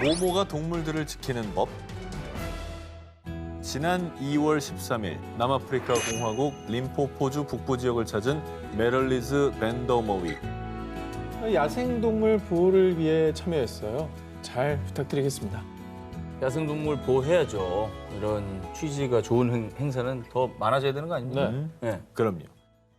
모모가 동물들을 지키는 법. 지난 2월 13일 남아프리카 공화국 림포포주 북부 지역을 찾은 메럴리즈 벤더머위. 야생동물 보호를 위해 참여했어요. 잘 부탁드리겠습니다. 야생동물 보호해야죠. 이런 취지가 좋은 행사는 더 많아져야 되는 거 아닙니까? 네. 그럼요.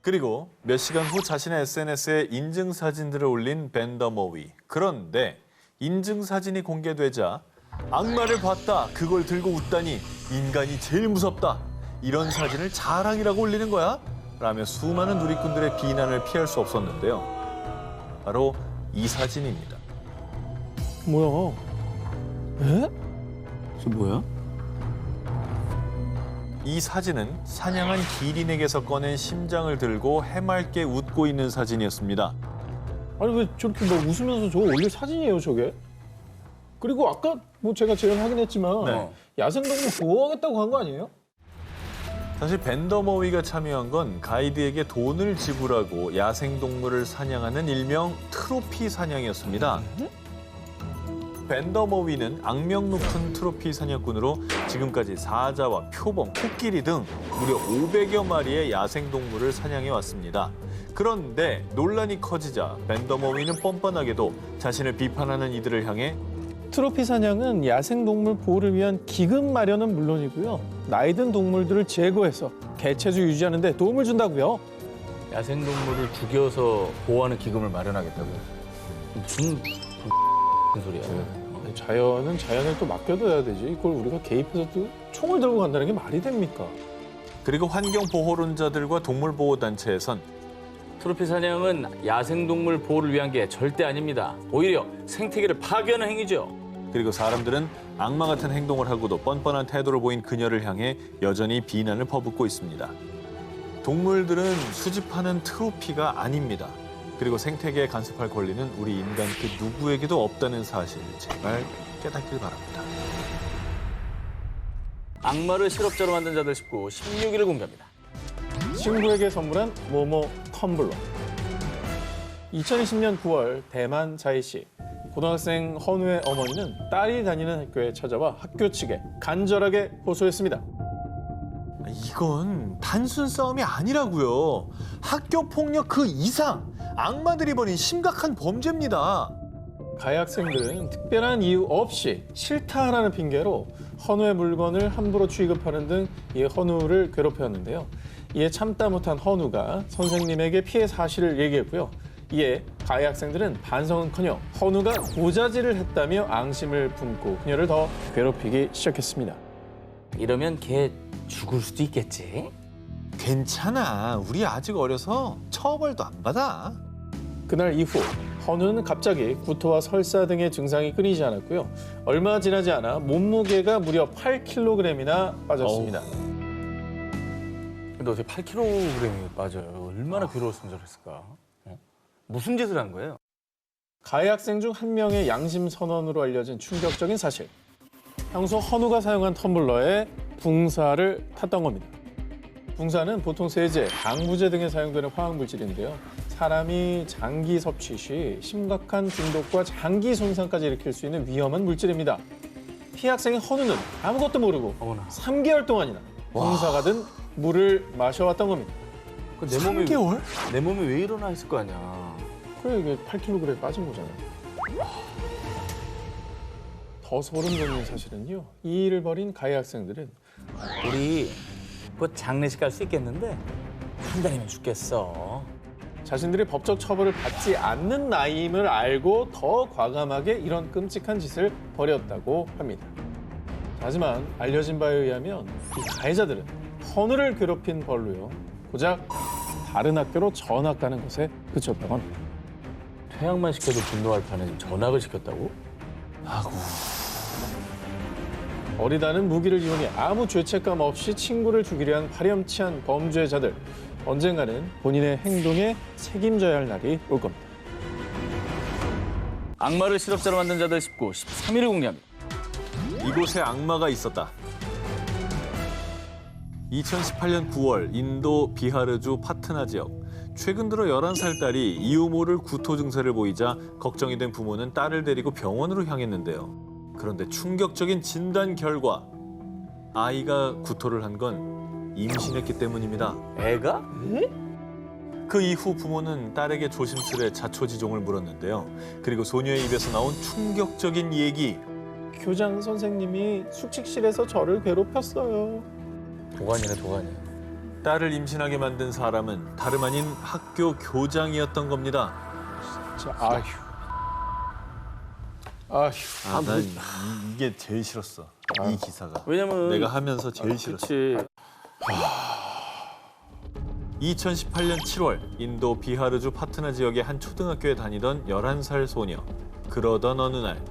그리고 몇 시간 후 자신의 SNS에 인증 사진들을 올린 벤더머위. 그런데 인증 사진이 공개되자 악마를 봤다. 그걸 들고 웃다니 인간이 제일 무섭다. 이런 사진을 자랑이라고 올리는 거야? 라며 수많은 누리꾼들의 비난을 피할 수 없었는데요. 바로 이 사진입니다. 뭐야? 에? 저 뭐야? 이 사진은 사냥한 기린에게서 꺼낸 심장을 들고 해맑게 웃고 있는 사진이었습니다. 아니 왜 저렇게 막 웃으면서 저거 올릴 사진이에요, 저게? 그리고 아까 뭐 제가 확인했지만 네. 야생동물 보호하겠다고 한 거 아니에요? 사실 벤더머위가 참여한 건 가이드에게 돈을 지불하고 야생동물을 사냥하는 일명 트로피 사냥이었습니다. 벤더머위는 악명 높은 트로피 사냥꾼으로 지금까지 사자와 표범, 코끼리 등 무려 500여 마리의 야생동물을 사냥해 왔습니다. 그런데 논란이 커지자 벤더머위는 뻔뻔하게도 자신을 비판하는 이들을 향해 트로피 사냥은 야생동물 보호를 위한 기금 마련은 물론이고요. 나이든 동물들을 제거해서 개체수 유지하는 데 도움을 준다고요. 야생동물을 죽여서 보호하는 기금을 마련하겠다고. 무슨 소리야? 자연은 자연을 또 맡겨둬야 되지. 이걸 우리가 개입해서 또 총을 들고 간다는 게 말이 됩니까? 그리고 환경보호론자들과 동물보호단체에선 트로피 사냥은 야생동물 보호를 위한 게 절대 아닙니다. 오히려 생태계를 파괴하는 행위죠. 그리고 사람들은 악마 같은 행동을 하고도 뻔뻔한 태도를 보인 그녀를 향해 여전히 비난을 퍼붓고 있습니다. 동물들은 수집하는 트로피가 아닙니다. 그리고 생태계에 간섭할 권리는 우리 인간 그 누구에게도 없다는 사실 제발 깨닫길 바랍니다. 악마를 실업자로 만든 자들 19, 16일을 공개합니다. 친구에게 선물한 모모 텀블러. 2020년 9월 대만 자이시 고등학생 헌우의 어머니는 딸이 다니는 학교에 찾아와 학교 측에 간절하게 호소했습니다. 이건 단순 싸움이 아니라고요. 학교 폭력 그 이상 악마들이 벌인 심각한 범죄입니다. 가해 학생들은 특별한 이유 없이 싫다라는 핑계로 헌우의 물건을 함부로 취급하는 등 이 헌우를 괴롭혔는데요. 이에 참다 못한 헌우가 선생님에게 피해 사실을 얘기했고요. 이에 가해 학생들은 반성은커녕 헌우가 고자질을 했다며 앙심을 품고 그녀를 더 괴롭히기 시작했습니다. 이러면 걔 죽을 수도 있겠지? 괜찮아. 우리 아직 어려서 처벌도 안 받아. 그날 이후 헌우는 갑자기 구토와 설사 등의 증상이 끊이지 않았고요. 얼마 지나지 않아 몸무게가 무려 8kg이나 빠졌습니다. 근데 어떻게 8kg이 빠져요? 얼마나 괴로웠으면 저랬을까? 무슨 짓을 한 거예요? 가해 학생 중 한 명의 양심 선언으로 알려진 충격적인 사실. 평소 헌우가 사용한 텀블러에 붕사를 탔던 겁니다. 붕사는 보통 세제, 방부제 등에 사용되는 화학물질인데요. 사람이 장기 섭취 시 심각한 중독과 장기 손상까지 일으킬 수 있는 위험한 물질입니다. 피해 학생인 헌우는 아무것도 모르고 어머나. 3개월 동안이나 붕사가 든 물을 마셔왔던 겁니다. 내 몸이 3개월? 내 몸이 왜 일어나 있을 거 아니야. 그래 이게 8kg에 빠진 거잖아요. 더 소름 돋는 사실은요. 이 일을 벌인 가해 학생들은 우리 곧 장례식 갈 수 있겠는데 한 달이면 죽겠어. 자신들이 법적 처벌을 받지 않는 나이임을 알고 더 과감하게 이런 끔찍한 짓을 벌였다고 합니다. 하지만 알려진 바에 의하면 이 가해자들은 헌우를 괴롭힌 벌로요. 고작 다른 학교로 전학 가는 것에 그쳤다고 합니다. 퇴학만 시켜도 분노할 판에 지금 전학을 시켰다고? 어리다는 무기를 이용해 아무 죄책감 없이 친구를 죽이려 한 파렴치한 범죄자들. 언젠가는 본인의 행동에 책임져야 할 날이 올 겁니다. 악마를 실업자로 만든 자들 19, 13일을 공개합니다. 이곳에 악마가 있었다. 2018년 9월 인도 비하르주 파트나 지역. 최근 들어 11살 딸이 이유 모를 구토 증세를 보이자 걱정이 된 부모는 딸을 데리고 병원으로 향했는데요. 그런데 충격적인 진단 결과 아이가 구토를 한 건 임신했기 때문입니다. 애가? 그 이후 부모는 딸에게 조심스레 자초지종을 물었는데요. 그리고 소녀의 입에서 나온 충격적인 얘기. 교장 선생님이 숙직실에서 저를 괴롭혔어요. 도가니네, 도가니. 딸을 임신하게 만든 사람은 다름 아닌 학교 교장이었던 겁니다. 자, 아휴. 아휴. 난 이게 제일 싫었어. 이 기사가. 왜냐면 내가 하면서 제일 싫었어. 그치. 2018년 7월 인도 비하르주 파트나 지역의 한 초등학교에 다니던 11살 소녀. 그러던 어느 날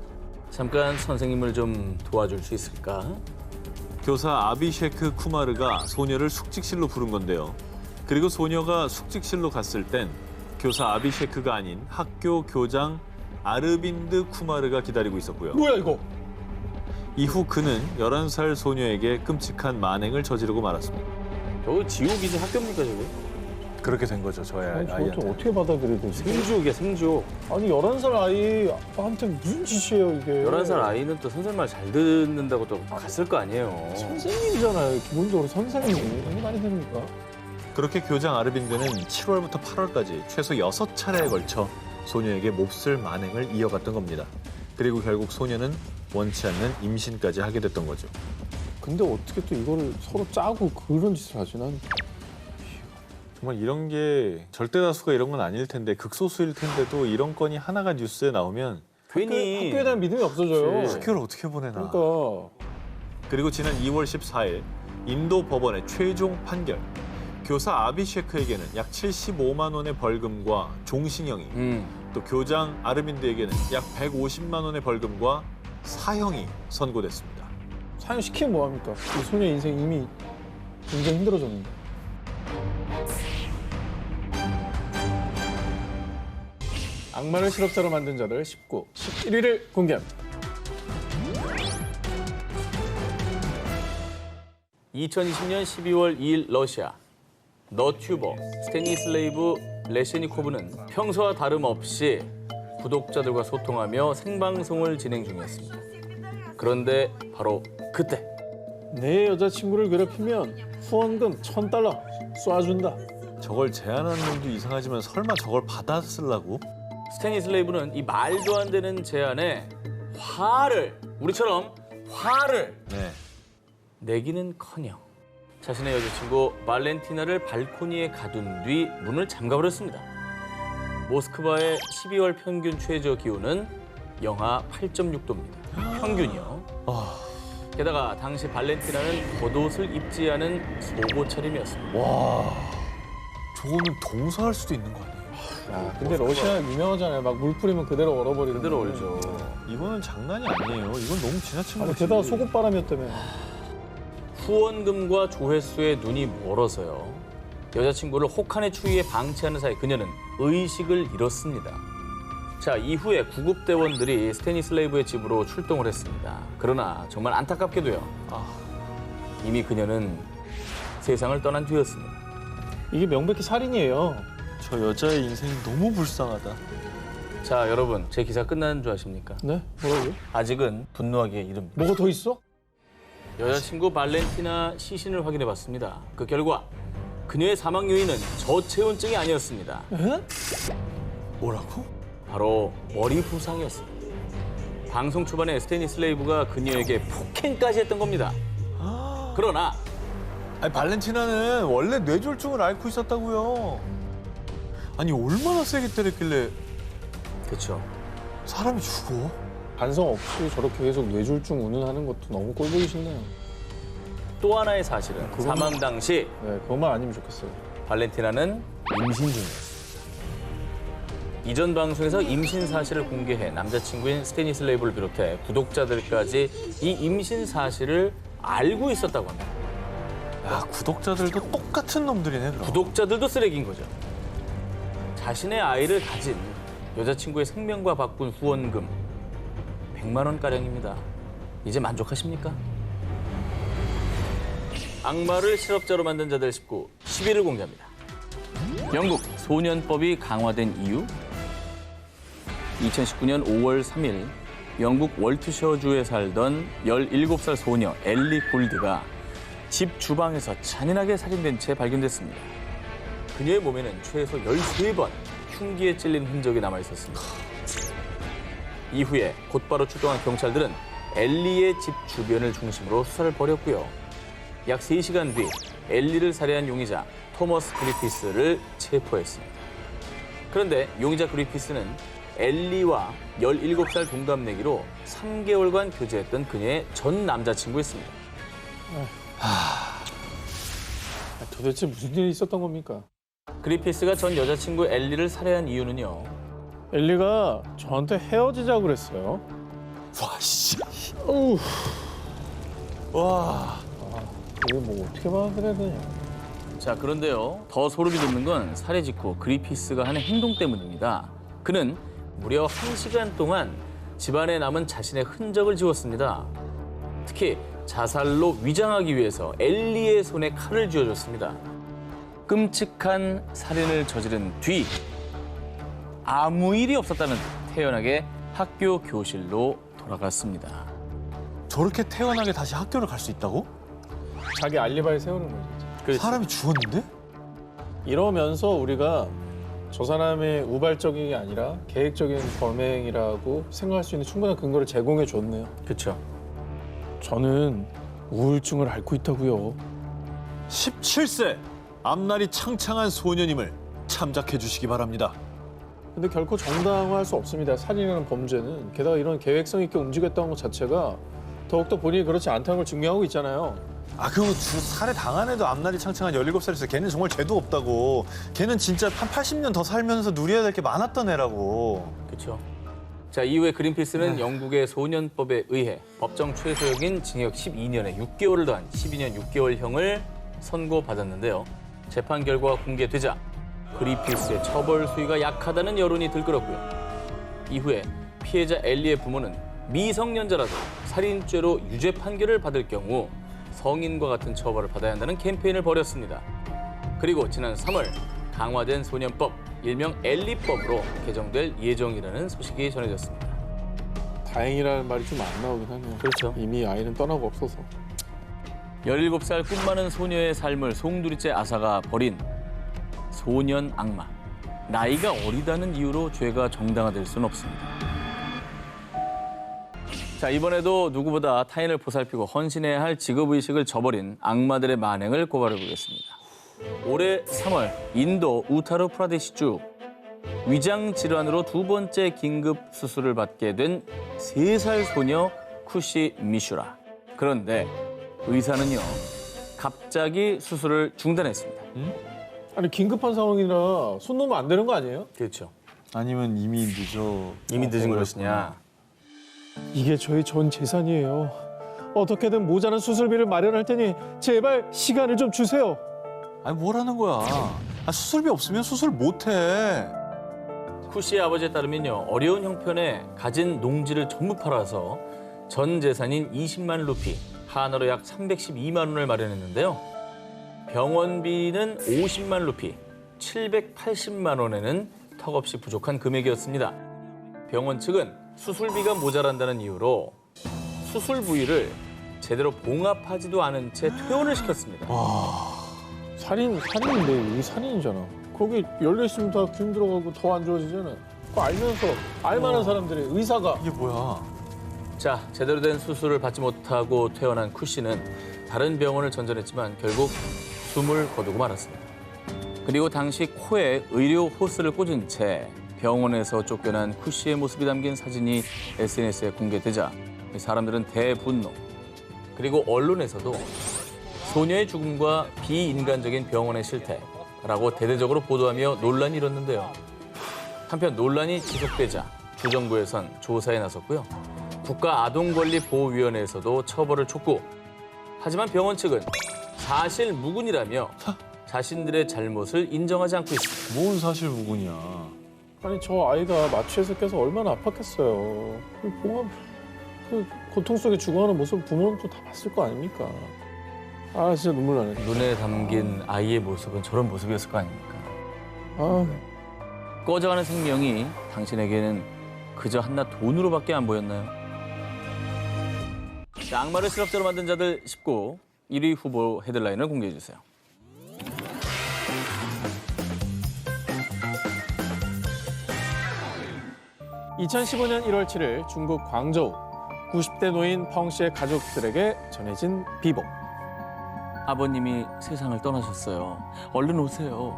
잠깐 선생님을 좀 도와줄 수 있을까? 교사 아비셰크 쿠마르가 소녀를 숙직실로 부른 건데요. 그리고 소녀가 숙직실로 갔을 땐 교사 아비셰크가 아닌 학교 교장 아르빈드 쿠마르가 기다리고 있었고요. 뭐야 이거? 이후 그는 11살 소녀에게 끔찍한 만행을 저지르고 말았습니다. 저거 지옥이지 학교입니까 저게? 그렇게 된 거죠, 저의 아니, 저거 좀 아이한테. 어떻게 받아들여야 되지? 생지옥이야 생지옥. 아니 11살 아이한테 무슨 짓이에요 이게? 11살 아이는 또 선생님 말 잘 듣는다고 또 갔을 거 아니에요. 선생님이잖아요. 기본적으로 선생님이 이게 말이 됩니까? 그렇게 교장 아르빈드는 7월부터 8월까지 최소 6차례에 걸쳐 소녀에게 몹쓸 만행을 이어갔던 겁니다. 그리고 결국 소녀는 원치 않는 임신까지 하게 됐던 거죠. 근데 어떻게 또 이거를 서로 짜고 그런 짓을 하지? 난 정말 이런 게 절대 다수가 이런 건 아닐 텐데 극소수일 텐데도 이런 건이 하나가 뉴스에 나오면 괜히 학교에 대한 믿음이 없어져요. 그치. 학교를 어떻게 보내나. 그러니까 그리고 지난 2월 14일 인도 법원의 최종 판결. 교사 아비셰크에게는 약 75만 원의 벌금과 종신형이 또 교장 아르빈드에게는 약 150만 원의 벌금과 사형이 선고됐습니다. 사형 시키면 뭐합니까? 이 소녀 인생 이미 굉장히 힘들어졌는데. 악마를 실업자로 만든 자들 19, 11위를 공개합니다. 2020년 12월 2일 러시아 너튜버 스테니슬레이브 레시니코브는 평소와 다름없이 구독자들과 소통하며 생방송을 진행 중이었습니다. 그런데 바로 그때 내 여자친구를 괴롭히면 후원금 $1,000 쏴준다. 저걸 제안하는 놈도 이상하지만 설마 저걸 받아쓰려고? 스테니슬레이브는 이 말도 안 되는 제안에 우리처럼 화를 네. 내기는커녕 자신의 여자친구 발렌티나를 발코니에 가둔 뒤 문을 잠가버렸습니다. 모스크바의 12월 평균 최저 기온은 영하 8.6도입니다. 평균이요. 게다가 당시 발렌티나는 겉옷을 입지 않은 속옷 차림이었습니다. 와, 저거는 동서할 수도 있는 거 아니에요? 야, 근데 러시아 유명하잖아요. 막 물 뿌리면 그대로 얼어버리는 그대로 거. 얼죠. 이거는 장난이 아니에요. 이건 너무 지나친 아니, 거지. 게다가 속옷바람이었다며. 후원금과 조회수에 눈이 멀어서요. 여자친구를 혹한의 추위에 방치하는 사이 그녀는 의식을 잃었습니다. 자, 이후에 구급대원들이 스테니슬레이브의 집으로 출동을 했습니다. 그러나 정말 안타깝게도요. 이미 그녀는 세상을 떠난 뒤였습니다. 이게 명백히 살인이에요. 저 여자의 인생이 너무 불쌍하다. 자, 여러분, 제 기사 끝난 줄 아십니까? 네? 뭐라고요? 아직은 분노하기에 이릅니다. 뭐가 더 있어? 여자친구 발렌티나 시신을 확인해봤습니다. 그 결과 그녀의 사망 요인은 저체온증이 아니었습니다. 에? 뭐라고? 바로 머리 부상이었습니다. 방송 초반에 스테니슬레이브가 그녀에게 폭행까지 했던 겁니다. 그러나 아니 발렌티나는 원래 뇌졸중을 앓고 있었다고요. 아니 얼마나 세게 때렸길래 그렇죠. 사람이 죽어? 반성 없이 저렇게 계속 뇌졸중 운운하는 것도 너무 꼴보기 싫네요. 또 하나의 사실은 사망 당시 네, 그것만 아니면 좋겠어요. 발렌티나는 임신 중이었습니다. 이전 방송에서 임신 사실을 공개해 남자친구인 스테니슬레이브를 비롯해 구독자들까지 이 임신 사실을 알고 있었다고 합니다. 야 구독자들도 똑같은 놈들이네 그럼. 구독자들도 쓰레기인 거죠. 자신의 아이를 가진 여자친구의 생명과 바꾼 후원금 100만 원가량입니다. 이제 만족하십니까? 악마를 실업자로 만든 자들 19, 10위를 공개합니다. 영국 소년법이 강화된 이유? 2019년 5월 3일 영국 월트셔주에 살던 17살 소녀 엘리 굴드가 집 주방에서 잔인하게 살인된 채 발견됐습니다. 그녀의 몸에는 최소 13번 흉기에 찔린 흔적이 남아 있었습니다. 이후에 곧바로 출동한 경찰들은 엘리의 집 주변을 중심으로 수사를 벌였고요. 약 3시간 뒤 엘리를 살해한 용의자 토머스 그리피스를 체포했습니다. 그런데 용의자 그리피스는 엘리와 17살 동갑내기로 3개월간 교제했던 그녀의 전 남자친구였습니다. 도대체 무슨 일이 있었던 겁니까? 그리피스가 전 여자친구 엘리를 살해한 이유는요. 엘리가 저한테 헤어지자고 그랬어요. 와, 씨. 어우, 와. 이거 뭐 어떻게 받아들여야 되냐. 자, 그런데요. 더 소름이 돋는 건 살해 직후 그리피스가 하는 행동 때문입니다. 그는 무려 1시간 동안 집안에 남은 자신의 흔적을 지웠습니다. 특히 자살로 위장하기 위해서 엘리의 손에 칼을 쥐어줬습니다. 끔찍한 살인을 저지른 뒤 아무 일이 없었다는 듯 태연하게 학교 교실로 돌아갔습니다. 저렇게 태어나게 다시 학교를 갈 수 있다고? 자기 알리바이 세우는 거지. 그렇지. 사람이 죽었는데? 이러면서 우리가 저 사람의 우발적인 게 아니라 계획적인 범행이라고 생각할 수 있는 충분한 근거를 제공해 줬네요. 그렇죠. 저는 우울증을 앓고 있다고요. 17세 앞날이 창창한 소년임을 참작해 주시기 바랍니다. 근데 결코 정당화할 수 없습니다. 살인이라는 범죄는. 게다가 이런 계획성 있게 움직였다는 것 자체가 더욱더 본인이 그렇지 않다는 걸 증명하고 있잖아요. 아, 그 살해 당한 애도 앞날이 창창한 17살이었어. 걔는 정말 죄도 없다고. 걔는 진짜 한 80년 더 살면서 누려야 될 게 많았던 애라고. 그렇죠. 자, 이후에 그린피스는 영국의 소년법에 의해 법정 최소형인 징역 12년에 6개월을 더한 12년 6개월형을 선고받았는데요. 재판 결과가 공개되자 그린피스의 처벌 수위가 약하다는 여론이 들끓었고요. 이후에 피해자 엘리의 부모는 미성년자라도 살인죄로 유죄 판결을 받을 경우 성인과 같은 처벌을 받아야 한다는 캠페인을 벌였습니다. 그리고 지난 3월 강화된 소년법, 일명 엘리법으로 개정될 예정이라는 소식이 전해졌습니다. 다행이라는 말이 좀 안 나오긴 하네요. 그렇죠. 이미 아이는 떠나고 없어서. 17살 꿈 많은 소녀의 삶을 송두리째 아사가 벌인 소년 악마. 나이가 어리다는 이유로 죄가 정당화될 수는 없습니다. 자, 이번에도 누구보다 타인을 보살피고 헌신해야 할 직업의식을 저버린 악마들의 만행을 고발해보겠습니다. 올해 3월 인도 우타르 프라데시주 위장 질환으로 2번째 긴급 수술을 받게 된 3살 소녀 쿠시 미슈라. 그런데 의사는요, 갑자기 수술을 중단했습니다. 아니 긴급한 상황이라 손 놓으면 안 되는 거 아니에요? 그렇죠. 아니면 이미 늦어. 이미 늦은 것이냐. 이게 저희 전 재산이에요. 어떻게든 모자란 수술비를 마련할 테니 제발 시간을 좀 주세요. 아니, 뭐라는 거야. 아, 수술비 없으면 수술 못 해. 쿠시의 아버지에 따르면요, 어려운 형편에 가진 농지를 전부 팔아서 전 재산인 20만 루피, 하나로 약 312만 원을 마련했는데요. 병원비는 50만 루피, 780만 원에는 턱없이 부족한 금액이었습니다. 병원 측은 수술비가 모자란다는 이유로 수술 부위를 제대로 봉합하지도 않은 채 퇴원을 시켰습니다. 살인인데 이게 살인이잖아. 거기 열려 있으면 다 기름 들어가고 더 안 좋아지잖아. 그거 알면서 알만한 사람들이 의사가 이게 뭐야. 자, 제대로 된 수술을 받지 못하고 퇴원한 쿠시는 다른 병원을 전전했지만 결국 숨을 거두고 말았습니다. 그리고 당시 코에 의료 호스를 꽂은 채 병원에서 쫓겨난 쿠시의 모습이 담긴 사진이 SNS에 공개되자 사람들은 대분노. 그리고 언론에서도 소녀의 죽음과 비인간적인 병원의 실태라고 대대적으로 보도하며 논란이 일었는데요. 한편 논란이 지속되자 주정부에선 조사에 나섰고요. 국가아동권리보호위원회에서도 처벌을 촉구. 하지만 병원 측은 사실 무근이라며 자신들의 잘못을 인정하지 않고 있습니다. 뭔 사실 무근이야. 아니 저 아이가 마취해서 깨서 얼마나 아팠겠어요. 그 고통 속에 죽어가는 모습 부모는 또 다 봤을 거 아닙니까? 아 진짜 눈물 나네. 눈에 담긴 아이의 모습은 저런 모습이었을 거 아닙니까? 아 꺼져가는 생명이 당신에게는 그저 한낱 돈으로밖에 안 보였나요? 자, 악마를 실업자로 만든 자들 19 1위 후보 헤드라인을 공개해 주세요. (2015년 1월 7일) 중국 광저우 90대 노인 펑 씨의 가족들에게 전해진 비보. 아버님이 세상을 떠나셨어요. 얼른 오세요.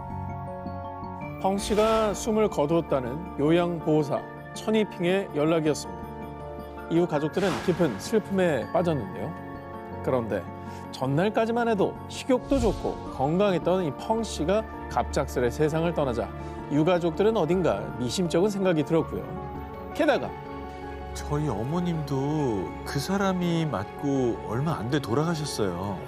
펑 씨가 숨을 거두었다는 요양보호사 천이핑의 연락이었습니다. 이후 가족들은 깊은 슬픔에 빠졌는데요. 그런데 전날까지만 해도 식욕도 좋고 건강했던 이 펑 씨가 갑작스레 세상을 떠나자 유가족들은 어딘가 미심쩍은 생각이 들었고요. 게다가 저희 어머님도 그 사람이 맞고 얼마 안 돼 돌아가셨어요.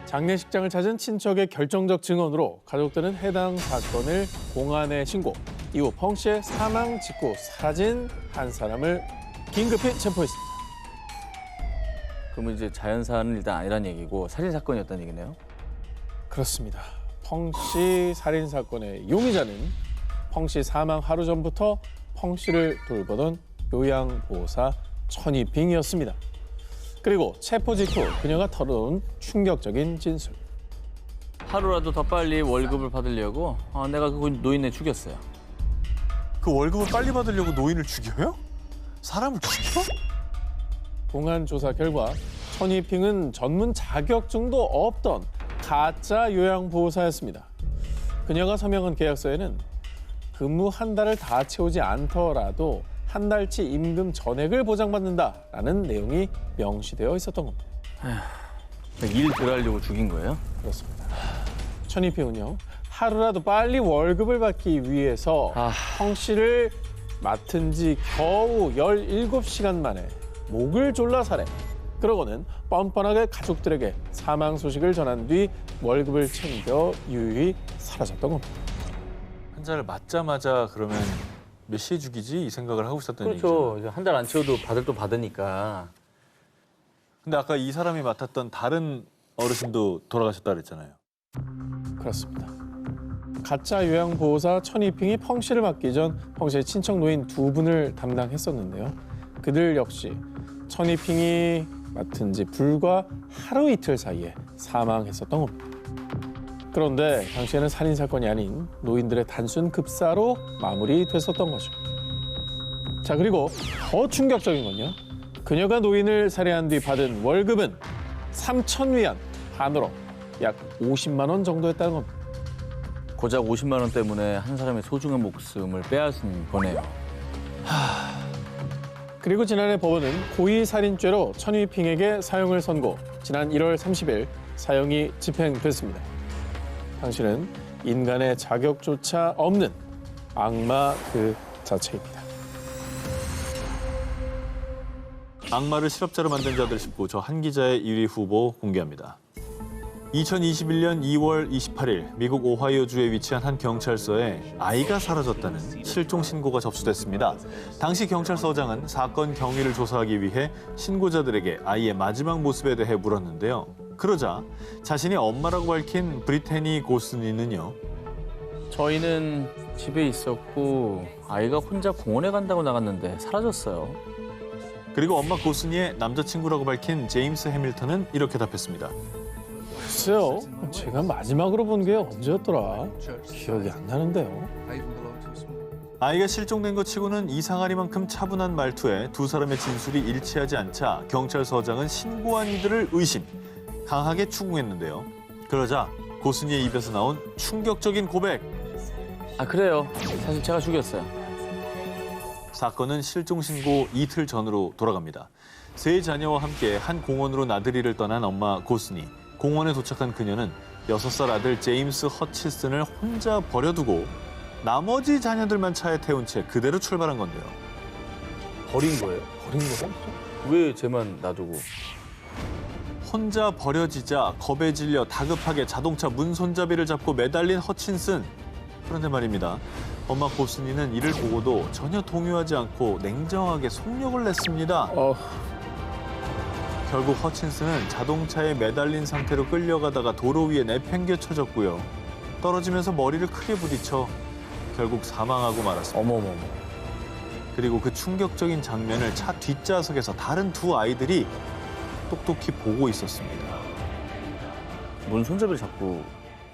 장례식장을 찾은 친척의 결정적 증언으로 가족들은 해당 사건을 공안에 신고, 이후 펑 씨의 사망 직후 사라진 한 사람을 긴급히 체포했습니다. 그러면 이제 자연사는 일단 아니란 얘기고 살인 사건이었다는 얘기네요. 그렇습니다. 펑 씨 살인 사건의 용의자는 펑 씨 사망 하루 전부터 펑 씨를 돌보던 요양보호사 천이핑이었습니다. 그리고 체포 직후 그녀가 털어놓은 충격적인 진술. 하루라도 더 빨리 월급을 받으려고 내가 그 노인네 죽였어요. 그 월급을 빨리 받으려고 노인을 죽여요? 사람을 죽여? 공안 조사 결과 천이핑은 전문 자격증도 없던 가짜 요양보호사였습니다. 그녀가 서명한 계약서에는 근무 한 달을 다 채우지 않더라도 한 달치 임금 전액을 보장받는다라는 내용이 명시되어 있었던 겁니다. 일 들어가려고 죽인 거예요? 그렇습니다. 천이핑은요, 하루라도 빨리 월급을 받기 위해서 펑 씨를 맡은 지 겨우 17시간 만에 목을 졸라 살해. 그러고는 뻔뻔하게 가족들에게 사망 소식을 전한 뒤 월급을 챙겨 유유히 사라졌던 겁니다. 환자를 맞자마자 그러면 몇 시에 죽이지? 이 생각을 하고 있었던 그렇죠. 얘기죠. 한 달 안 채워도 받을 또 받으니까. 근데 아까 이 사람이 맡았던 다른 어르신도 돌아가셨다 그랬잖아요. 그렇습니다. 가짜 요양보호사 천이핑이 펑 씨를 맡기 전 펑 씨의 친척 노인 두 분을 담당했었는데요. 그들 역시 천이핑이 맡은 지 불과 하루 이틀 사이에 사망했었던 겁니다. 그런데 당시에는 살인 사건이 아닌 노인들의 단순 급사로 마무리됐었던 거죠. 자, 그리고 더 충격적인 건요. 그녀가 노인을 살해한 뒤 받은 월급은 3,000위안, 한으로 약 50만 원 정도였다는 겁니다. 고작 50만 원 때문에 한 사람의 소중한 목숨을 빼앗은 거네요. 그리고 지난해 법원은 고의살인죄로 천이핑에게 사형을 선고, 지난 1월 30일 사형이 집행됐습니다. 당신은 인간의 자격조차 없는 악마 그 자체입니다. 악마를 실업자로 만든 자들 19, 저 한 기자의 1위 후보 공개합니다. 2021년 2월 28일 미국 오하이오주에 위치한 한 경찰서에 아이가 사라졌다는 실종 신고가 접수됐습니다. 당시 경찰서장은 사건 경위를 조사하기 위해 신고자들에게 아이의 마지막 모습에 대해 물었는데요. 그러자 자신이 엄마라고 밝힌 브리테니 고스니는요. 저희는 집에 있었고 아이가 혼자 공원에 간다고 나갔는데 사라졌어요. 그리고 엄마 고스니의 남자친구라고 밝힌 제임스 해밀턴은 이렇게 답했습니다. 글쎄요, 제가 마지막으로 본 게 언제였더라? 기억이 안 나는데요. 아이가 실종된 것 치고는 이상하리만큼 차분한 말투에 두 사람의 진술이 일치하지 않자 경찰서장은 신고한 이들을 의심, 강하게 추궁했는데요. 그러자 고스니의 입에서 나온 충격적인 고백. 그래요. 사실 제가 죽였어요. 사건은 실종 신고 이틀 전으로 돌아갑니다. 세 자녀와 함께 한 공원으로 나들이를 떠난 엄마 고스니. 공원에 도착한 그녀는 6살 아들 제임스 허치슨을 혼자 버려두고 나머지 자녀들만 차에 태운 채 그대로 출발한 건데요. 버린 거예요? 버린 거야? 왜 쟤만 놔두고? 혼자 버려지자 겁에 질려 다급하게 자동차 문 손잡이를 잡고 매달린 허친슨. 그런데 말입니다. 엄마 고스니는 이를 보고도 전혀 동요하지 않고 냉정하게 속력을 냈습니다. 결국 허친슨은 자동차에 매달린 상태로 끌려가다가 도로 위에 내팽개쳐졌고요. 떨어지면서 머리를 크게 부딪혀 결국 사망하고 말았습니다. 어머머머. 그리고 그 충격적인 장면을 차 뒷좌석에서 다른 두 아이들이 똑똑히 보고 있었습니다. 문 손잡이를 잡고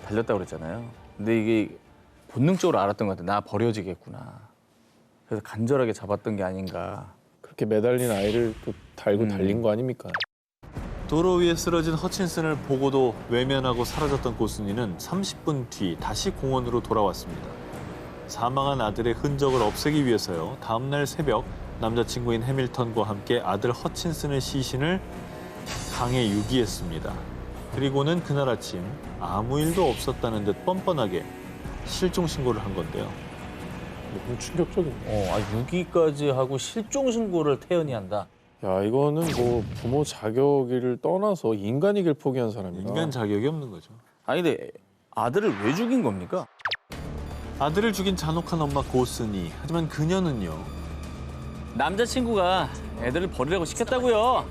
달렸다고 그랬잖아요. 근데 이게 본능적으로 알았던 것 같아요. 나 버려지겠구나. 그래서 간절하게 잡았던 게 아닌가. 그렇게 매달린 아이를 또 달고 달린 거 아닙니까? 도로 위에 쓰러진 허친슨을 보고도 외면하고 사라졌던 고순이는 30분 뒤 다시 공원으로 돌아왔습니다. 사망한 아들의 흔적을 없애기 위해서요. 다음 날 새벽 남자친구인 해밀턴과 함께 아들 허친슨의 시신을 강에 유기했습니다. 그리고는 그날 아침 아무 일도 없었다는 듯 뻔뻔하게 실종 신고를 한 건데요. 너무 충격적이네. 유기까지 하고 실종 신고를 태연히 한다. 야, 이거는 뭐 부모 자격을 떠나서 인간이길 포기한 사람이다. 인간 자격이 없는 거죠. 아니 근데 아들을 왜 죽인 겁니까? 아들을 죽인 잔혹한 엄마 고순이. 하지만 그녀는요. 남자친구가 애들을 버리라고 시켰다고요.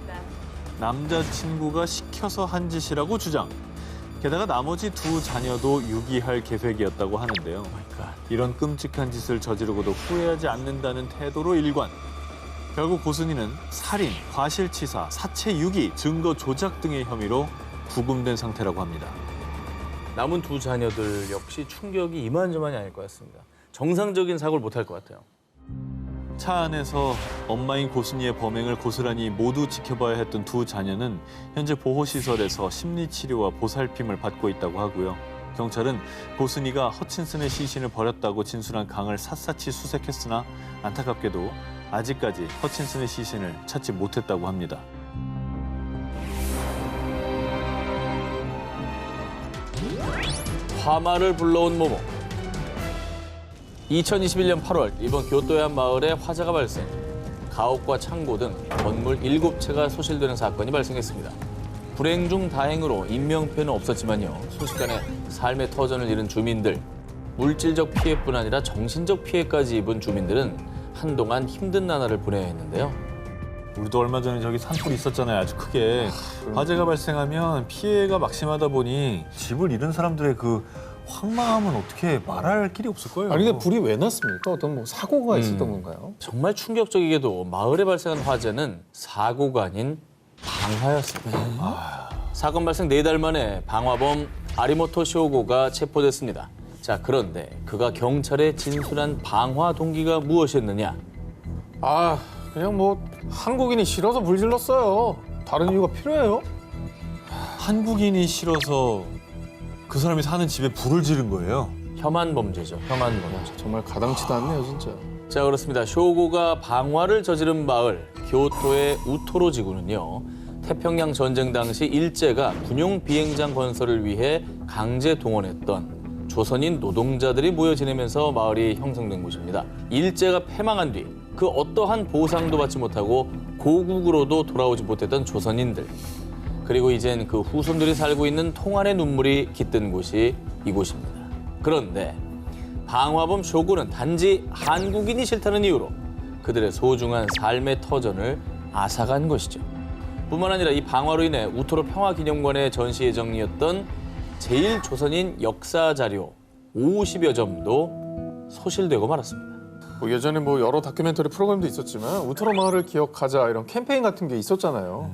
남자친구가 시켜서 한 짓이라고 주장. 게다가 나머지 두 자녀도 유기할 계획이었다고 하는데요. 이런 끔찍한 짓을 저지르고도 후회하지 않는다는 태도로 일관. 결국 고순이는 살인, 과실치사, 사체 유기, 증거 조작 등의 혐의로 구금된 상태라고 합니다. 남은 두 자녀들 역시 충격이 이만저만이 아닐 것 같습니다. 정상적인 사고를 못할 것 같아요. 차 안에서 엄마인 고순이의 범행을 고스란히 모두 지켜봐야 했던 두 자녀는 현재 보호시설에서 심리치료와 보살핌을 받고 있다고 하고요. 경찰은 고순이가 허친슨의 시신을 버렸다고 진술한 강을 샅샅이 수색했으나 안타깝게도 아직까지 허친슨의 시신을 찾지 못했다고 합니다. 화마를 불러온 모모. 2021년 8월 일본 교토의 한 마을에 화재가 발생. 가옥과 창고 등 건물 7채가 소실되는 사건이 발생했습니다. 불행 중 다행으로 인명피해는 없었지만요. 순식간에 삶의 터전을 잃은 주민들, 물질적 피해뿐 아니라 정신적 피해까지 입은 주민들은 한동안 힘든 나날을 보내야 했는데요. 우리도 얼마 전에 저기 산불이 있었잖아요. 아주 크게. 화재가 발생하면 피해가 막심하다 보니 집을 잃은 사람들의 그 황망함은 어떻게 말할 길이 없을 거예요. 아니 근데 불이 왜 났습니까? 어떤 뭐 사고가 있었던 건가요? 정말 충격적이게도 마을에 발생한 화재는 사고가 아닌 방화였습니다. 사건 발생 4달 만에 방화범 아리모토 쇼고가 체포됐습니다. 자, 그런데 그가 경찰에 진술한 방화 동기가 무엇이었느냐? 아, 그냥 뭐 한국인이 싫어서 불 질렀어요. 다른 이유가 필요해요? 한국인이 싫어서 그 사람이 사는 집에 불을 지른 거예요. 혐한 범죄죠. 혐한 범죄. 정말 가당치도 않네요, 진짜. 자, 그렇습니다. 쇼고가 방화를 저지른 마을 교토의 우토로 지구는요. 태평양 전쟁 당시 일제가 군용 비행장 건설을 위해 강제 동원했던 조선인 노동자들이 모여 지내면서 마을이 형성된 곳입니다. 일제가 패망한 뒤 그 어떠한 보상도 받지 못하고 고국으로도 돌아오지 못했던 조선인들. 그리고 이젠 그 후손들이 살고 있는 통안의 눈물이 깃든 곳이 이곳입니다. 그런데 방화범 쇼군은 단지 한국인이 싫다는 이유로 그들의 소중한 삶의 터전을 앗아간 것이죠. 뿐만 아니라 이 방화로 인해 우토로 평화기념관의 전시 예정이었던 제1조선인 역사 자료 50여 점도 소실되고 말았습니다. 뭐 예전에 뭐 여러 다큐멘터리 프로그램도 있었지만 우트로 마을을 기억하자 이런 캠페인 같은 게 있었잖아요.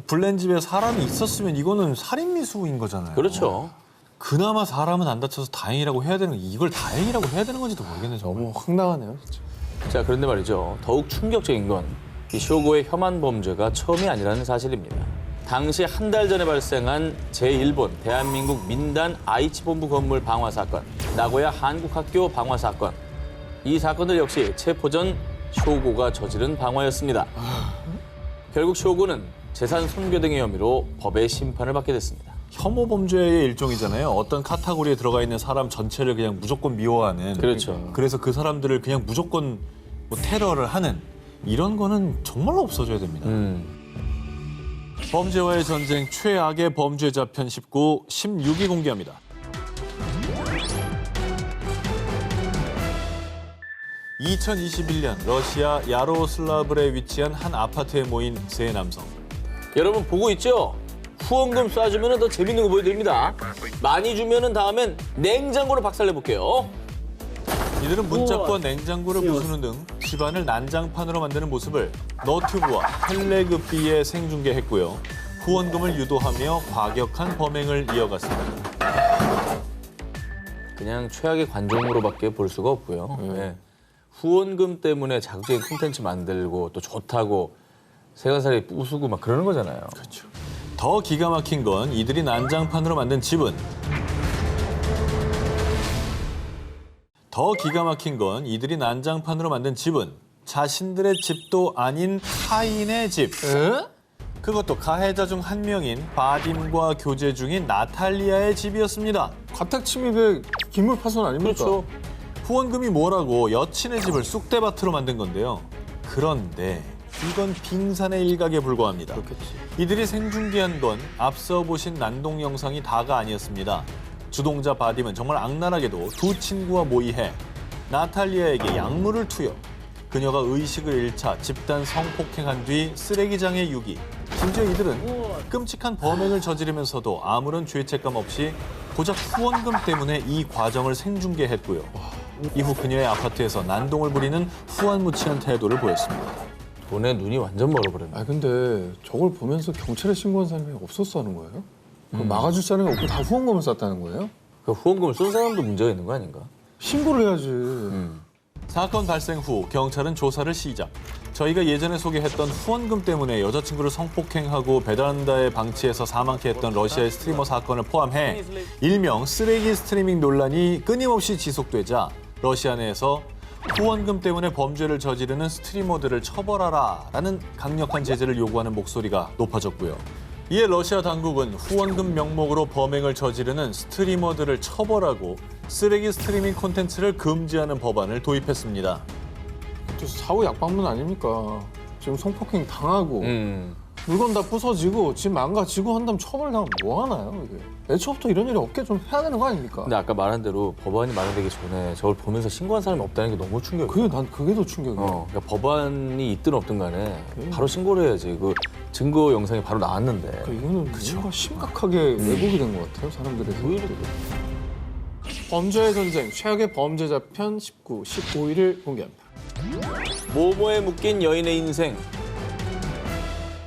불낸 집에 사람이 있었으면 이거는 살인미수인 거잖아요. 그렇죠. 그나마 사람은 안 다쳐서 다행이라고 해야 되는 거 이걸 다행이라고 해야 되는 건지도 모르겠네. 정말. 너무 황당하네요, 진짜. 자, 그런데 말이죠. 더욱 충격적인 건 이 쇼고의 혐한 범죄가 처음이 아니라는 사실입니다. 당시 한 달 전에 발생한 제1본 대한민국 민단 아이치본부 건물 방화 사건, 나고야 한국학교 방화 사건. 이 사건들 역시 체포 전 쇼고가 저지른 방화였습니다. 결국 쇼고는 재산 손괴 등의 혐의로 법의 심판을 받게 됐습니다. 혐오 범죄의 일종이잖아요. 어떤 카테고리에 들어가 있는 사람 전체를 그냥 무조건 미워하는. 그렇죠. 그래서 그 사람들을 그냥 무조건 뭐 테러를 하는 이런 거는 정말로 없어져야 됩니다. 범죄와의 전쟁 최악의 범죄자 편 19, 16위 공개합니다. 2021년 러시아 야로슬라브에 위치한 한 아파트에 모인 세 남성. 여러분 보고 있죠? 후원금 쏴주면 더 재밌는 거 보여드립니다. 많이 주면 다음엔 냉장고를 박살내볼게요. 이들은 문짝과 냉장고를 부수는 등 집안을 난장판으로 만드는 모습을 너튜브와 텔레그피에 생중계했고요. 후원금을 유도하며 과격한 범행을 이어갔습니다. 그냥 최악의 관종으로밖에 볼 수가 없고요. 네. 후원금 때문에 자극적인 콘텐츠 만들고 또 좋다고 세간살이 부수고 막 그러는 거잖아요. 그렇죠. 더 기가 막힌 건 이들이 난장판으로 만든 집은 자신들의 집도 아닌 타인의 집. 에? 그것도 가해자 중 한 명인 바딤과 교제 중인 나탈리아의 집이었습니다. 가택 침입의 기물 파손 아닙니까? 그렇죠. 후원금이 뭐라고 여친의 집을 쑥대밭으로 만든 건데요. 그런데 이건 빙산의 일각에 불과합니다. 이들이 생중계한 건 앞서 보신 난동 영상이 다가 아니었습니다. 주동자 바딤은 정말 악랄하게도 두 친구와 모의해 나탈리아에게 약물을 투여 그녀가 의식을 잃자 집단 성폭행한 뒤 쓰레기장에 유기. 심지어 이들은 끔찍한 범행을 저지르면서도 아무런 죄책감 없이 고작 후원금 때문에 이 과정을 생중계했고요. 이후 그녀의 아파트에서 난동을 부리는 후안무치한 태도를 보였습니다. 돈에 눈이 완전 멀어버렸네. 아 근데 저걸 보면서 경찰에 신고한 사람이 없었어 하는 거예요? 그럼 막아줄 사람이 없고 다 후원금을 쐈다는 거예요? 그 후원금을 쏜 사람도 문제가 있는 거 아닌가? 신고를 해야지. 사건 발생 후 경찰은 조사를 시작. 저희가 예전에 소개했던 후원금 때문에 여자친구를 성폭행하고 베란다에 방치해서 사망케 했던 러시아의 스트리머 사건을 포함해 일명 쓰레기 스트리밍 논란이 끊임없이 지속되자 러시아 내에서 후원금 때문에 범죄를 저지르는 스트리머들을 처벌하라라는 강력한 제재를 요구하는 목소리가 높아졌고요. 이에 러시아 당국은 후원금 명목으로 범행을 저지르는 스트리머들을 처벌하고 쓰레기 스트리밍 콘텐츠를 금지하는 법안을 도입했습니다. 또 사후 약방문 아닙니까? 지금 성폭행 당하고 물건 다 부서지고 집 망가지고 한다면 처벌당하면 뭐 하나요 이게? 애초부터 이런 일이 없게 좀 해야 되는 거 아닙니까? 근데 아까 말한 대로 법안이 마련되기 전에 저걸 보면서 신고한 사람이 없다는 게 너무 충격이에요. 그게 더 충격이야. 그러니까 법안이 있든 없든 간에 바로 신고를 해야지. 그 증거 영상이 바로 나왔는데. 그러니까 이거는 뭔가 심각하게 왜곡이 된 것 같아요 사람들의 생각들이. 범죄의 전쟁 최악의 범죄자 편 19, 15일을 공개합니다. 모모에 묶인 여인의 인생.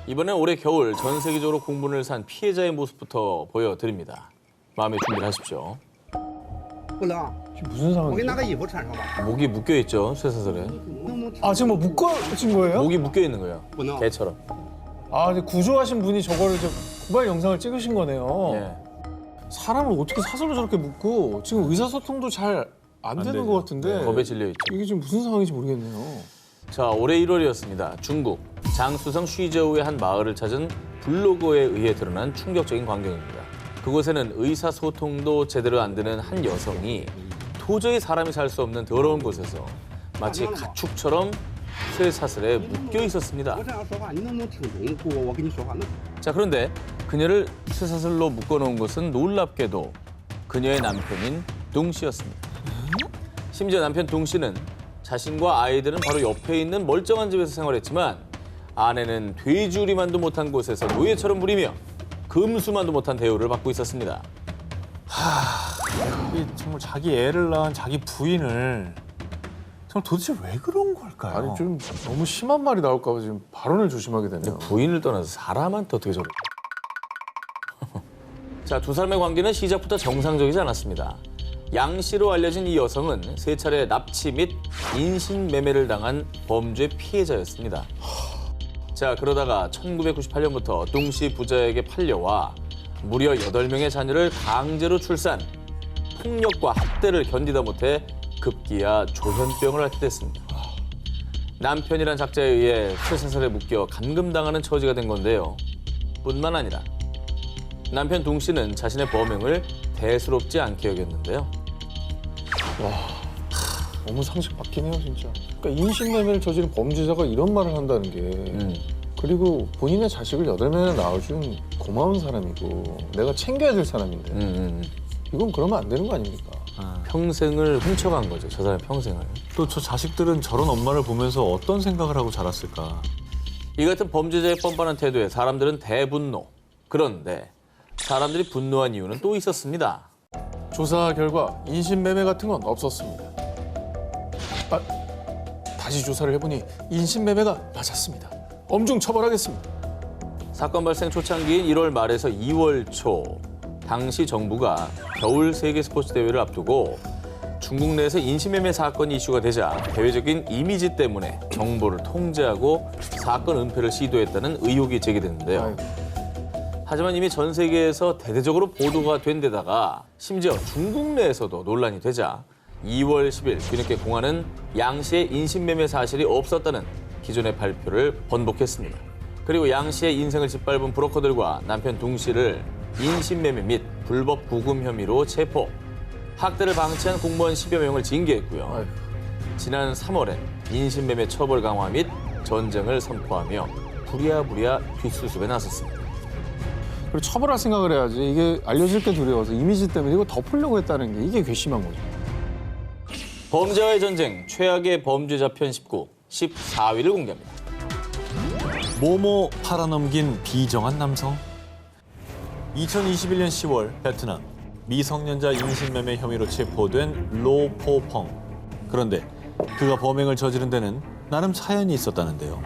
이번엔 올해 겨울 전 세계적으로 공분을 산 피해자의 모습부터 보여드립니다. 마음의 준비를 하십시오. 不能， 지금 무슨 我 상황이죠? 给你拿个衣服穿上吧。 목이 묶여있죠, 쇠사슬에. 能不能？ 아 지금 뭐 묶어진 거예요? 목이 묶여있는 거예요, 뭐나? 개처럼. 아 근데 구조하신 분이 저거를 이제 고발 영상을 찍으신 거네요. 예. 사람을 어떻게 사슬로 저렇게 묶고 지금 의사소통도 잘 안 되는 되죠. 것 같은데 겁에 질려있죠. 이게 지금 무슨 상황인지 모르겠네요. 자, 올해 1월이었습니다. 중국 장수성 쉬저우의 한 마을을 찾은 블로거에 의해 드러난 충격적인 광경입니다. 그곳에는 의사소통도 제대로 안 되는 한 여성이 도저히 사람이 살 수 없는 더러운 곳에서 마치 가축처럼 쇠사슬에 묶여 있었습니다. 我这样说话，你能不能听懂？我跟你说话能？ 자, 그런데 그녀를 쇠사슬로 묶어놓은 곳은 놀랍게도 그녀의 남편인 둥 씨였습니다. 심지어 남편 둥 씨는 자신과 아이들은 바로 옆에 있는 멀쩡한 집에서 생활했지만 아내는 돼지우리만도 못한 곳에서 노예처럼 부리며 금수만도 못한 대우를 받고 있었습니다. 이 정말 자기 애를 낳은 자기 부인을 정말 도대체 왜 그런 걸까요? 아니 좀 너무 심한 말이 나올까 봐 지금 발언을 조심하게 되네요. 부인을 떠나서 사람한테 어떻게 저래? 자, 두 사람의 관계는 시작부터 정상적이지 않았습니다. 양 씨로 알려진 이 여성은 세 차례 납치 및 인신매매를 당한 범죄 피해자였습니다. 자, 그러다가 1998년부터 둥 씨 부자에게 팔려와 무려 8명의 자녀를 강제로 출산, 폭력과 학대를 견디다 못해 급기야 조현병을 앓게 됐습니다. 남편이란 작자에 의해 쇠사슬에 묶여 감금당하는 처지가 된 건데요. 뿐만 아니라 남편 둥 씨는 자신의 범행을 대수롭지 않게 여겼는데요. 너무 상식 바뀌네요 진짜. 그러니까 인신매매를 저지른 범죄자가 이런 말을 한다는 게 그리고 본인의 자식을 8명이나 낳아준 고마운 사람이고 내가 챙겨야 될 사람인데 이건 그러면 안 되는 거 아닙니까? 평생을 훔쳐간 거죠. 저 사람의 평생을. 또 저 자식들은 저런 엄마를 보면서 어떤 생각을 하고 자랐을까? 이 같은 범죄자의 뻔뻔한 태도에 사람들은 대분노. 그런데 사람들이 분노한 이유는 또 있었습니다. 조사 결과 인신매매 같은 건 없었습니다. 다시 조사를 해보니 인신매매가 맞았습니다. 엄중 처벌하겠습니다. 사건 발생 초창기인 1월 말에서 2월 초 당시 정부가 겨울 세계 스포츠 대회를 앞두고 중국 내에서 인신매매 사건이 이슈가 되자 대외적인 이미지 때문에 정보를 통제하고 사건 은폐를 시도했다는 의혹이 제기됐는데요. 아이고. 하지만 이미 전 세계에서 대대적으로 보도가 된 데다가 심지어 중국 내에서도 논란이 되자 2월 10일 뒤늦게 공안은 양 씨의 인신매매 사실이 없었다는 기존의 발표를 번복했습니다. 그리고 양 씨의 인생을 짓밟은 브로커들과 남편 둥 씨를 인신매매 및 불법 구금 혐의로 체포, 학대를 방치한 공무원 10여 명을 징계했고요. 아이고. 지난 3월엔 인신매매 처벌 강화 및 전쟁을 선포하며 부랴부랴 뒷수습에 나섰습니다. 그리고 처벌할 생각을 해야지. 이게 알려질 게 두려워서 이미지 때문에 이거 덮으려고 했다는 게 이게 괘씸한 거죠. 범죄와의 전쟁, 최악의 범죄자 편 19, 14위를 공개합니다. 모모 팔아넘긴 비정한 남성. 2021년 10월 베트남 미성년자 인신매매 혐의로 체포된 로포펑. 그런데 그가 범행을 저지른 데는 나름 사연이 있었다는데요.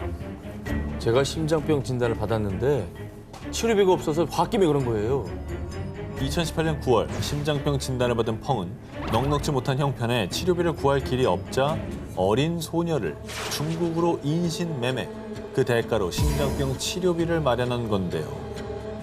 제가 심장병 진단을 받았는데 치료비가 없어서 홧김에 그런 거예요. 2018년 9월 심장병 진단을 받은 펑은 넉넉지 못한 형편에 치료비를 구할 길이 없자 어린 소녀를 중국으로 인신매매, 그 대가로 심장병 치료비를 마련한 건데요.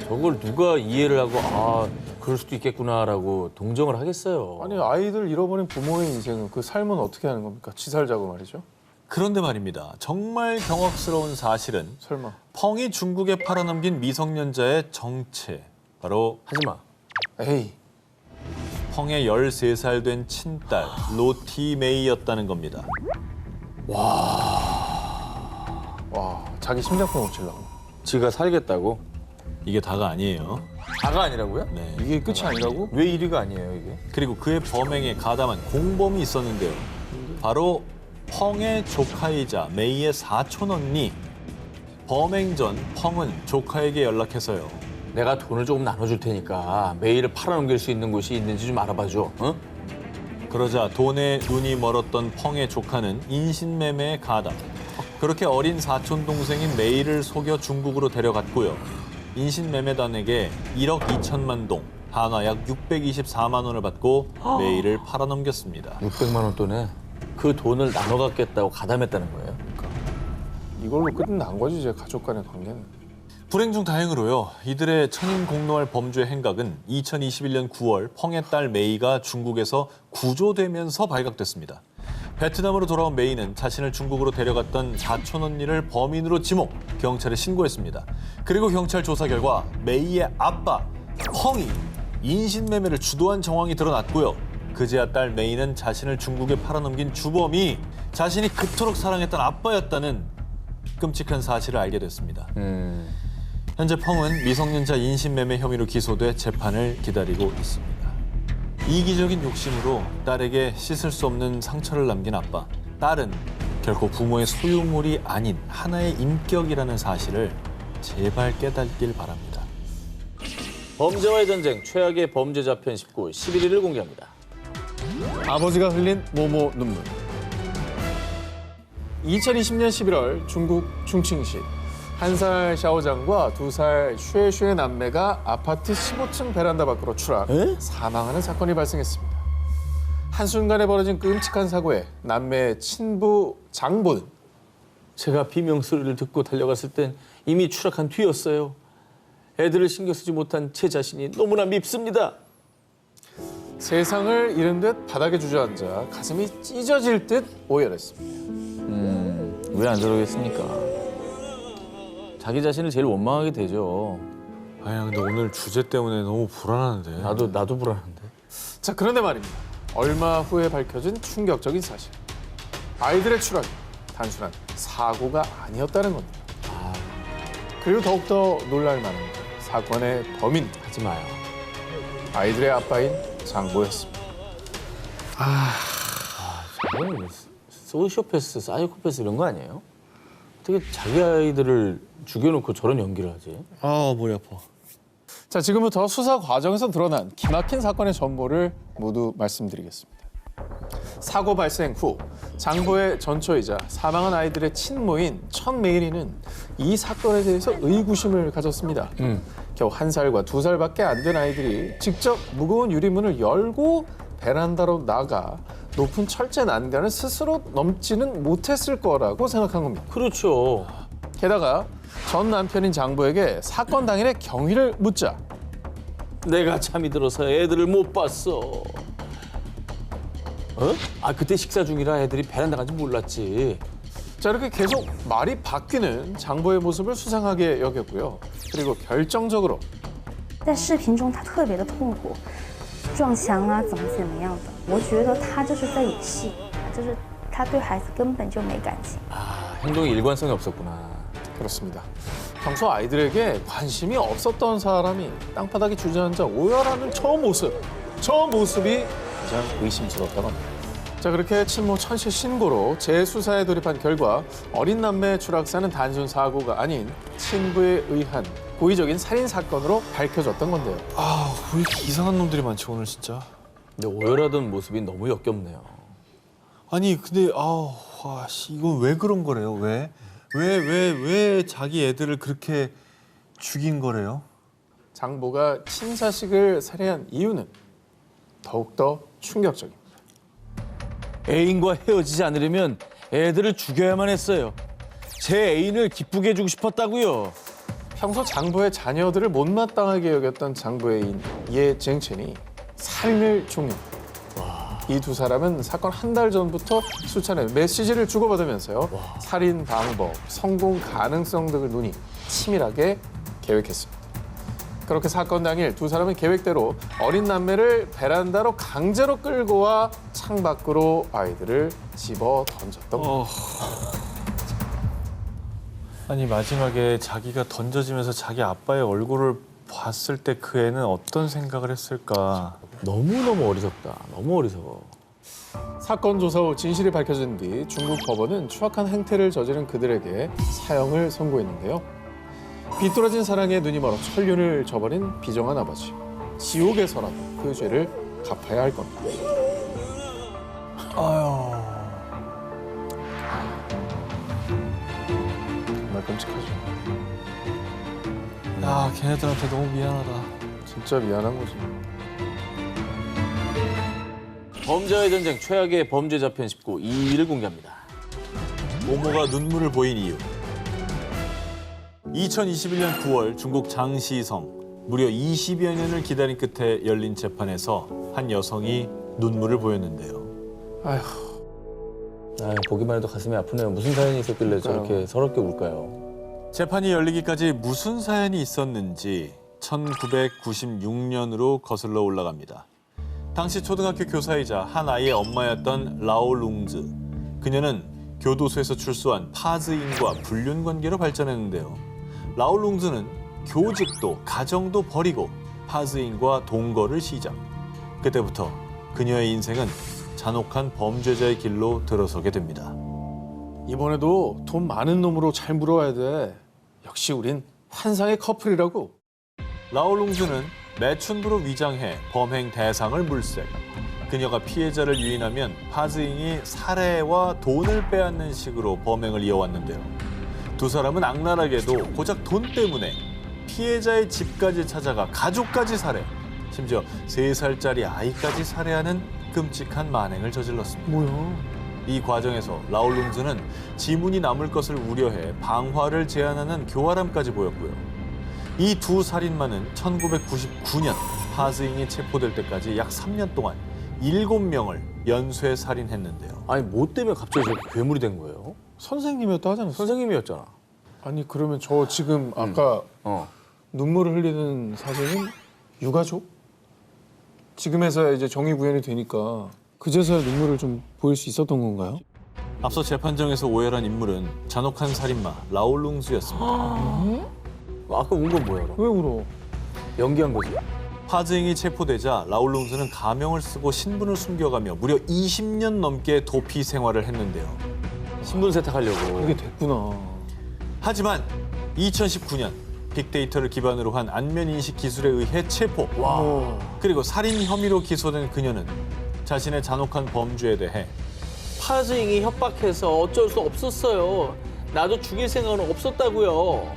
저걸 누가 이해를 하고 아 그럴 수도 있겠구나라고 동정을 하겠어요. 아니 아이들 잃어버린 부모의 인생은 그 삶은 어떻게 하는 겁니까? 치살자고 말이죠. 그런데 말입니다. 정말 경악스러운 사실은 설마. 펑이 중국에 팔아넘긴 미성년자의 정체, 바로 하지마. 에이. 펑의 13살 된 친딸 로티 메이였다는 겁니다. 와, 자기 심장병 고치려고. 지가 살겠다고? 이게 다가 아니에요. 다가 아니라고요? 네. 이게 끝이 아니라고? 왜 1위가 아니에요 이게? 그리고 그의 범행에 가담한 공범이 있었는데요. 바로 펑의 조카이자 메이의 사촌 언니. 범행 전 펑은 조카에게 연락해서요. 내가 돈을 조금 나눠줄 테니까 메일을 팔아넘길 수 있는 곳이 있는지 좀 알아봐줘. 어? 그러자 돈에 눈이 멀었던 펑의 조카는 인신매매에 가담. 그렇게 어린 사촌 동생인 메이를 속여 중국으로 데려갔고요. 인신매매단에게 1억 2천만 동, 한화 약 624만 원을 받고 메이를 팔아넘겼습니다. 600만 원 돈에 그 돈을 나눠 갖겠다고 가담했다는 거예요. 이걸로 끝난 거지, 이제 가족 간의 관계는. 불행 중 다행으로요. 이들의 천인공노할 범죄 행각은 2021년 9월 펑의 딸 메이가 중국에서 구조되면서 발각됐습니다. 베트남으로 돌아온 메이는 자신을 중국으로 데려갔던 사촌 언니를 범인으로 지목, 경찰에 신고했습니다. 그리고 경찰 조사 결과 메이의 아빠 펑이 인신매매를 주도한 정황이 드러났고요. 그제야 딸 메이는 자신을 중국에 팔아넘긴 주범이 자신이 그토록 사랑했던 아빠였다는 끔찍한 사실을 알게 됐습니다. 현재 펑은 미성년자 인신매매 혐의로 기소돼 재판을 기다리고 있습니다. 이기적인 욕심으로 딸에게 씻을 수 없는 상처를 남긴 아빠. 딸은 결코 부모의 소유물이 아닌 하나의 인격이라는 사실을 제발 깨닫길 바랍니다. 범죄와의 전쟁, 최악의 범죄자 편 19, 11위를 공개합니다. 아버지가 흘린 모모 눈물. 2020년 11월 중국 충칭시 1살 샤오장과 2살 슈에슈의 남매가 아파트 15층 베란다 밖으로 추락, 사망하는 사건이 발생했습니다. 한순간에 벌어진 끔찍한 사고에 남매의 친부 장보는 제가 비명 소리를 듣고 달려갔을 땐 이미 추락한 뒤였어요. 애들을 신경 쓰지 못한 제 자신이 너무나 밉습니다. 세상을 잃은 듯 바닥에 주저앉아 가슴이 찢어질 듯 오열했습니다. 왜 안 저러겠습니까? 자기 자신을 제일 원망하게 되죠. 아야 근데 오늘 주제 때문에 너무 불안한데. 나도 불안한데. 자, 그런데 말입니다. 얼마 후에 밝혀진 충격적인 사실. 아이들의 추락이 단순한 사고가 아니었다는 겁니다. 그리고 더욱더 놀랄 만한 건 사건의 범인, 하지 마요. 아이들의 아빠인 장보였습니다. 저건 소시오패스, 사이코패스 이런 거 아니에요? 어떻게 자기 아이들을 죽여놓고 저런 연기를 하지? 아 머리 아파. 자, 지금부터 수사 과정에서 드러난 기막힌 사건의 전모를 모두 말씀드리겠습니다. 사고 발생 후 장보의 전처이자 사망한 아이들의 친모인 천메이리는 이 사건에 대해서 의구심을 가졌습니다. 겨우 1살과 2살밖에 안 된 아이들이 직접 무거운 유리문을 열고 베란다로 나가 높은 철제 난간을 스스로 넘지는 못했을 거라고 생각한 겁니다. 그렇죠. 게다가 전 남편인 장보에게 사건 당일의 경위를 묻자 내가 잠이 들어서 애들을 못 봤어. 아 그때 식사 중이라 애들이 베란다 간지 몰랐지. 자, 이렇게 계속 말이 바뀌는 장보의 모습을 수상하게 여겼고요. 그리고 결정적으로 在视频中他特别的痛苦，撞墙啊，怎么样的。我觉得他就是在演戏，就是他对孩子根本就没感情。 아 행동에 일관성이 없었구나. 그렇습니다. 평소 아이들에게 관심이 없었던 사람이 땅바닥에 주저앉아 오열하는 저 모습이 가장 의심스럽다고 합니다. 자, 그렇게 친모 천씨 신고로 재수사에 돌입한 결과 어린 남매의 추락사는 단순 사고가 아닌 친부에 의한 고의적인 살인 사건으로 밝혀졌던 건데요. 아, 왜 이렇게 이상한 놈들이 많지 오늘 진짜. 근데 오열하던 모습이 너무 역겹네요. 아니 근데 와, 씨, 이건 왜 그런 거래요? 왜 자기 애들을 그렇게 죽인 거래요? 장보가 친자식을 살해한 이유는 더욱더 충격적입니다. 애인과 헤어지지 않으려면 애들을 죽여야만 했어요. 제 애인을 기쁘게 해주고 싶었다고요. 평소 장보의 자녀들을 못마땅하게 여겼던 장보의 애인 예쟁첸이 살인을 종료합니다. 이 두 사람은 사건 한 달 전부터 수차례 메시지를 주고받으면서요. 살인 방법, 성공 가능성 등을 논의 치밀하게 계획했습니다. 그렇게 사건 당일 두 사람은 계획대로 어린 남매를 베란다로 강제로 끌고 와 창밖으로 아이들을 집어 던졌던 겁니다. 아니 마지막에 자기가 던져지면서 자기 아빠의 얼굴을 봤을 때 그 애는 어떤 생각을 했을까? 너무너무 어리석다. 너무 어리석어. 사건 조사 후 진실이 밝혀진 뒤 중국 법원은 추악한 행태를 저지른 그들에게 사형을 선고했는데요. 비뚤어진 사랑에 눈이 멀어 천륜을 저버린 비정한 아버지. 지옥에서라도 그 죄를 갚아야 할 겁니다. 정말 끔찍하죠. 야, 걔네들한테 너무 미안하다. 진짜 미안한 거지. 범죄와의 전쟁 최악의 범죄자 편 19 2위를 공개합니다. 모모가 눈물을 보인 이유. 2021년 9월 중국 장시성 무려 20여 년을 기다린 끝에 열린 재판에서 한 여성이 눈물을 보였는데요. 아휴, 아, 보기만 해도 가슴이 아프네요. 무슨 사연이 있었길래 그러니까요. 저렇게 서럽게 울까요? 재판이 열리기까지 무슨 사연이 있었는지 1996년으로 거슬러 올라갑니다. 당시 초등학교 교사이자 한 아이의 엄마였던 라오룽즈. 그녀는 교도소에서 출소한 파즈인과 불륜 관계로 발전했는데요. 라오룽즈는 교직도 가정도 버리고 파즈인과 동거를 시작. 그때부터 그녀의 인생은 잔혹한 범죄자의 길로 들어서게 됩니다. 이번에도 돈 많은 놈으로 잘 물어와야 돼. 역시 우린 환상의 커플이라고. 라오룽즈는 매춘부로 위장해 범행 대상을 물색. 그녀가 피해자를 유인하면 파즈잉이 살해와 돈을 빼앗는 식으로 범행을 이어왔는데요. 두 사람은 악랄하게도 고작 돈 때문에 피해자의 집까지 찾아가 가족까지 살해, 심지어 3살짜리 아이까지 살해하는 끔찍한 만행을 저질렀습니다. 뭐야? 이 과정에서 라오룽즈는 지문이 남을 것을 우려해 방화를 제안하는 교활함까지 보였고요. 이 두 살인마는 1999년 파즈잉이 체포될 때까지 약 3년 동안 7명을 연쇄 살인했는데요. 아니 뭐 때문에 갑자기 저렇게 괴물이 된 거예요? 선생님이었다 하지 않았어? 선생님이었잖아. 아니 그러면 저 지금 아까 어. 눈물을 흘리는 사진은 유가족? 지금에서야 이제 정의 구현이 되니까 그제서야 눈물을 좀 보일 수 있었던 건가요? 앞서 재판정에서 오열한 인물은 잔혹한 살인마 라오룽즈였습니다. 아까 운 건 뭐야? 그럼? 왜 울어? 연기한 거지. 파즈잉이 체포되자 라오룽즈는 가명을 쓰고 신분을 숨겨가며 무려 20년 넘게 도피 생활을 했는데요. 신분 세탁하려고. 이게 됐구나. 하지만 2019년 빅데이터를 기반으로 한 안면 인식 기술에 의해 체포. 와. 그리고 살인 혐의로 기소된 그녀는 자신의 잔혹한 범죄에 대해 파즈잉이 협박해서 어쩔 수 없었어요. 나도 죽일 생각은 없었다고요.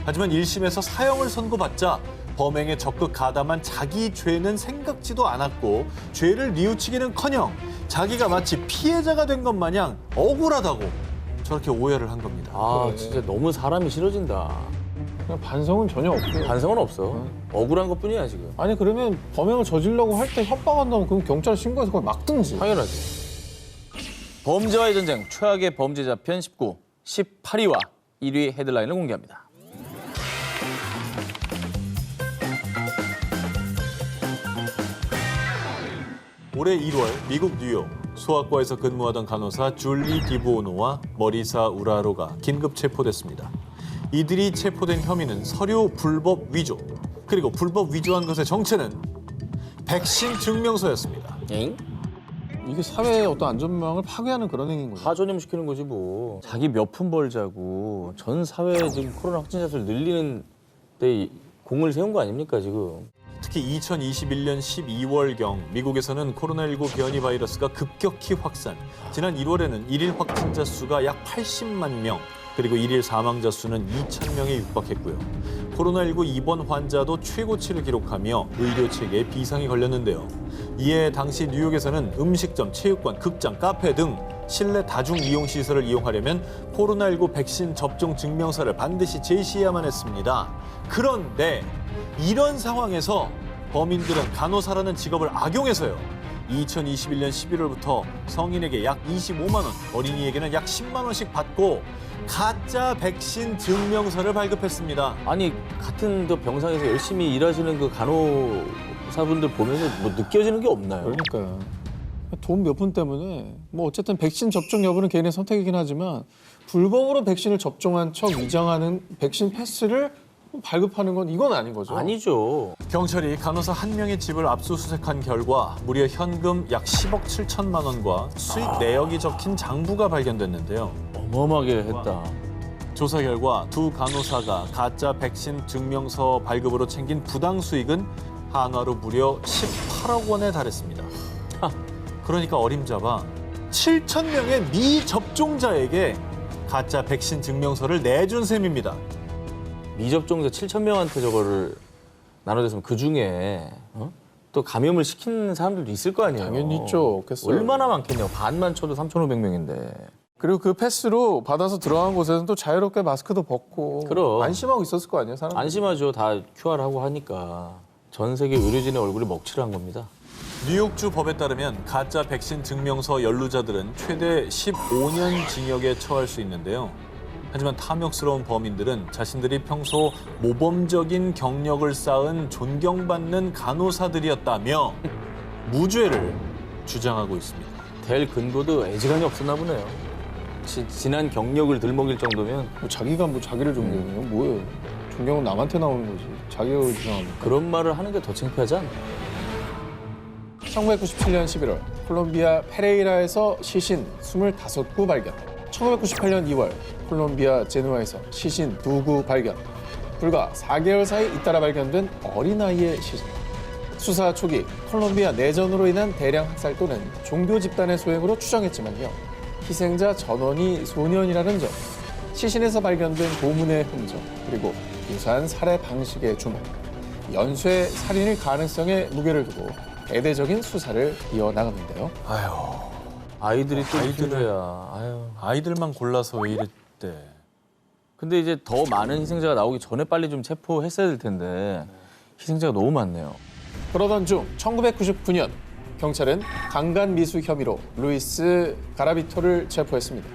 하지만 1심에서 사형을 선고받자 범행에 적극 가담한 자기 죄는 생각지도 않았고 죄를 뉘우치기는커녕 자기가 마치 피해자가 된 것 마냥 억울하다고 저렇게 오해를 한 겁니다. 아, 진짜 너무 사람이 싫어진다. 그냥 반성은 전혀 없고. 반성은 없어. 억울한 것뿐이야 지금. 아니 그러면 범행을 저지르려고 할 때 협박한다면 그럼 경찰에 신고해서 그걸 막든지. 당연하지. 범죄와의 전쟁 최악의 범죄자 편 19, 18위와 1위 헤드라인을 공개합니다. 올해 1월 미국 뉴욕 소아과에서 근무하던 간호사 줄리 디부오노와 머리사 우라로가 긴급 체포됐습니다. 이들이 체포된 혐의는 서류 불법 위조, 그리고 불법 위조한 것의 정체는 백신 증명서였습니다. 엥? 이게 사회의 어떤 안전망을 파괴하는 그런 행위인 거죠. 하전염시키는 거지 뭐. 자기 몇 푼 벌자고 전 사회에 지금 코로나 확진자 수를 늘리는 데 공을 세운 거 아닙니까 지금. 특히 2021년 12월경 미국에서는 코로나19 변이 바이러스가 급격히 확산. 지난 1월에는 일일 확진자 수가 약 80만 명, 그리고 일일 사망자 수는 2,000명에 육박했고요. 코로나19 입원 환자도 최고치를 기록하며 의료 체계에 비상이 걸렸는데요. 이에 당시 뉴욕에서는 음식점, 체육관, 극장, 카페 등 실내 다중 이용 시설을 이용하려면 코로나19 백신 접종 증명서를 반드시 제시해야만 했습니다. 그런데 이런 상황에서 범인들은 간호사라는 직업을 악용해서요. 2021년 11월부터 성인에게 약 25만 원, 어린이에게는 약 10만 원씩 받고 가짜 백신 증명서를 발급했습니다. 아니 같은 그 병상에서 열심히 일하시는 그 간호사분들 보면서 뭐 느껴지는 게 없나요? 그러니까요. 돈 몇 푼 때문에 뭐 어쨌든 백신 접종 여부는 개인의 선택이긴 하지만 불법으로 백신을 접종한 척 위장하는 백신 패스를 발급하는 건 이건 아닌 거죠. 아니죠. 경찰이 간호사 한 명의 집을 압수수색한 결과 무려 현금 약 10억 7천만 원과 수익 내역이 적힌 장부가 발견됐는데요. 어마어마하게 했다. 조사 결과 두 간호사가 가짜 백신 증명서 발급으로 챙긴 부당 수익은 한화로 무려 18억 원에 달했습니다. 그러니까 어림잡아 7천 명의 미접종자에게 가짜 백신 증명서를 내준 셈입니다. 미접종자 7,000명한테 저거를 나눠줬으면 그중에 또 감염을 시키는 사람들도 있을 거 아니에요. 당연히 있죠. 없겠어요. 얼마나 많겠냐고. 반만 쳐도 3,500명인데. 그리고 그 패스로 받아서 들어간 곳에서는 또 자유롭게 마스크도 벗고 그럼. 안심하고 있었을 거 아니에요, 사람. 안심하죠. 다 QR하고 하니까. 전 세계 의료진의 얼굴이 먹칠한 겁니다. 뉴욕주 법에 따르면 가짜 백신 증명서 연루자들은 최대 15년 징역에 처할 수 있는데요. 하지만 탐욕스러운 범인들은 자신들이 평소 모범적인 경력을 쌓은 존경받는 간호사들이었다며 무죄를 주장하고 있습니다. 될 근거도 애지간히 없었나 보네요. 지난 경력을 들먹일 정도면 뭐 자기가 뭐 자기를 존경해요? 뭐예요? 존경은 남한테 나오는 거지. 자기가 왜 존경합니까? 그런 말을 하는 게 더 창피하지 않나? 1997년 11월 콜롬비아 페레이라에서 시신 25구 발견. 1998년 2월 콜롬비아 제누아에서 시신 2구 발견. 불과 4개월 사이 잇따라 발견된 어린아이의 시신. 수사 초기 콜롬비아 내전으로 인한 대량 학살 또는 종교 집단의 소행으로 추정했지만요. 희생자 전원이 소년이라는 점, 시신에서 발견된 고문의 흔적, 그리고 유사한 살해 방식의 주목, 연쇄 살인일 가능성에 무게를 두고 대대적인 수사를 이어나갔는데요. 아이들이 또 문제야. 아유. 아이들만 골라서 왜 이랬대. 근데 이제 더 많은 희생자가 나오기 전에 빨리 좀 체포했어야 될 텐데 희생자가 너무 많네요. 그러던 중 1999년 경찰은 강간 미수 혐의로 루이스 가라비토를 체포했습니다.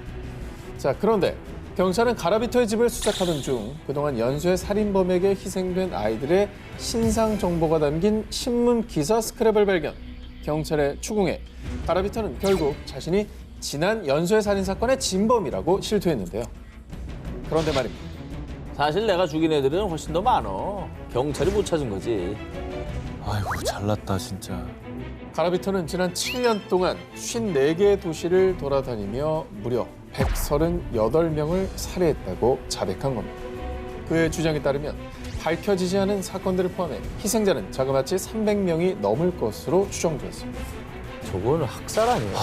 자, 그런데 경찰은 가라비토의 집을 수색하던 중 그동안 연쇄 살인범에게 희생된 아이들의 신상 정보가 담긴 신문 기사 스크랩을 발견. 경찰의 추궁에 가라비토는 결국 자신이 지난 연쇄 살인 사건의 진범이라고 실토했는데요. 그런데 말입니다. 사실 내가 죽인 애들은 훨씬 더 많어. 경찰이 못 찾은 거지. 아이고 잘났다 진짜. 가라비토는 지난 7년 동안 54개의 도시를 돌아다니며 무려 138명을 살해했다고 자백한 겁니다. 그의 주장에 따르면 밝혀지지 않은 사건들을 포함해 희생자는 자그마치 300명이 넘을 것으로 추정되었습니다. 저거는 학살 아니에요?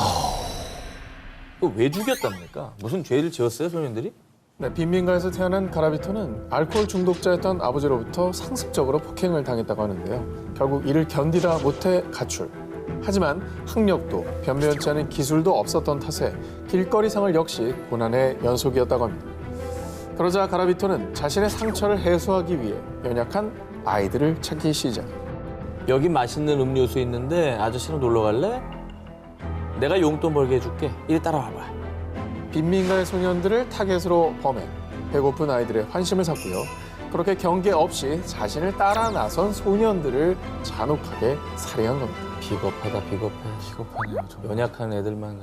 그거 왜 죽였답니까? 무슨 죄를 지었어요, 소년들이? 네, 빈민가에서 태어난 가라비토는 알코올 중독자였던 아버지로부터 상습적으로 폭행을 당했다고 하는데요. 결국 이를 견디다 못해 가출. 하지만 학력도 변변치 않은 기술도 없었던 탓에 길거리 생활 역시 고난의 연속이었다고 합니다. 그러자 가라비토는 자신의 상처를 해소하기 위해 연약한 아이들을 찾기 시작. 여기 맛있는 음료수 있는데 아저씨랑 놀러 갈래? 내가 용돈 벌게 해줄게. 이리 따라와봐. 빈민가의 소년들을 타겟으로 범해 배고픈 아이들의 환심을 샀고요. 그렇게 경계 없이 자신을 따라 나선 소년들을 잔혹하게 살해한 겁니다. 비겁하다, 비겁해. 비겁하네요. 연약한 애들만.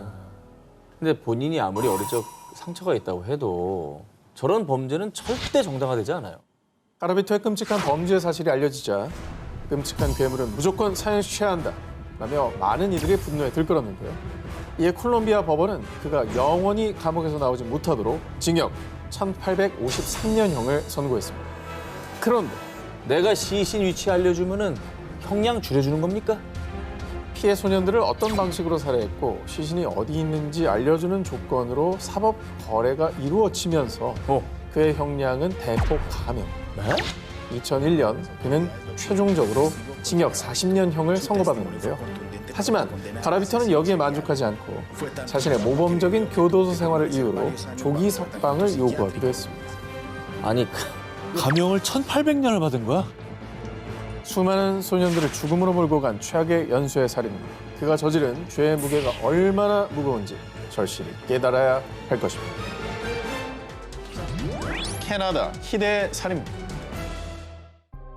근데 본인이 아무리 어릴 적 상처가 있다고 해도 저런 범죄는 절대 정당화되지 않아요. 가라비토의 끔찍한 범죄 사실이 알려지자 끔찍한 괴물은 무조건 사형시켜야 한다 라며 많은 이들이 분노에 들끓었는데요. 이에 콜롬비아 법원은 그가 영원히 감옥에서 나오지 못하도록 징역 1853년형을 선고했습니다. 그런데 내가 시신 위치 알려주면은 형량 줄여주는 겁니까? 피해 소년들을 어떤 방식으로 살해했고 시신이 어디 있는지 알려주는 조건으로 사법 거래가 이루어지면서 그의 형량은 대폭 감형. 네? 2001년 그는 최종적으로 징역 40년형을 선고받았는데요. 하지만 가라비토는 여기에 만족하지 않고 자신의 모범적인 교도소 생활을 이유로 조기 석방을 요구하기도 했습니다. 아니, 감형을 1800년을 받은 거야? 수많은 소년들을 죽음으로 몰고 간 최악의 연쇄 살인입니다. 그가 저지른 죄의 무게가 얼마나 무거운지 절실히 깨달아야 할 것입니다. 캐나다 희대의 살인입니다.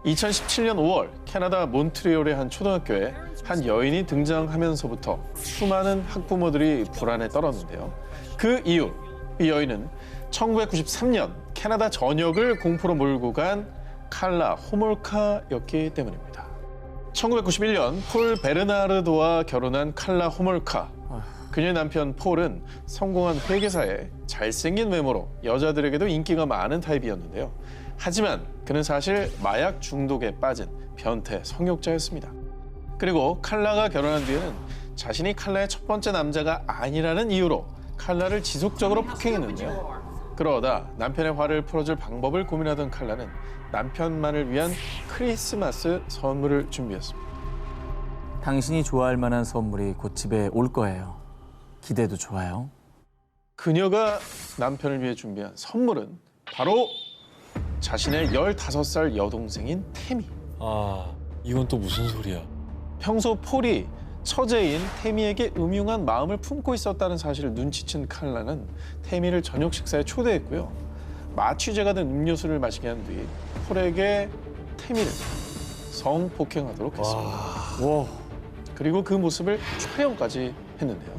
2017년 5월 캐나다 몬트리올의 한 초등학교에 한 여인이 등장하면서부터 수많은 학부모들이 불안에 떨었는데요. 그 이유, 이 여인은 1993년 캐나다 전역을 공포로 몰고 간 칼라 호몰카였기 때문입니다. 1991년 폴 베르나르도와 결혼한 칼라 호몰카. 그녀의 남편 폴은 성공한 회계사에 잘생긴 외모로 여자들에게도 인기가 많은 타입이었는데요. 하지만 그는 사실 마약 중독에 빠진 변태 성욕자였습니다. 그리고 칼라가 결혼한 뒤에는 자신이 칼라의 첫 번째 남자가 아니라는 이유로 칼라를 지속적으로 폭행했는데요. 그러다 남편의 화를 풀어줄 방법을 고민하던 칼라는 남편만을 위한 크리스마스 선물을 준비했습니다. 당신이 좋아할 만한 선물이 곧 집에 올 거예요. 기대도 좋아요. 그녀가 남편을 위해 준비한 선물은 바로 자신의 15살 여동생인 태미. 아, 이건 또 무슨 소리야? 평소 폴이 처제인 태미에게 음흉한 마음을 품고 있었다는 사실을 눈치챈 칼라는 태미를 저녁 식사에 초대했고요. 마취제가 된 음료수를 마시게 한 뒤 폴에게 태미를 성폭행하도록 했습니다. 와, 그리고 그 모습을 촬영까지 했는데요.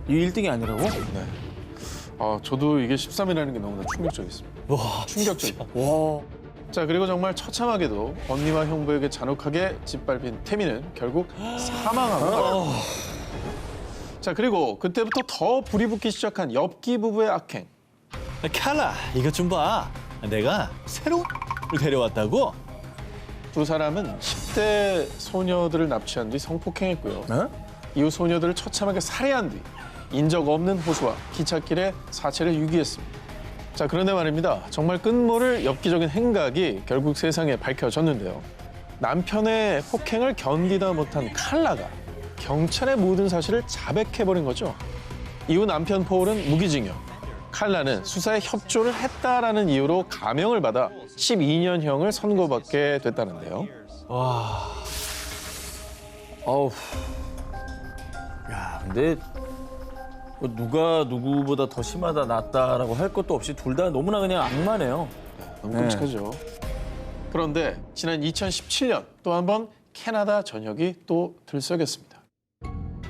이 1등이 아니라고? 네. 저도 이게 13이라는 게 너무나 충격적이었습니다. 와, 충격적이다. 와. 자, 그리고 정말 처참하게도 언니와 형부에게 잔혹하게 짓밟힌 태미는 결국 사망하고 자, 그리고 그때부터 더 불이 붙기 시작한 엽기 부부의 악행. 칼라, 이것 좀 봐. 내가 새로운 을 데려왔다고? 두 사람은 10대 소녀들을 납치한 뒤 성폭행했고요. 네? 이후 소녀들을 처참하게 살해한 뒤 인적 없는 호수와 기찻길에 사체를 유기했습니다. 자, 그런데 말입니다. 정말 끝모를 엽기적인 행각이 결국 세상에 밝혀졌는데요. 남편의 폭행을 견디다 못한 칼라가 경찰의 모든 사실을 자백해버린 거죠. 이후 남편 폴은 무기징역, 칼라는 수사에 협조를 했다라는 이유로 감형을 받아 12년형을 선고받게 됐다는데요. 와, 어우. 야, 근데 누가 누구보다 더 심하다 낫다라고 할 것도 없이 둘 다 너무나 그냥 악마네요. 너무 끔찍하죠. 그런데 지난 2017년 또 한 번 캐나다 전역이 또 들썩였습니다.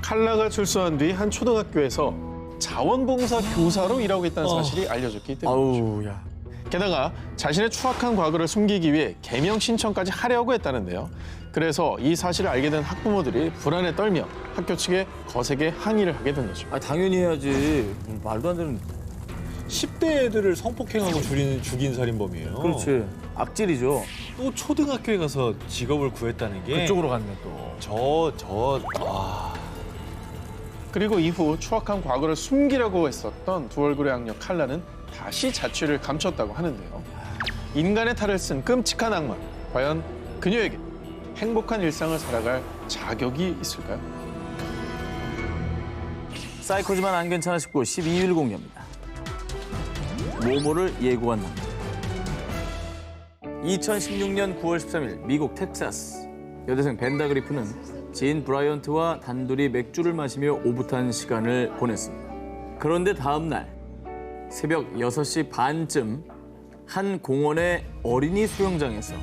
칼라가 출소한 뒤 한 초등학교에서 자원봉사 교사로 일하고 있다는 사실이 알려졌기 때문이죠. 아우, 야. 게다가 자신의 추악한 과거를 숨기기 위해 개명 신청까지 하려고 했다는데요. 그래서 이 사실을 알게 된 학부모들이 불안에 떨며 학교 측에 거세게 항의를 하게 된 거죠. 아, 당연히 해야지. 말도 안 되는. 10대 애들을 성폭행하고 죽인 살인범이에요. 그렇지. 악질이죠. 또 초등학교에 가서 직업을 구했다는 게 그쪽으로 갔네 또. 와. 그리고 이후 추악한 과거를 숨기려고 했었던 두 얼굴의 악녀 칼라는 다시 자취를 감췄다고 하는데요. 인간의 탈을 쓴 끔찍한 악마. 과연 그녀에게 행복한 일상을 살아갈 자격이 있을까요? 사이코지만 안 괜찮아 싶고 12일 공개입니다. 모모를 예고한 남자. 2016년 9월 13일 미국 텍사스. 여대생 벤다 그리프는 지인 브라이언트와 단둘이 맥주를 마시며 오붓한 시간을 보냈습니다. 그런데 다음 날 새벽 6시 반쯤 한 공원의 어린이 수영장에서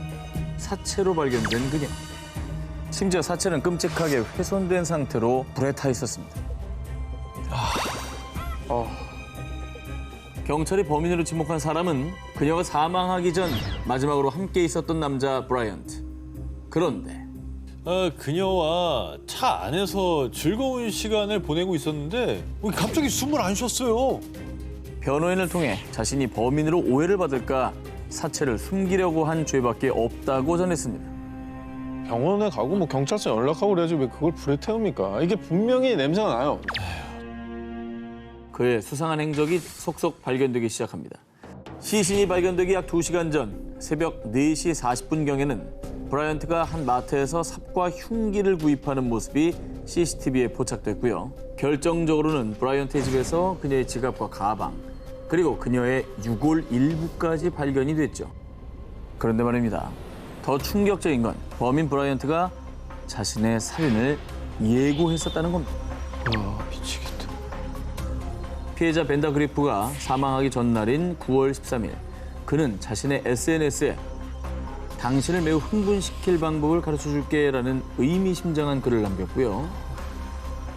사체로 발견된 그녀. 심지어 사체는 끔찍하게 훼손된 상태로 불에 타 있었습니다. 경찰이 범인으로 지목한 사람은 그녀가 사망하기 전 마지막으로 함께 있었던 남자 브라이언트. 그런데 그녀와 차 안에서 즐거운 시간을 보내고 있었는데 갑자기 숨을 안 쉬었어요. 변호인을 통해 자신이 범인으로 오해를 받을까 사체를 숨기려고 한 죄밖에 없다고 전했습니다. 병원에 가고 뭐 경찰서 연락하고 그래야지 왜 그걸 불에 태웁니까? 이게 분명히 냄새가 나요. 그의 수상한 행적이 속속 발견되기 시작합니다. 시신이 발견되기 약 2시간 전 새벽 4시 40분경에는 브라이언트가 한 마트에서 삽과 흉기를 구입하는 모습이 CCTV에 포착됐고요. 결정적으로는 브라이언트의 집에서 그녀의 지갑과 가방, 그리고 그녀의 유골 일부까지 발견이 됐죠. 그런데 말입니다. 더 충격적인 건 범인 브라이언트가 자신의 살인을 예고했었다는 겁니다. 미치겠다. 피해자 벤다 그리프가 사망하기 전날인 9월 13일 그는 자신의 SNS에 당신을 매우 흥분시킬 방법을 가르쳐줄게라는 의미심장한 글을 남겼고요.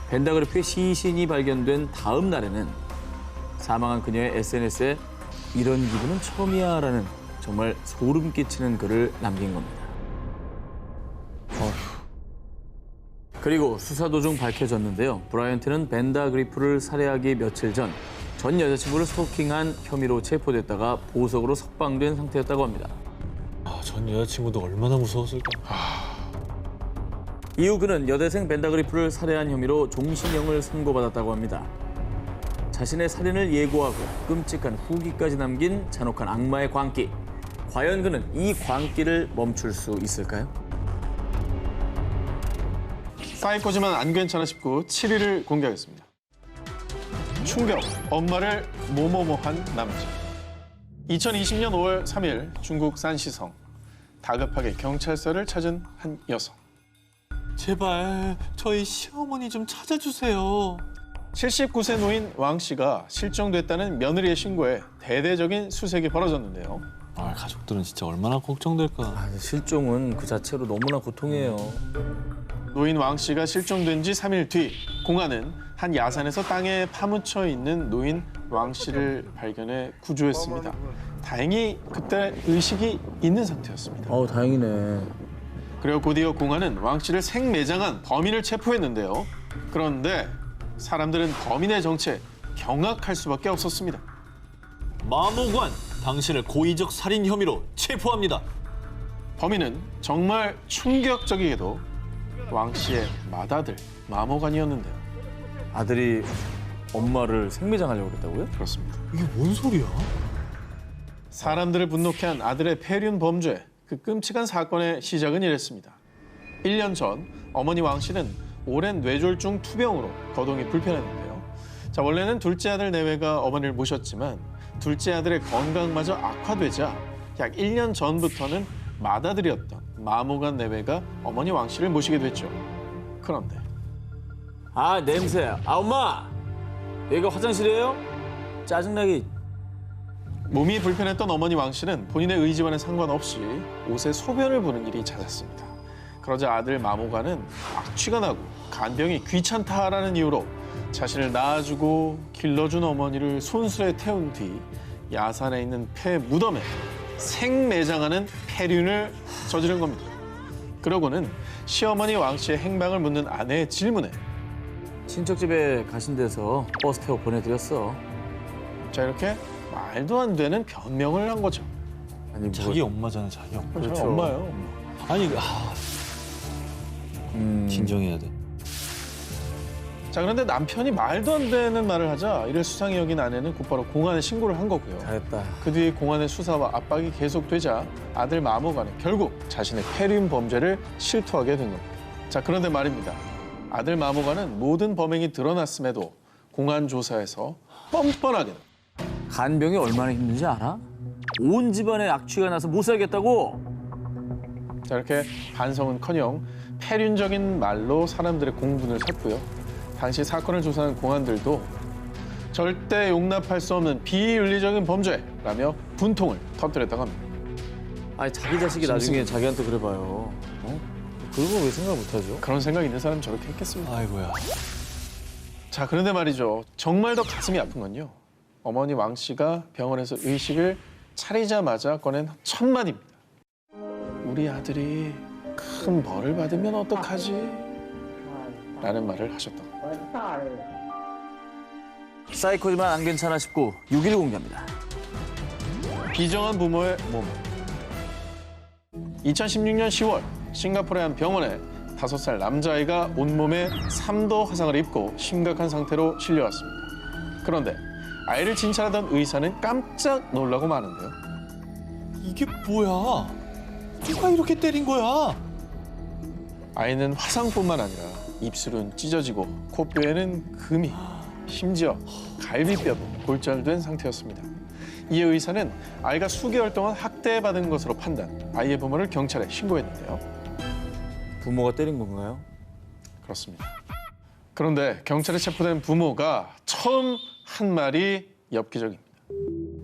벤다 그리프의 시신이 발견된 다음 날에는 사망한 그녀의 SNS에 이런 기분은 처음이야라는 정말 소름 끼치는 글을 남긴 겁니다. 그리고 수사 도중 밝혀졌는데요. 브라이언트는 벤다 그리프를 살해하기 며칠 전 여자친구를 스토킹한 혐의로 체포됐다가 보석으로 석방된 상태였다고 합니다. 전 여자친구도 얼마나 무서웠을까. 이후 그는 여대생 벤다 그리프를 살해한 혐의로 종신형을 선고받았다고 합니다. 자신의 살인을 예고하고 끔찍한 후기까지 남긴 잔혹한 악마의 광기. 과연 그는 이 광기를 멈출 수 있을까요? 사이코지만 안 괜찮아 싶고 7위를 공개하겠습니다. 충격, 엄마를 모모모한 남자. 2020년 5월 3일 중국 산시성. 다급하게 경찰서를 찾은 한 여성. 제발 저희 시어머니 좀 찾아주세요. 79세 노인 왕 씨가 실종됐다는 며느리의 신고에 대대적인 수색이 벌어졌는데요. 가족들은 진짜 얼마나 걱정될까. 실종은 그 자체로 너무나 고통이에요. 노인 왕 씨가 실종된 지 3일 뒤 공안은 한 야산에서 땅에 파묻혀 있는 노인 왕 씨를 발견해 구조했습니다. 다행히 그때 의식이 있는 상태였습니다. 다행이네. 그리고 곧이어 공안은 왕 씨를 생매장한 범인을 체포했는데요. 그런데 사람들은 범인의 정체에 경악할 수밖에 없었습니다. 마모관, 당신을 고의적 살인 혐의로 체포합니다. 범인은 정말 충격적이게도 왕 씨의 맏아들 마모관이었는데요. 아들이 엄마를 생매장하려고 그랬다고요? 그렇습니다. 이게 뭔 소리야? 사람들을 분노케 한 아들의 폐륜 범죄, 그 끔찍한 사건의 시작은 이랬습니다. 1년 전 어머니 왕 씨는 오랜 뇌졸중 투병으로 거동이 불편했는데요. 자, 원래는 둘째 아들 내외가 어머니를 모셨지만 둘째 아들의 건강마저 악화되자 약 1년 전부터는 맏아들이었던 마모관 내외가 어머니 왕 씨를 모시게 됐죠. 그런데 냄새. 엄마! 여기가 화장실이에요? 짜증나게. 몸이 불편했던 어머니 왕 씨는 본인의 의지와는 상관없이 옷에 소변을 부는 일이 잦았습니다. 그러자 아들 마모관은 악취가 나고 간병이 귀찮다라는 이유로 자신을 낳아주고 길러준 어머니를 손수레 태운 뒤 야산에 있는 폐 무덤에 생매장하는 폐륜을 저지른 겁니다. 그러고는 시어머니 왕 씨의 행방을 묻는 아내의 질문에 친척 집에 가신 데서 버스 태워 보내드렸어. 자, 이렇게 말도 안 되는 변명을 한 거죠. 아니, 자기 엄마잖아, 자기 엄마. 그렇죠. 엄마예요. 아니, 진정해야 돼. 자, 그런데 남편이 말도 안 되는 말을 하자 이를 수상히 여긴 아내는 곧바로 공안에 신고를 한 거고요. 잘했다. 그 뒤에 공안의 수사와 압박이 계속되자 아들 마모가는 결국 자신의 폐륜 범죄를 실토하게 된 겁니다. 자, 그런데 말입니다. 아들 마모가는 모든 범행이 드러났음에도 공안 조사에서 뻔뻔하게 간병이 얼마나 힘든지 알아? 온 집안에 악취가 나서 못 살겠다고. 자, 이렇게 반성은커녕 폐륜적인 말로 사람들의 공분을 샀고요. 당시 사건을 조사한 공안들도 절대 용납할 수 없는 비윤리적인 범죄라며 분통을 터뜨렸다고 합니다. 아니 자기 자식이 나중에 자기한테 그래봐요. 어? 그런 거 왜 생각 못하죠? 그런 생각 있는 사람 저렇게 했겠습니까? 아이고야. 자, 그런데 말이죠. 정말 더 가슴이 아픈 건요. 어머니 왕 씨가 병원에서 의식을 차리자마자 꺼낸 첫 마디입니다. 우리 아들이 큰 벌을 받으면 어떡하지? 라는 말을 하셨다고. 사이코지만 안 괜찮아 싶고 6일 공개합니다. 비정한 부모의 몸. 2016년 10월 싱가포르의 한 병원에 5살 남자아이가 온몸에 3도 화상을 입고 심각한 상태로 실려왔습니다. 그런데 아이를 진찰하던 의사는 깜짝 놀라고 마는데요. 이게 뭐야? 누가 이렇게 때린 거야? 아이는 화상뿐만 아니라 입술은 찢어지고 코뼈에는 금이, 심지어 갈비뼈도 골절된 상태였습니다. 이에 의사는 아이가 수개월 동안 학대받은 것으로 판단, 아이의 부모를 경찰에 신고했는데요. 부모가 때린 건가요? 그렇습니다. 그런데 경찰에 체포된 부모가 처음 한 말이 엽기적입니다.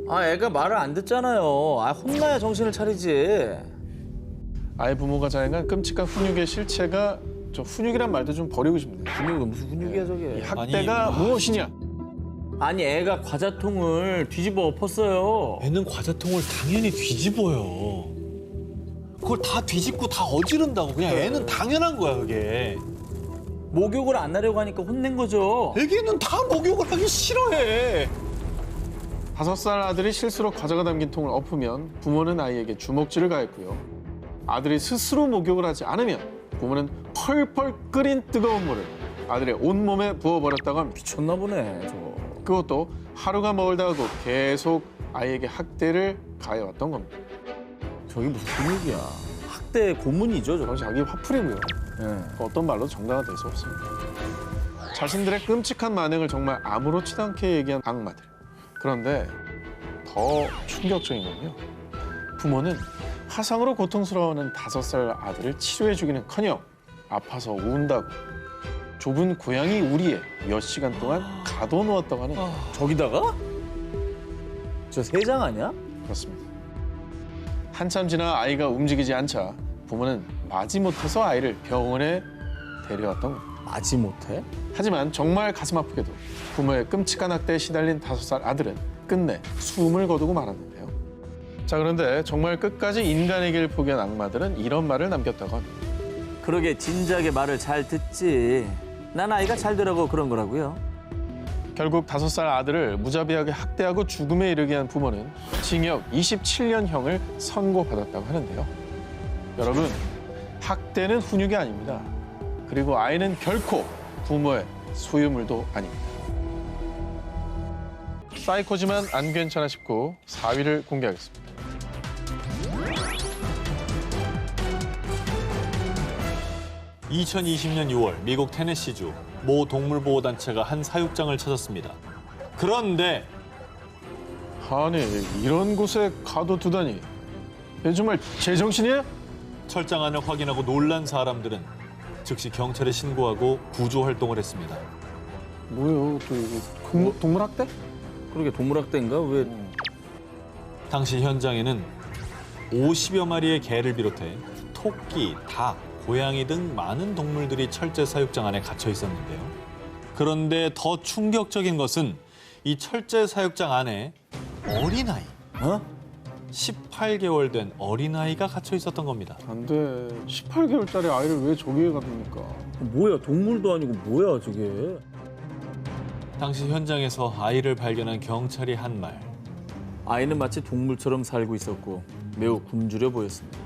아 애가 말을 안 듣잖아요. 아 혼나야 정신을 차리지. 아이 부모가 자행한 끔찍한 훈육의 실체가 저 훈육이란 말도 좀 버리고 싶네요. 훈육이 무슨 훈육이야 이 저게. 학대가 아니, 무엇이냐? 아니 애가 과자통을 뒤집어 엎었어요. 애는 과자통을 당연히 뒤집어요. 그걸 다 뒤집고 다 어지른다고. 그냥 애는 당연한 거야, 그게. 목욕을 안 하려고 하니까 혼낸 거죠. 애기는 다 목욕을 하기 싫어해. 5살 아들이 실수로 과자가 담긴 통을 엎으면 부모는 아이에게 주먹질을 가했고요. 아들이 스스로 목욕을 하지 않으면 부모는 펄펄 끓인 뜨거운 물을 아들의 온몸에 부어버렸다고 합니다. 미쳤나 보네 저거. 그것도 하루가 멀다 하고 계속 아이에게 학대를 가해왔던 겁니다. 저게 무슨 훈육이야. 학대 고문이죠 저거. 그건 자기 화풀이고요. 네. 어떤 말로 정당화 될 수 없습니다. 자신들의 끔찍한 만행을 정말 아무렇지도 않게 얘기한 악마들. 그런데 더 충격적인 건요. 부모는 화상으로 고통스러워하는 5살 아들을 치료해주기는커녕 아파서 운다고 좁은 고양이 우리에 몇 시간 동안 가둬놓았다고 하는 저기다가? 저 세장 아니야? 그렇습니다. 한참 지나 아이가 움직이지 않자 부모는 마지못해서 아이를 병원에 데려왔던 겁니다. 마지못해? 하지만 정말 가슴 아프게도 부모의 끔찍한 학대에 시달린 5살 아들은 끝내 숨을 거두고 말았는데요. 자, 그런데 정말 끝까지 인간의 길을 포기한 악마들은 이런 말을 남겼다고 합니다. 그러게 진작에 말을 잘 듣지. 난 아이가 잘 되라고 그런 거라고요. 결국 5살 아들을 무자비하게 학대하고 죽음에 이르게 한 부모는 징역 27년형을 선고받았다고 하는데요. 여러분, 학대는 훈육이 아닙니다. 그리고 아이는 결코 부모의 소유물도 아닙니다. 사이코지만 안 괜찮아 싶고 4위를 공개하겠습니다. (2020년 6월) 미국 테네시주 모 동물보호단체가 한 사육장을 찾았습니다. 그런데 아니, 이런 곳에 가둬두다니. 얘 정말 제정신이야? 철장 안을 확인하고 놀란 사람들은 즉시 경찰에 신고하고 구조 활동을 했습니다. 뭐예요? 또 이거 동물 학대? 그러게 동물학대인가? 왜? 당시 현장에는 50여 마리의 개를 비롯해 토끼, 닭, 고양이 등 많은 동물들이 철제 사육장 안에 갇혀 있었는데요. 그런데 더 충격적인 것은 이 철제 사육장 안에 어린아이, 18개월 된 어린아이가 갇혀 있었던 겁니다. 안 돼. 18개월짜리 아이를 왜 저기에 가둡니까? 뭐야 동물도 아니고 뭐야 저게. 당시 현장에서 아이를 발견한 경찰이 한 말. 아이는 마치 동물처럼 살고 있었고 매우 굶주려 보였습니다.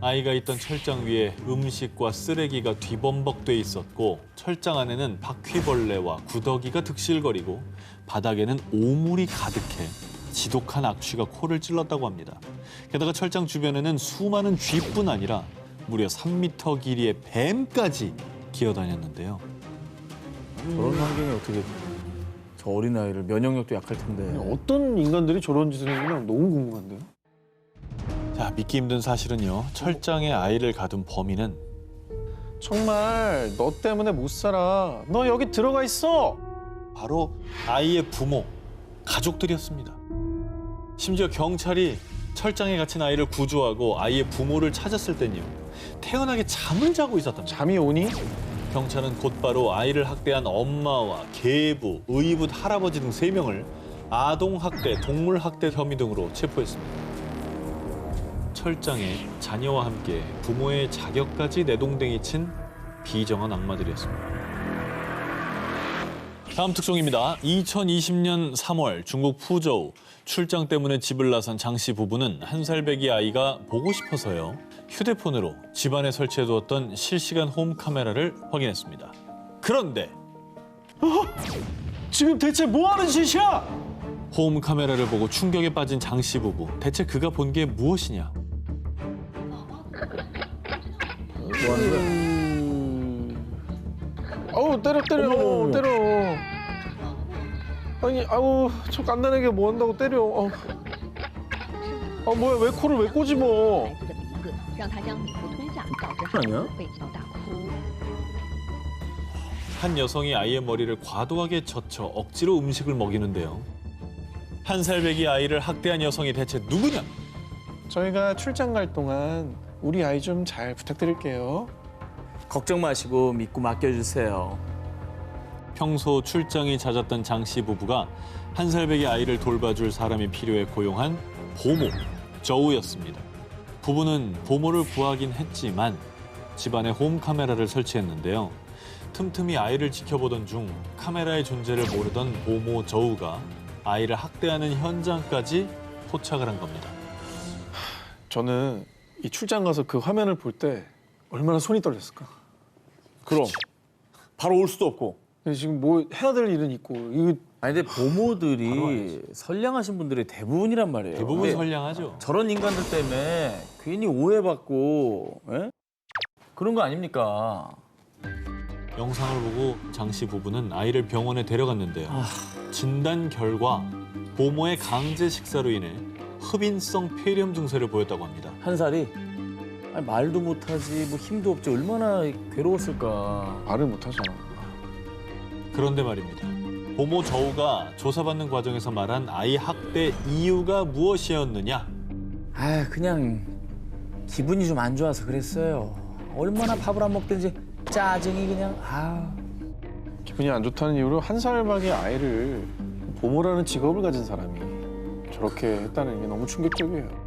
아이가 있던 철장 위에 음식과 쓰레기가 뒤범벅돼 있었고 철장 안에는 바퀴벌레와 구더기가 득실거리고 바닥에는 오물이 가득해 지독한 악취가 코를 찔렀다고 합니다. 게다가 철장 주변에는 수많은 쥐뿐 아니라 무려 3m 길이의 뱀까지 기어다녔는데요. 저런 환경에 어떻게 저 어린아이를 면역력도 약할 텐데. 어떤 인간들이 저런 짓을 했나 너무 궁금한데요. 자, 믿기 힘든 사실은요. 철장에 아이를 가둔 범인은 정말 너 때문에 못 살아. 너 여기 들어가 있어. 바로 아이의 부모, 가족들이었습니다. 심지어 경찰이 철장에 갇힌 아이를 구조하고 아이의 부모를 찾았을 땐요. 태연하게 잠을 자고 있었답니다. 잠이 오니? 경찰은 곧바로 아이를 학대한 엄마와 계부, 의붓 할아버지 등 3명을 아동학대, 동물학대 혐의 등으로 체포했습니다. 철장에 자녀와 함께 부모의 자격까지 내동댕이 친 비정한 악마들이었습니다. 다음 특종입니다. 2020년 3월 중국 푸저우 출장 때문에 집을 나선 장 씨 부부는 한 살 배기 아이가 보고 싶어서요. 휴대폰으로 집안에 설치해두었던 실시간 홈 카메라를 확인했습니다. 그런데 지금 대체 뭐 하는 짓이야? 홈 카메라를 보고 충격에 빠진 장 씨 부부. 대체 그가 본 게 무엇이냐? 아우 때려 때려. 아니 아우 저 갓난아기가 뭐 한다고 때려. 아 뭐야 왜 코를 왜 꼬집어? 让他将米糊吞下，导致孩子被敲大哭。 한 여성이 아이의 머리를 과도하게 젖혀 억지로 음식을 먹이는데요. 한 살 배기 아이를 학대한 여성이 대체 누구냐? 저희가 출장 갈 동안 우리 아이 좀 잘 부탁드릴게요. 걱정 마시고 믿고 맡겨주세요. 평소 출장이 잦았던 장 씨 부부가 한 살 배기 아이를 돌봐줄 사람이 필요해 고용한 보모, 저우였습니다. 부부는 보모를 구하긴 했지만 집안에 홈 카메라를 설치했는데요. 틈틈이 아이를 지켜보던 중 카메라의 존재를 모르던 보모 저우가 아이를 학대하는 현장까지 포착을 한 겁니다. 저는 이 출장 가서 그 화면을 볼 때 얼마나 손이 떨렸을까. 그럼 바로 올 수도 없고. 근데 지금 뭐 해야 될 일은 있고 이거 아니 근데 보모들이 선량하신 분들이 대부분이란 말이에요. 대부분 근데 선량하죠. 저런 인간들 때문에 괜히 오해받고 예? 그런 거 아닙니까? 영상을 보고 장 씨 부부는 아이를 병원에 데려갔는데요. 진단 결과 보모의 강제 식사로 인해 흡인성 폐렴 증세를 보였다고 합니다. 한 살이 아니, 말도 못하지 뭐 힘도 없지 얼마나 괴로웠을까. 말을 못 하잖아. 그런데 말입니다. 보모 저우가 조사받는 과정에서 말한 아이 학대 이유가 무엇이었느냐? 아 그냥 기분이 좀 안 좋아서 그랬어요. 얼마나 밥을 안 먹든지 짜증이 그냥 기분이 안 좋다는 이유로 한 살 밖의 아이를 보모라는 직업을 가진 사람이 저렇게 했다는 게 너무 충격적이에요.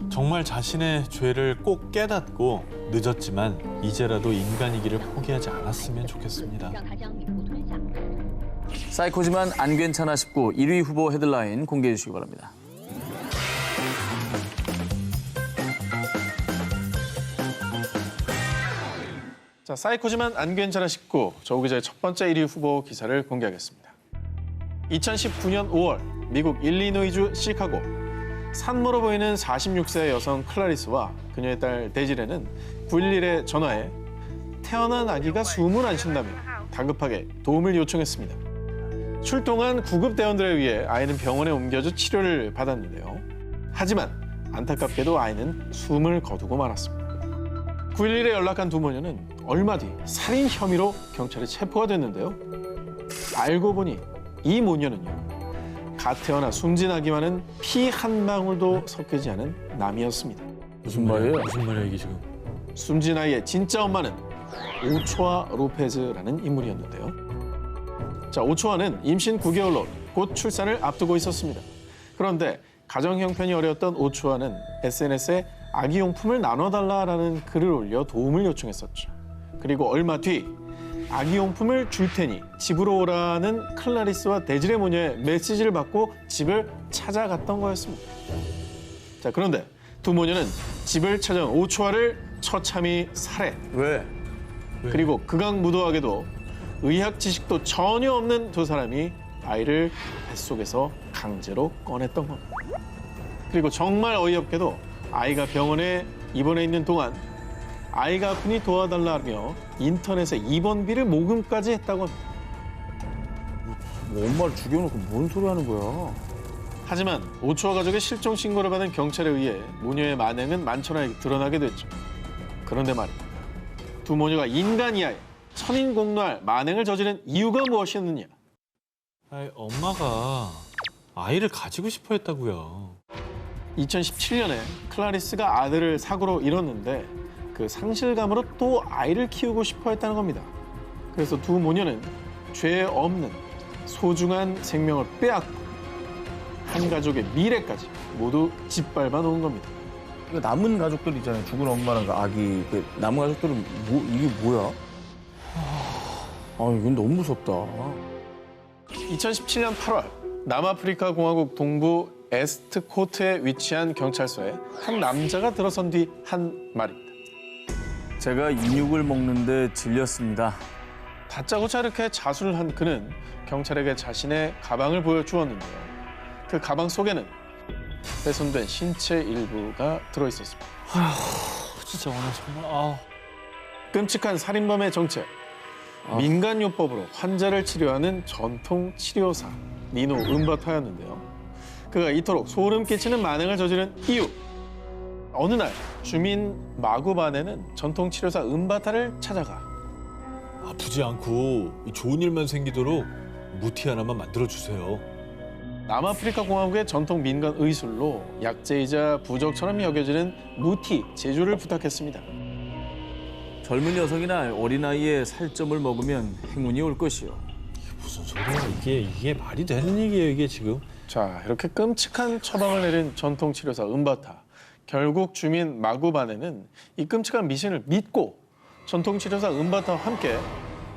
정말 자신의 죄를 꼭 깨닫고 늦었지만 이제라도 인간이기를 포기하지 않았으면 좋겠습니다. 让他将米糊吞下。 사이코지만 안 괜찮아 싶고 1위 후보 헤드라인 공개해 주시기 바랍니다. 자, 사이코지만 안 괜찮아 싶고 저우 기자의 첫 번째 1위 후보 기사를 공개하겠습니다. 2019년 5월 미국 일리노이주 시카고 산모로 보이는 46세 여성 클라리스와 그녀의 딸 데지레는 911에 전화해 태어난 아기가 숨을 안 쉰다며 다급하게 도움을 요청했습니다. 출동한 구급대원들에 의해 아이는 병원에 옮겨져 치료를 받았는데요. 하지만 안타깝게도 아이는 숨을 거두고 말았습니다. 911에 연락한 두 모녀는 얼마 뒤 살인 혐의로 경찰에 체포가 됐는데요. 알고 보니 이 모녀는요. 갓 태어나 숨진아기와는 피 한 방울도 섞이지 않은 남이었습니다. 무슨 말이에요? 무슨 말이야 이게 지금? 숨진 아이의 진짜 엄마는 오초아 로페즈라는 인물이었는데요. 자, 오초아는 임신 9개월로 곧 출산을 앞두고 있었습니다. 그런데 가정 형편이 어려웠던 오초아는 SNS에 아기용품을 나눠달라라는 글을 올려 도움을 요청했었죠. 그리고 얼마 뒤 아기용품을 줄 테니 집으로 오라는 클라리스와 데지레 모녀의 메시지를 받고 집을 찾아갔던 거였습니다. 자, 그런데 두 모녀는 집을 찾아온 오초아를 처참히 살해. 왜? 그리고 극악무도하게도 의학 지식도 전혀 없는 두 사람이 아이를 뱃속에서 강제로 꺼냈던 겁니다. 그리고 정말 어이없게도 아이가 병원에 입원해 있는 동안 아이가 아프니 도와달라며 인터넷에 입원비를 모금까지 했다고 합니다. 뭐 엄마를 죽여놓고 뭔 소리 하는 거야? 하지만 오초아 가족의 실종 신고를 받은 경찰에 의해 모녀의 만행은 만천하에 드러나게 됐죠. 그런데 말입니다. 두 모녀가 인간 이하에 천인공노할 만행을 저지른 이유가 무엇이었느냐? 아이, 엄마가 아이를 가지고 싶어 했다고요. 2017년에 클라리스가 아들을 사고로 잃었는데 그 상실감으로 또 아이를 키우고 싶어 했다는 겁니다. 그래서 두 모녀는 죄 없는 소중한 생명을 빼앗고 한 가족의 미래까지 모두 짓밟아 놓은 겁니다. 이거 남은 가족들 있잖아요. 죽은 엄마랑 그 아기. 그 남은 가족들은 이게 뭐야? 이건 너무 무섭다. 2017년 8월 남아프리카 공화국 동부 에스트코트에 위치한 경찰서에 한 남자가 들어선 뒤 한 말입니다. 제가 인육을 먹는데 질렸습니다. 다짜고짜 이렇게 자수를 한 그는 경찰에게 자신의 가방을 보여주었는데요. 그 가방 속에는 훼손된 신체 일부가 들어있었습니다. 진짜 오늘 정말 끔찍한 살인범의 정체. 민간요법으로 환자를 치료하는 전통 치료사 니노 은바타였는데요. 그가 이토록 소름 끼치는 만행을 저지른 이유. 어느 날 주민 마구반에는 전통 치료사 은바타를 찾아가 아프지 않고 좋은 일만 생기도록 무티 하나만 만들어 주세요. 남아프리카 공화국의 전통 민간 의술로 약재이자 부적처럼 여겨지는 무티 제조를 부탁했습니다. 젊은 여성이나 어린아이의 살점을 먹으면 행운이 올 것이요. 무슨 소리야 이게 말이 되는 얘기예요 이게 지금? 자, 이렇게 끔찍한 처방을 내린 전통 치료사 은바타. 결국 주민 마구반에는 이 끔찍한 미신을 믿고 전통 치료사 은바타와 함께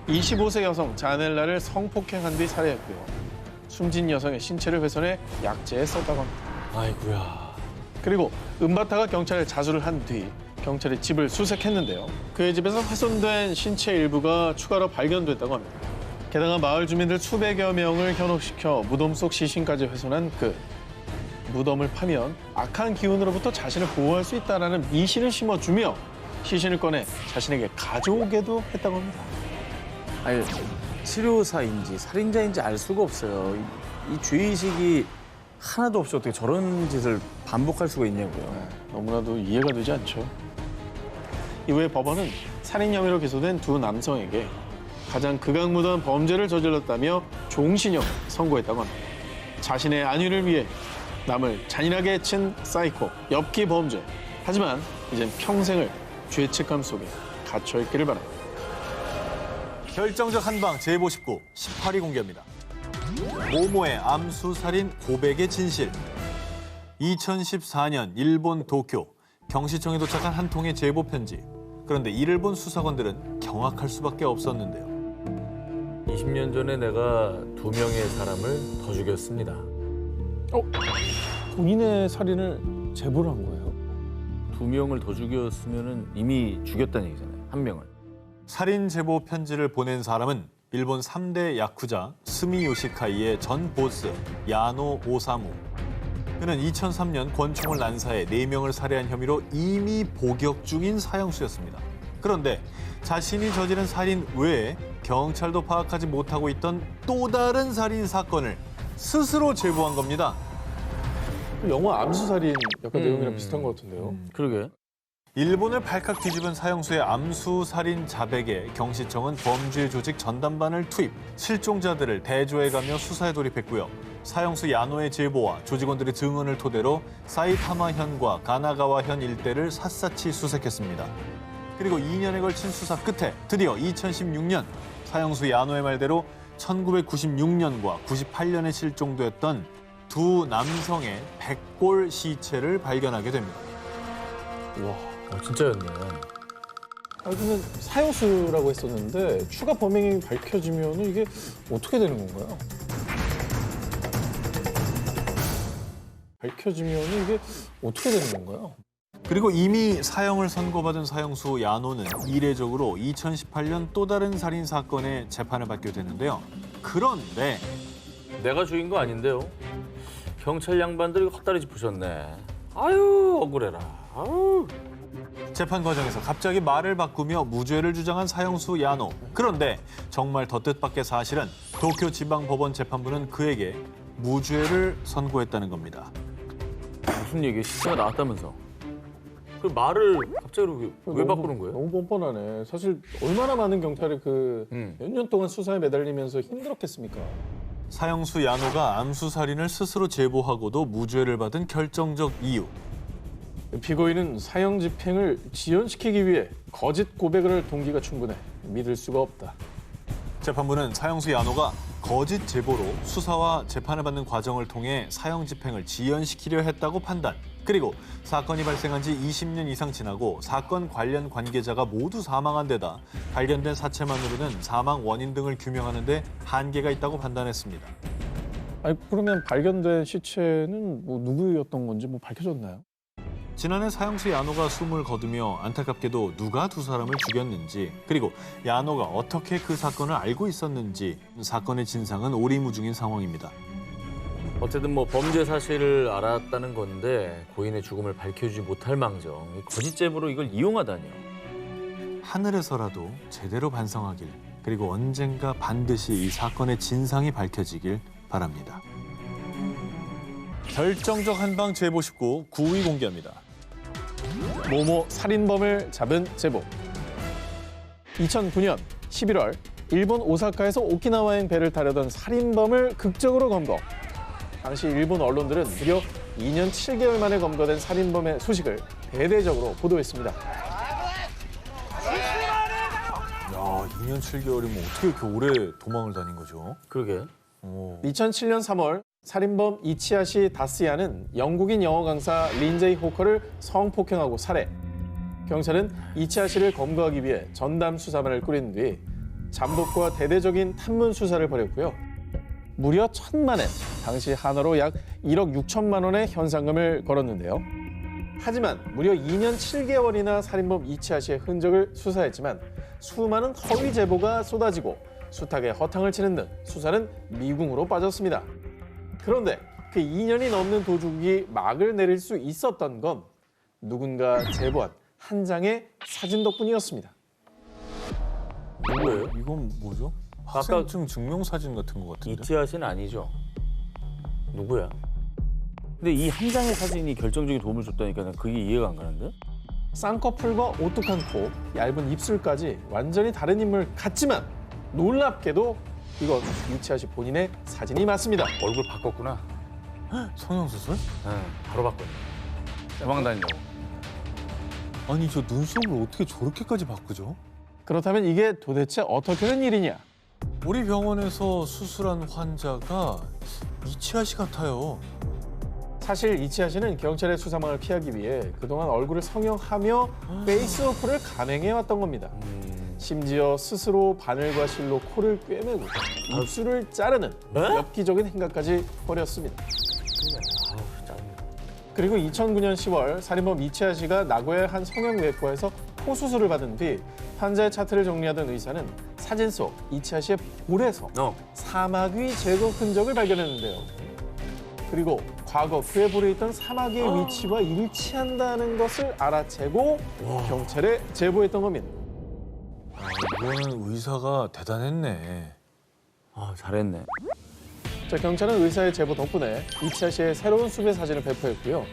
25세 여성 자넬라를 성폭행한 뒤 살해했고요. 숨진 여성의 신체를 훼손해 약재에 썼다고 합니다. 아이고야. 그리고 은바타가 경찰에 자수를 한 뒤 경찰이 집을 수색했는데요. 그의 집에서 훼손된 신체 일부가 추가로 발견됐다고 합니다. 게다가 마을 주민들 수백여 명을 현혹시켜 무덤 속 시신까지 훼손한 그 무덤을 파면 악한 기운으로부터 자신을 보호할 수 있다는 미신을 심어주며 시신을 꺼내 자신에게 가져오게도 했다고 합니다. 아니, 치료사인지 살인자인지 알 수가 없어요. 이 죄의식이 하나도 없이 어떻게 저런 짓을 반복할 수가 있냐고요. 너무나도 이해가 되지 않죠. 이후에 법원은 살인 혐의로 기소된 두 남성에게 가장 극악무도한 범죄를 저질렀다며 종신형을 선고했다고 합니다. 자신의 안위를 위해 남을 잔인하게 해친 사이코, 엽기 범죄. 하지만 이젠 평생을 죄책감 속에 갇혀있기를 바랍니다. 결정적 한방 제보 19 18위 공개합니다. 모모의 암수살인 고백의 진실. 2014년 일본 도쿄 경시청에 도착한 한 통의 제보 편지. 그런데 이를 본 수사관들은 경악할 수밖에 없었는데요. 20년 전에 내가 2명의 사람을 더 죽였습니다. 본인의 살인을 제보를 한 거예요? 2명을 더 죽였으면 이미 죽였다는 얘기잖아요. 1명을. 살인 제보 편지를 보낸 사람은 일본 3대 야쿠자 스미 요시카이의 전 보스 야노 오사무. 그는 2003년 권총을 난사해 4명을 살해한 혐의로 이미 복역 중인 사형수였습니다. 그런데 자신이 저지른 살인 외에 경찰도 파악하지 못하고 있던 또 다른 살인 사건을 스스로 제보한 겁니다. 영화 암수살인 약간 내용이랑 비슷한 것 같은데요. 그러게. 일본을 발칵 뒤집은 사형수의 암수살인 자백에 경시청은 범죄 조직 전담반을 투입, 실종자들을 대조해가며 수사에 돌입했고요. 사형수 야노의 제보와 조직원들의 증언을 토대로 사이타마현과 가나가와현 일대를 샅샅이 수색했습니다. 그리고 2년에 걸친 수사 끝에 드디어 2016년 사형수 야노의 말대로 1996년과 98년에 실종됐던 두 남성의 백골 시체를 발견하게 됩니다. 진짜였네. 근데 사형수라고 했었는데 추가 범행이 밝혀지면 이게 어떻게 되는 건가요? 밝혀지면 이게 어떻게 되는 건가요? 그리고 이미 사형을 선고받은 사형수 야노는 이례적으로 2018년 또 다른 살인 사건에 재판을 받게 되는데요. 그런데 내가 죽인 거 아닌데요. 경찰 양반들이 헛다리 짚으셨네. 아유 억울해라. 아유. 재판 과정에서 갑자기 말을 바꾸며 무죄를 주장한 사형수 야노. 그런데 정말 더 뜻밖의 사실은 도쿄 지방법원 재판부는 그에게 무죄를 선고했다는 겁니다. 무슨 얘기야? 시체가 나왔다면서. 그 말을 갑자기 왜 바꾸는 거예요? 너무 뻔뻔하네. 사실 얼마나 많은 경찰이 그 몇 년 동안 수사에 매달리면서 힘들었겠습니까? 사형수 야노가 암수살인을 스스로 제보하고도 무죄를 받은 결정적 이유. 피고인은 사형 집행을 지연시키기 위해 거짓 고백을 할 동기가 충분해 믿을 수가 없다. 재판부는 사형수 야노가 거짓 제보로 수사와 재판을 받는 과정을 통해 사형 집행을 지연시키려 했다고 판단. 그리고 사건이 발생한 지 20년 이상 지나고 사건 관련 관계자가 모두 사망한 데다 발견된 사체만으로는 사망 원인 등을 규명하는 데 한계가 있다고 판단했습니다. 아니 그러면 발견된 시체는 뭐 누구였던 건지 뭐 밝혀졌나요? 지난해 사형수 야노가 숨을 거두며 안타깝게도 누가 두 사람을 죽였는지 그리고 야노가 어떻게 그 사건을 알고 있었는지 사건의 진상은 오리무중인 상황입니다. 어쨌든 뭐 범죄 사실을 알았다는 건데 고인의 죽음을 밝혀주지 못할 망정 이 거짓 제보로 이걸 이용하다니요. 하늘에서라도 제대로 반성하길 그리고 언젠가 반드시 이 사건의 진상이 밝혀지길 바랍니다. 결정적 한방 제보 19 9위 공개합니다. 모모 살인범을 잡은 제보. 2009년 11월 일본 오사카에서 오키나와행 배를 타려던 살인범을 극적으로 검거. 당시 일본 언론들은 무려 2년 7개월 만에 검거된 살인범의 소식을 대대적으로 보도했습니다. 야, 2년 7개월이면 어떻게 이렇게 오래 도망을 다닌 거죠? 그러게. 2007년 3월 살인범 이치하시 다스야는 영국인 영어 강사 린제이 호커를 성폭행하고 살해. 경찰은 이치하시를 검거하기 위해 전담 수사반을 꾸린 뒤 잠복과 대대적인 탐문 수사를 벌였고요. 무려 1,000만 엔, 당시 한화로 약 1억 6천만 원의 현상금을 걸었는데요. 하지만 무려 2년 7개월이나 살인범 이치하시의 흔적을 수사했지만 수많은 허위 제보가 쏟아지고 수탁에 허탕을 치는 등 수사는 미궁으로 빠졌습니다. 그런데 그 2년이 넘는 도둑이 막을 내릴 수 있었던 건 누군가 제보한 한 장의 사진 덕분이었습니다. 누구예요? 이건 뭐죠? 학생증 증명사진 같은 것 같은데? 이치하시는 아니죠? 누구야? 근데 이 한 장의 사진이 결정적인 도움을 줬다니까 난 그게 이해가 안 가는데? 쌍꺼풀과 오뚝한 코, 얇은 입술까지 완전히 다른 인물 같지만 놀랍게도 이건 이치하시 본인의 사진이 맞습니다. 얼굴 바꿨구나. 성형수술? 네, 바로 바꿨네. 도망 다닌다고. 아니 저 눈썹을 어떻게 저렇게까지 바꾸죠? 그렇다면 이게 도대체 어떻게 된 일이냐? 우리 병원에서 수술한 환자가 이치하시 같아요. 사실 이치하시는 경찰의 수사망을 피하기 위해 그동안 얼굴을 성형하며 페이스오프를 감행해왔던 겁니다. 심지어 스스로 바늘과 실로 코를 꿰매고 입술을 자르는 엽기적인 행각까지 벌였습니다. 그리고 2009년 10월 살인범 이치하시가 나고야의 한 성형외과에서 코 수술을 받은 뒤 환자의 차트를 정리하던 의사는 사진 속 이치하시의 볼에서 사마귀 제거 흔적을 발견했는데요. 그리고 과거 그의 볼에 있던 사마귀의 위치와 일치한다는 것을 알아채고 경찰에 제보했던 겁니다. 이거는 의사가 대단했네. 아 잘했네. 자, 경찰은 의사의 제보 덕분에 이치하 씨의 새로운 수배 사진을 배포했고요.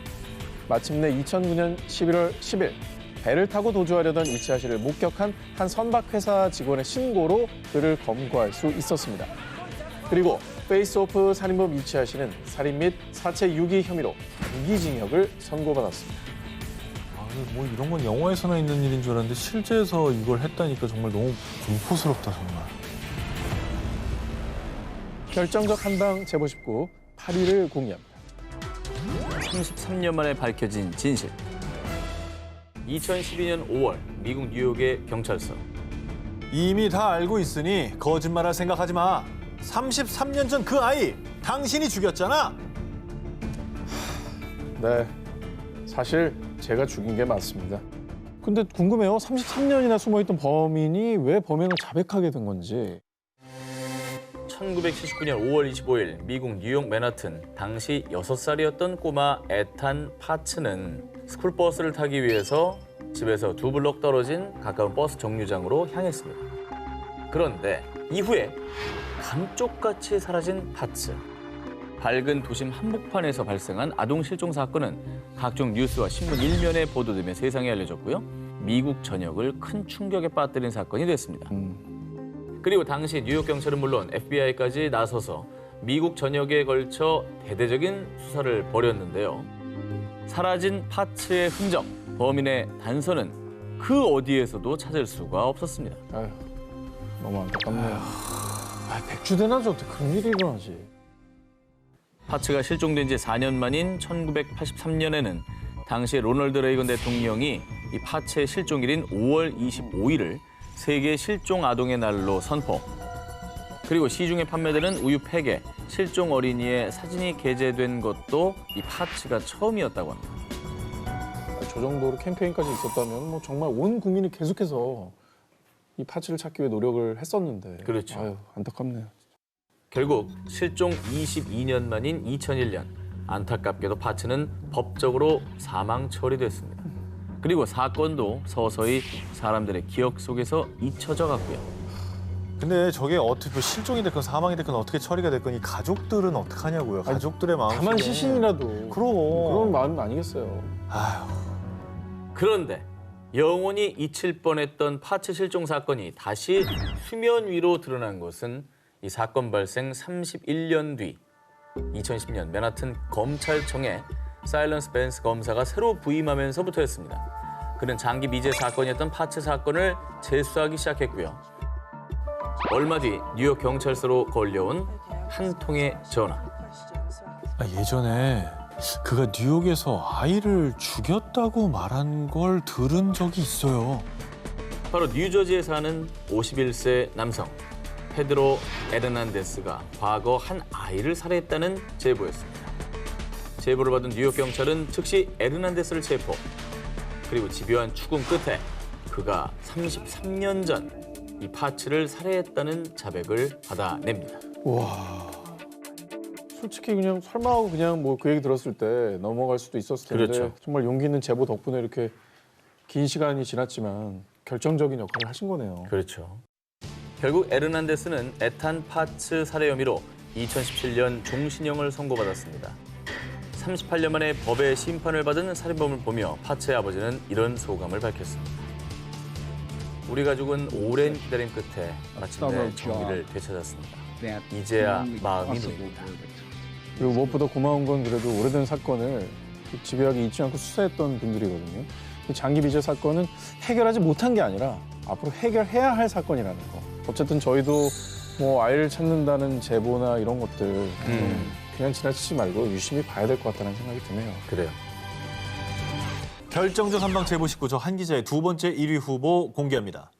마침내 2009년 11월 10일 배를 타고 도주하려던 이치하 씨를 목격한 한 선박회사 직원의 신고로 그를 검거할 수 있었습니다. 그리고 페이스오프 살인범 이치하 씨는 살인 및 사체 유기 혐의로 무기징역을 선고받았습니다. 뭐 이런 건 영화에서나 있는 일인 줄 알았는데 실제에서 이걸 했다니까 정말 너무 공포스럽다 정말. 결정적 한방 제보 19 8위를 공개합니다. 33년 만에 밝혀진 진실. 2012년 5월 미국 뉴욕의 경찰서. 이미 다 알고 있으니 거짓말할 생각하지 마. 33년 전 그 아이 당신이 죽였잖아. 네, 사실 제가 죽인 게 맞습니다. 근데 궁금해요. 33년이나 숨어있던 범인이 왜 범행을 자백하게 된 건지. 1979년 5월 25일 미국 뉴욕 맨하튼 당시 6살이었던 꼬마 에탄 파츠는 스쿨버스를 타기 위해서 집에서 2블록 떨어진 가까운 버스 정류장으로 향했습니다. 그런데 이후에 감쪽같이 사라진 파츠. 밝은 도심 한복판에서 발생한 아동 실종 사건은 각종 뉴스와 신문 일면에 보도되며 세상에 알려졌고요. 미국 전역을 큰 충격에 빠뜨린 사건이 됐습니다. 그리고 당시 뉴욕 경찰은 물론 FBI까지 나서서 미국 전역에 걸쳐 대대적인 수사를 벌였는데요. 사라진 파츠의 흔적, 범인의 단서는 그 어디에서도 찾을 수가 없었습니다. 아휴, 너무 안타깝네요. 백주대낮에 어떻게 그런 일이 일어나지? 파츠가 실종된 지 4년 만인 1983년에는 당시 로널드 레이건 대통령이 이 파츠의 실종일인 5월 25일을 세계 실종 아동의 날로 선포. 그리고 시중에 판매되는 우유 팩에 실종 어린이의 사진이 게재된 것도 이 파츠가 처음이었다고 합니다. 저 정도로 캠페인까지 있었다면 뭐 정말 온 국민이 계속해서 이 파츠를 찾기 위해 노력을 했었는데. 그렇죠. 아유, 안타깝네요. 결국 실종 22년 만인 2001년 안타깝게도 파츠는 법적으로 사망 처리됐습니다. 그리고 사건도 서서히 사람들의 기억 속에서 잊혀져 갔고요. 근데 저게 어떻게 실종이 됐건 사망이 됐건 어떻게 처리가 됐건 이 가족들은 어떡하냐고요. 가족들의 마음. 가만 시신이라도 그런 마음 아니겠어요. 아휴. 그런데 영원히 잊힐 뻔했던 파츠 실종 사건이 다시 수면 위로 드러난 것은 이 사건 발생 31년 뒤 2010년 맨하튼 검찰청에 사일런스 벤스 검사가 새로 부임하면서부터였습니다. 그는 장기 미제 사건이었던 파츠 사건을 재수하기 시작했고요. 얼마 뒤 뉴욕 경찰서로 걸려온 한 통의 전화. 예전에 그가 뉴욕에서 아이를 죽였다고 말한 걸 들은 적이 있어요. 바로 뉴저지에 사는 51세 남성 페드로 에르난데스가 과거 한 아이를 살해했다는 제보였습니다. 제보를 받은 뉴욕 경찰은 즉시 에르난데스를 체포. 그리고 집요한 추궁 끝에 그가 33년 전 이 파츠를 살해했다는 자백을 받아냅니다. 와, 솔직히 그냥 설마 하고 그냥 뭐 그 얘기 들었을 때 넘어갈 수도 있었을 텐데 그렇죠. 정말 용기 있는 제보 덕분에 이렇게 긴 시간이 지났지만 결정적인 역할을 하신 거네요. 그렇죠. 결국 에르난데스는 에탄 파츠 살해 혐의로 2017년 종신형을 선고받았습니다. 38년 만에 법의 심판을 받은 살인범을 보며 파츠의 아버지는 이런 소감을 밝혔습니다. 우리 가족은 오랜 기다림 끝에 마침내 정의를 되찾았습니다. 이제야 마음이 놓입니다. 그리고 무엇보다 고마운 건 그래도 오래된 사건을 집요하게 잊지 않고 수사했던 분들이거든요. 장기 미제 사건은 해결하지 못한 게 아니라 앞으로 해결해야 할 사건이라는 거. 어쨌든 저희도 뭐 아이를 찾는다는 제보나 이런 것들 그냥 지나치지 말고 유심히 봐야 될 것 같다는 생각이 드네요. 그래요. 결정적 한방 제보 19조 한 기자의 두 번째 1위 후보 공개합니다.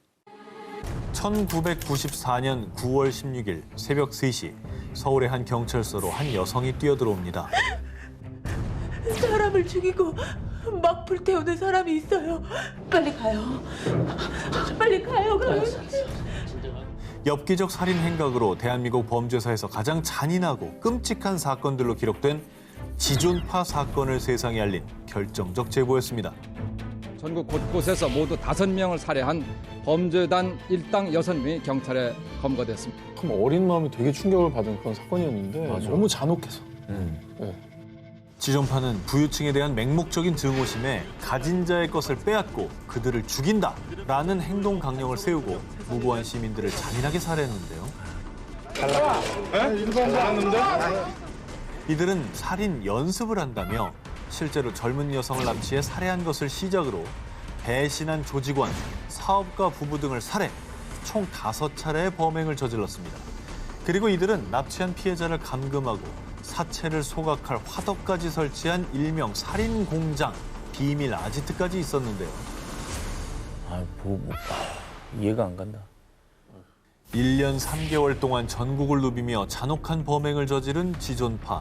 1994년 9월 16일 새벽 3시 서울의 한 경찰서로 한 여성이 뛰어들어옵니다. 사람을 죽이고 막 불태우는 사람이 있어요. 빨리 가요. 빨리 가요. 엽기적 살인 행각으로 대한민국 범죄사에서 가장 잔인하고 끔찍한 사건들로 기록된 지존파 사건을 세상에 알린 결정적 제보였습니다. 전국 곳곳에서 모두 5명을 살해한 범죄단 일당 6명이 경찰에 검거됐습니다. 참 어린 마음이 되게 충격을 받은 그런 사건이었는데 너무 잔혹해서. 네. 지존파는 부유층에 대한 맹목적인 증오심에 가진 자의 것을 빼앗고 그들을 죽인다라는 행동 강령을 세우고 무고한 시민들을 잔인하게 살해했는데요. 이들은 살인 연습을 한다며 실제로 젊은 여성을 납치해 살해한 것을 시작으로 배신한 조직원, 사업가 부부 등을 살해, 총 5차례의 범행을 저질렀습니다. 그리고 이들은 납치한 피해자를 감금하고 사체를 소각할 화덕까지 설치한 일명 살인 공장, 비밀 아지트까지 있었는데요. 이해가 안 간다. 1년 3개월 동안 전국을 누비며 잔혹한 범행을 저지른 지존파.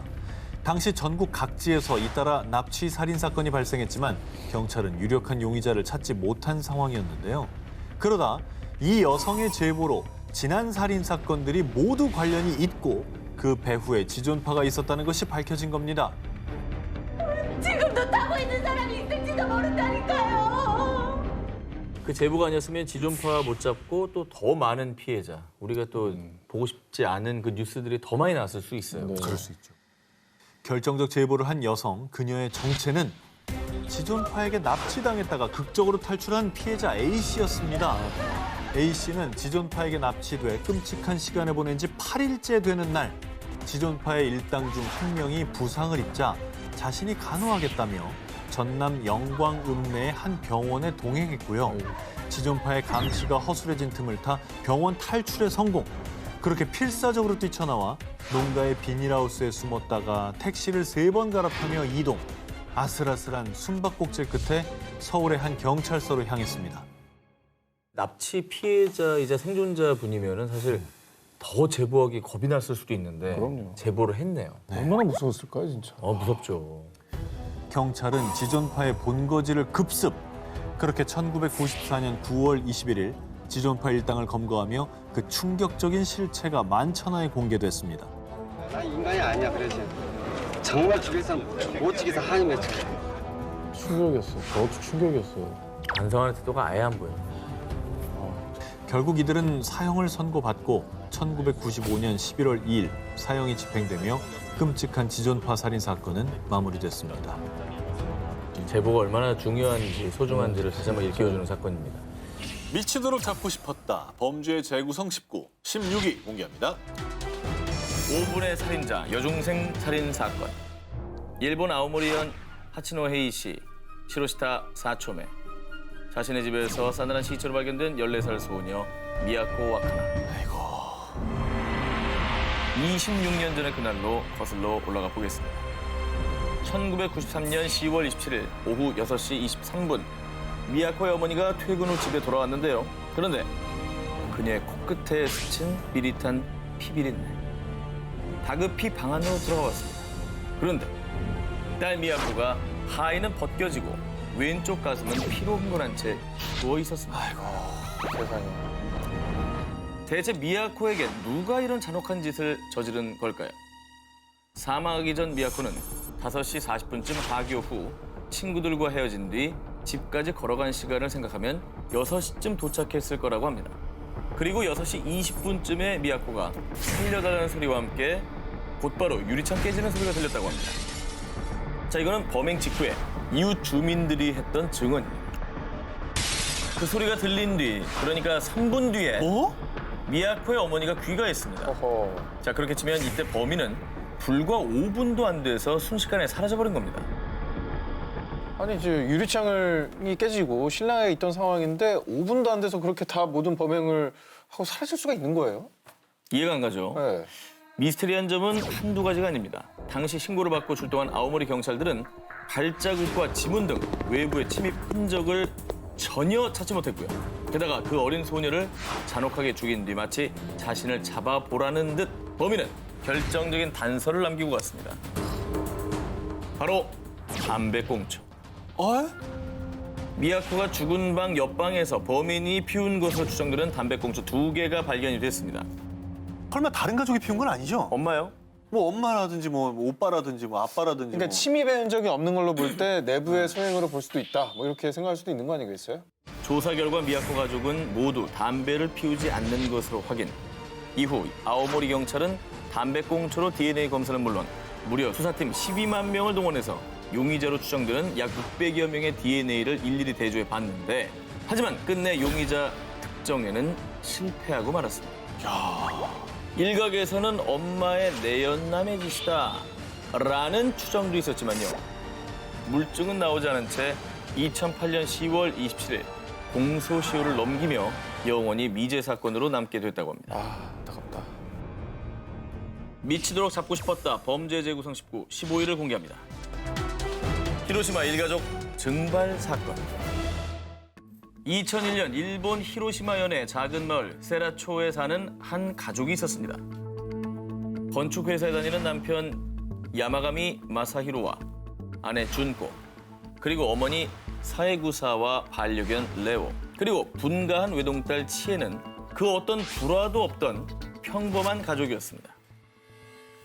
당시 전국 각지에서 잇따라 납치 살인 사건이 발생했지만 경찰은 유력한 용의자를 찾지 못한 상황이었는데요. 그러다 이 여성의 제보로 지난 살인 사건들이 모두 관련이 있고 그 배후에 지존파가 있었다는 것이 밝혀진 겁니다. 지금도 타고 있는 사람이 있을지도 모른다니까요. 그 제보가 아니었으면 지존파 못 잡고 또 더 많은 피해자, 우리가 또 보고 싶지 않은 그 뉴스들이 더 많이 나왔을 수 있어요. 그럴 수 있죠. 결정적 제보를 한 여성, 그녀의 정체는 지존파에게 납치당했다가 극적으로 탈출한 피해자 A씨였습니다. A씨는 지존파에게 납치돼 끔찍한 시간을 보낸 지 8일째 되는 날, 지존파의 일당 중 한 명이 부상을 입자 자신이 간호하겠다며 전남 영광읍 내의 한 병원에 동행했고요. 지존파의 감시가 허술해진 틈을 타 병원 탈출에 성공. 그렇게 필사적으로 뛰쳐나와 농가의 비닐하우스에 숨었다가 택시를 3번 갈아타며 이동. 아슬아슬한 숨바꼭질 끝에 서울의 한 경찰서로 향했습니다. 납치 피해자이자 생존자 분이면은 사실 더 제보하기 겁이 났을 수도 있는데 그럼요. 제보를 했네요. 얼마나 무서웠을까요, 진짜. 무섭죠. 경찰은 지존파의 본거지를 급습. 그렇게 1994년 9월 21일 지존파 일당을 검거하며 그 충격적인 실체가 만천하에 공개됐습니다. 난 인간이 아니야, 그러지. 정말 죽여서 못 죽여서 한이 맺혀. 충격이었어. 저도 충격이었어요. 반성하는 태도가 아예 안 보여. 결국 이들은 사형을 선고받고 1995년 11월 2일 사형이 집행되며 끔찍한 지존파 살인 사건은 마무리됐습니다. 제보가 얼마나 중요한지 소중한지를 다시 한번 일깨워주는 사건입니다. 미치도록 잡고 싶었다. 범죄의 재구성 19, 16위 공개합니다. 5분의 살인자, 여중생 살인 사건. 일본 아오모리현 하치노 헤이시, 시로시타 사초메. 자신의 집에서 싸늘한 시체로 발견된 14살 소녀 미야코 와카나. 26년 전의 그날로 거슬러 올라가 보겠습니다. 1993년 10월 27일 오후 6시 23분 미야코의 어머니가 퇴근 후 집에 돌아왔는데요. 그런데 그녀의 코끝에 스친 비릿한 피비린내. 다급히 방 안으로 들어가 봤습니다. 그런데 딸 미야코가 하의는 벗겨지고 왼쪽 가슴은 피로 흥건한 채 누워 있었습니다. 세상에. 대체 미야코에게 누가 이런 잔혹한 짓을 저지른 걸까요? 사망하기 전 미야코는 5시 40분쯤 하교 후 친구들과 헤어진 뒤 집까지 걸어간 시간을 생각하면 6시쯤 도착했을 거라고 합니다. 그리고 6시 20분쯤에 미야코가 살려달라는 소리와 함께 곧바로 유리창 깨지는 소리가 들렸다고 합니다. 자, 이거는 범행 직후에 이웃 주민들이 했던 증언입니다. 그 소리가 들린 뒤, 그러니까 3분 뒤에 미야코의 어머니가 귀가했습니다. 자, 그렇게 치면 이때 범인은 불과 5분도 안 돼서 순식간에 사라져버린 겁니다. 아니, 이제 유리창이 깨지고 신랑이 있던 상황인데 5분도 안 돼서 그렇게 다 모든 범행을 하고 사라질 수가 있는 거예요? 이해가 안 가죠? 네. 미스테리한 점은 한두 가지가 아닙니다. 당시 신고를 받고 출동한 아오모리 경찰들은 발자국과 지문 등 외부의 침입 흔적을 전혀 찾지 못했고요. 게다가 그 어린 소녀를 잔혹하게 죽인 뒤 마치 자신을 잡아보라는 듯 범인은 결정적인 단서를 남기고 갔습니다. 바로 담배꽁초. 미야코가 죽은 방 옆방에서 범인이 피운 것으로 추정되는 담배꽁초 2개가 발견이 됐습니다. 설마 다른 가족이 피운 건 아니죠? 엄마요? 뭐 엄마라든지 뭐 오빠라든지 뭐 아빠라든지 그러니까 침입의 흔적이 없는 걸로 볼 때 내부의 소행으로 볼 수도 있다. 뭐 이렇게 생각할 수도 있는 거 아니겠어요? 조사 결과 미야코 가족은 모두 담배를 피우지 않는 것으로 확인. 이후 아오모리 경찰은 담배꽁초로 DNA 검사는 물론 무려 수사팀 12만 명을 동원해서 용의자로 추정되는 약 600여 명의 DNA를 일일이 대조해 봤는데 하지만 끝내 용의자 특정에는 실패하고 말았습니다. 일각에서는 엄마의 내연남의 짓이다 라는 추정도 있었지만요. 물증은 나오지 않은 채 2008년 10월 27일 공소시효를 넘기며 영원히 미제 사건으로 남게 됐다고 합니다. 안타깝다. 미치도록 잡고 싶었다. 범죄 재구성 19, 15일을 공개합니다. 히로시마 일가족 증발 사건. 2001년 일본 히로시마현의 작은 마을 세라초에 사는 한 가족이 있었습니다. 건축회사에 다니는 남편 야마가미 마사히로와 아내 준코, 그리고 어머니 사에구사와 반려견 레오, 그리고 분가한 외동딸 치에는 그 어떤 불화도 없던 평범한 가족이었습니다.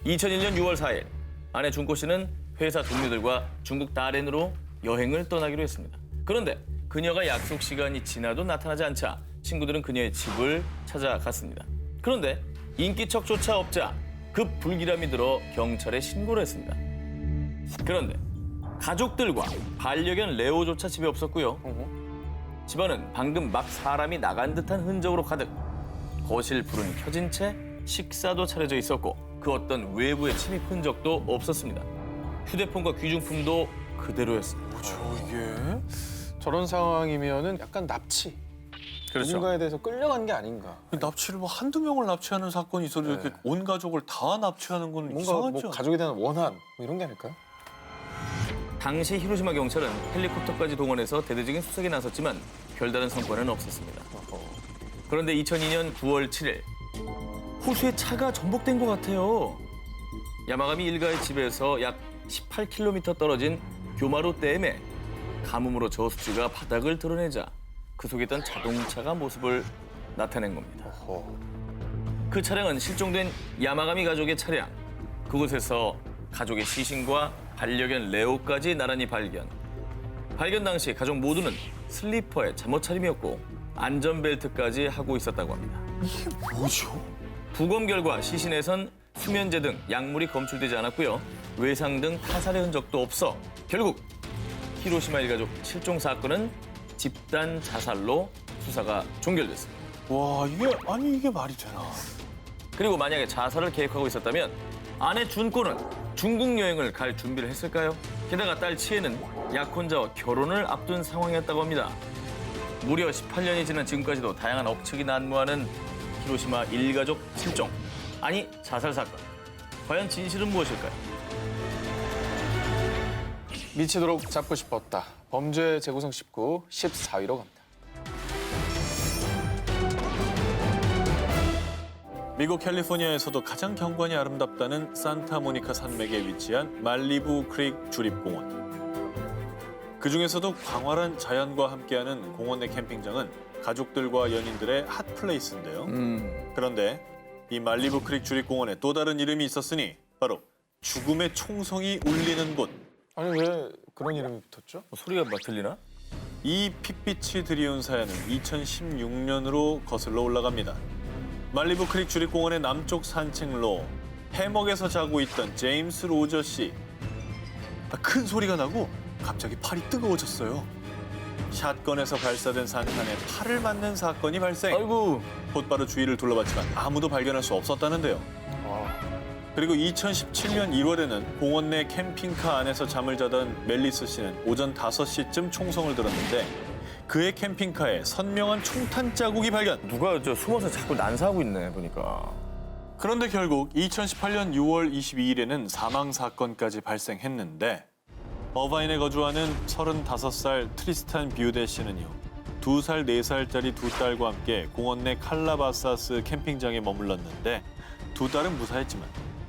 2001년 6월 4일 아내 준코 씨는 회사 동료들과 중국 다롄으로 여행을 떠나기로 했습니다. 그런데 그녀가 약속 시간이 지나도 나타나지 않자 친구들은 그녀의 집을 찾아갔습니다. 그런데 인기척조차 없자 급 불길함이 들어 경찰에 신고를 했습니다. 그런데 가족들과 반려견 레오조차 집에 없었고요. 집안은 방금 막 사람이 나간 듯한 흔적으로 가득. 거실 불은 켜진 채 식사도 차려져 있었고 그 어떤 외부의 침입 흔적도 없었습니다. 휴대폰과 귀중품도 그대로였습니다. 뭐죠 이게? 저런 상황이면은 약간 납치. 그렇죠. 누군가에 대해서 끌려간 게 아닌가. 납치를 뭐 한두 명을 납치하는 사건이 있어도 이렇게 온 가족을 다 납치하는 건 뭔가 이상하죠. 뭐 가족에 대한 원한 뭐 이런 게 아닐까요? 당시 히로시마 경찰은 헬리콥터까지 동원해서 대대적인 수색에 나섰지만 별다른 성과는 없었습니다. 그런데 2002년 9월 7일 호수에 차가 전복된 것 같아요. 야마가미 일가의 집에서 약 18km 떨어진 교마루 댐에 가뭄으로 저수지가 바닥을 드러내자 그 속에 있던 자동차가 모습을 나타낸 겁니다. 그 차량은 실종된 야마가미 가족의 차량. 그곳에서 가족의 시신과 반려견 레오까지 나란히 발견. 발견 당시 가족 모두는 슬리퍼에 잠옷 차림이었고 안전벨트까지 하고 있었다고 합니다. 이게 뭐죠? 부검 결과 시신에선 수면제 등 약물이 검출되지 않았고요. 외상 등 타살의 흔적도 없어 결국 히로시마 일가족 실종 사건은 집단 자살로 수사가 종결됐습니다. 와 이게 말이 되나? 그리고 만약에 자살을 계획하고 있었다면 아내 준코는 중국 여행을 갈 준비를 했을까요? 게다가 딸 치에는 약혼자와 결혼을 앞둔 상황이었다고 합니다. 무려 18년이 지난 지금까지도 다양한 억측이 난무하는 히로시마 일가족 실종. 아니 자살 사건. 과연 진실은 무엇일까요? 미치도록 잡고 싶었다. 범죄 재구성 19 14위로 갑니다. 미국 캘리포니아에서도 가장 경관이 아름답다는 산타모니카 산맥에 위치한 말리부 크릭 주립공원. 그중에서도 광활한 자연과 함께하는 공원 내 캠핑장은 가족들과 연인들의 핫플레이스인데요. 그런데 이 말리부 크릭 주립공원에 또 다른 이름이 있었으니 바로 죽음의 총성이 울리는 곳. 아니 왜 그런 이름이 붙었죠? 소리가 막 들리나? 이 핏빛이 드리운 사연은 2016년으로 거슬러 올라갑니다. 말리부 크릭 주립공원의 남쪽 산책로 해먹에서 자고 있던 제임스 로저 씨. 큰 소리가 나고 갑자기 팔이 뜨거워졌어요. 샷건에서 발사된 산탄에 팔을 맞는 사건이 발생. 아이고. 곧바로 주위를 둘러봤지만 아무도 발견할 수 없었다는데요. 그리고 2017년 1월에는 공원 내 캠핑카 안에서 잠을 자던 멜리스 씨는 오전 5시쯤 총성을 들었는데 그의 캠핑카에 선명한 총탄 자국이 발견. 누가 저 숨어서 자꾸 난사하고 있네 보니까. 그런데 결국 2018년 6월 22일에는 사망 사건까지 발생했는데 어바인에 거주하는 35살 트리스탄 뷰데 씨는요. 2살, 4살짜리 두 딸과 함께 공원 내 칼라바사스 캠핑장에 머물렀는데 두 딸은 무사했지만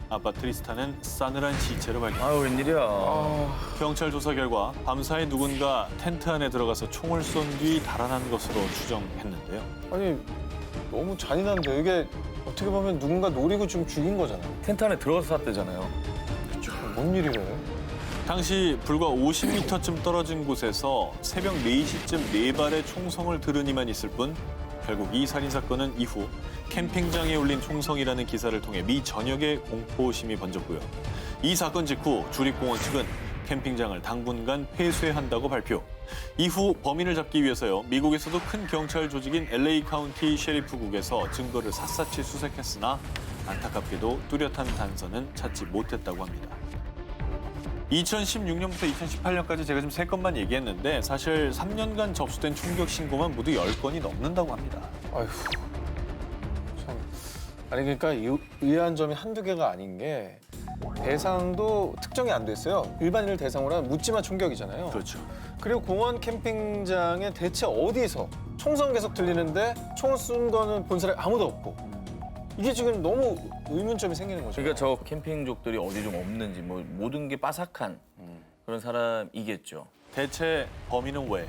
아빠 트리스탄은 싸늘한 시체로 발견. 아유 웬일이야. 경찰 조사 결과 밤사이 누군가 텐트 안에 들어가서 총을 쏜 뒤 달아난 것으로 추정했는데요. 아니 너무 잔인한데 이게 어떻게 보면 누군가 노리고 지금 죽인 거잖아요. 텐트 안에 들어가서 샀대잖아요. 뭔 일이래? 당시 불과 50m쯤 떨어진 곳에서 새벽 4시쯤 4발의 총성을 들으니만 있을 뿐 결국 이 살인사건은 이후 캠핑장에 올린 총성이라는 기사를 통해 미 전역에 공포심이 번졌고요. 이 사건 직후 주립공원 측은 캠핑장을 당분간 폐쇄한다고 발표. 이후 범인을 잡기 위해서요. 미국에서도 큰 경찰 조직인 LA 카운티 셰리프국에서 증거를 샅샅이 수색했으나 안타깝게도 뚜렷한 단서는 찾지 못했다고 합니다. 2016년부터 2018년까지 제가 지금 3건만 얘기했는데 사실 3년간 접수된 총격 신고만 모두 10건이 넘는다고 합니다. 아휴 참. 아니 그러니까 의아한 점이 한두 개가 아닌 게 대상도 특정이 안 됐어요. 일반인을 대상으로 한 묻지마 총격이잖아요. 그렇죠. 그리고 공원 캠핑장에 대체 어디서 총성 계속 들리는데 총을 쏜 거는 본 사람이 아무도 없고 이게 지금 너무 의문점이 생기는 거죠. 그러니까 저 캠핑족들이 어디 좀 없는지 뭐 모든 게 빠삭한 그런 사람이겠죠. 대체 범인은 왜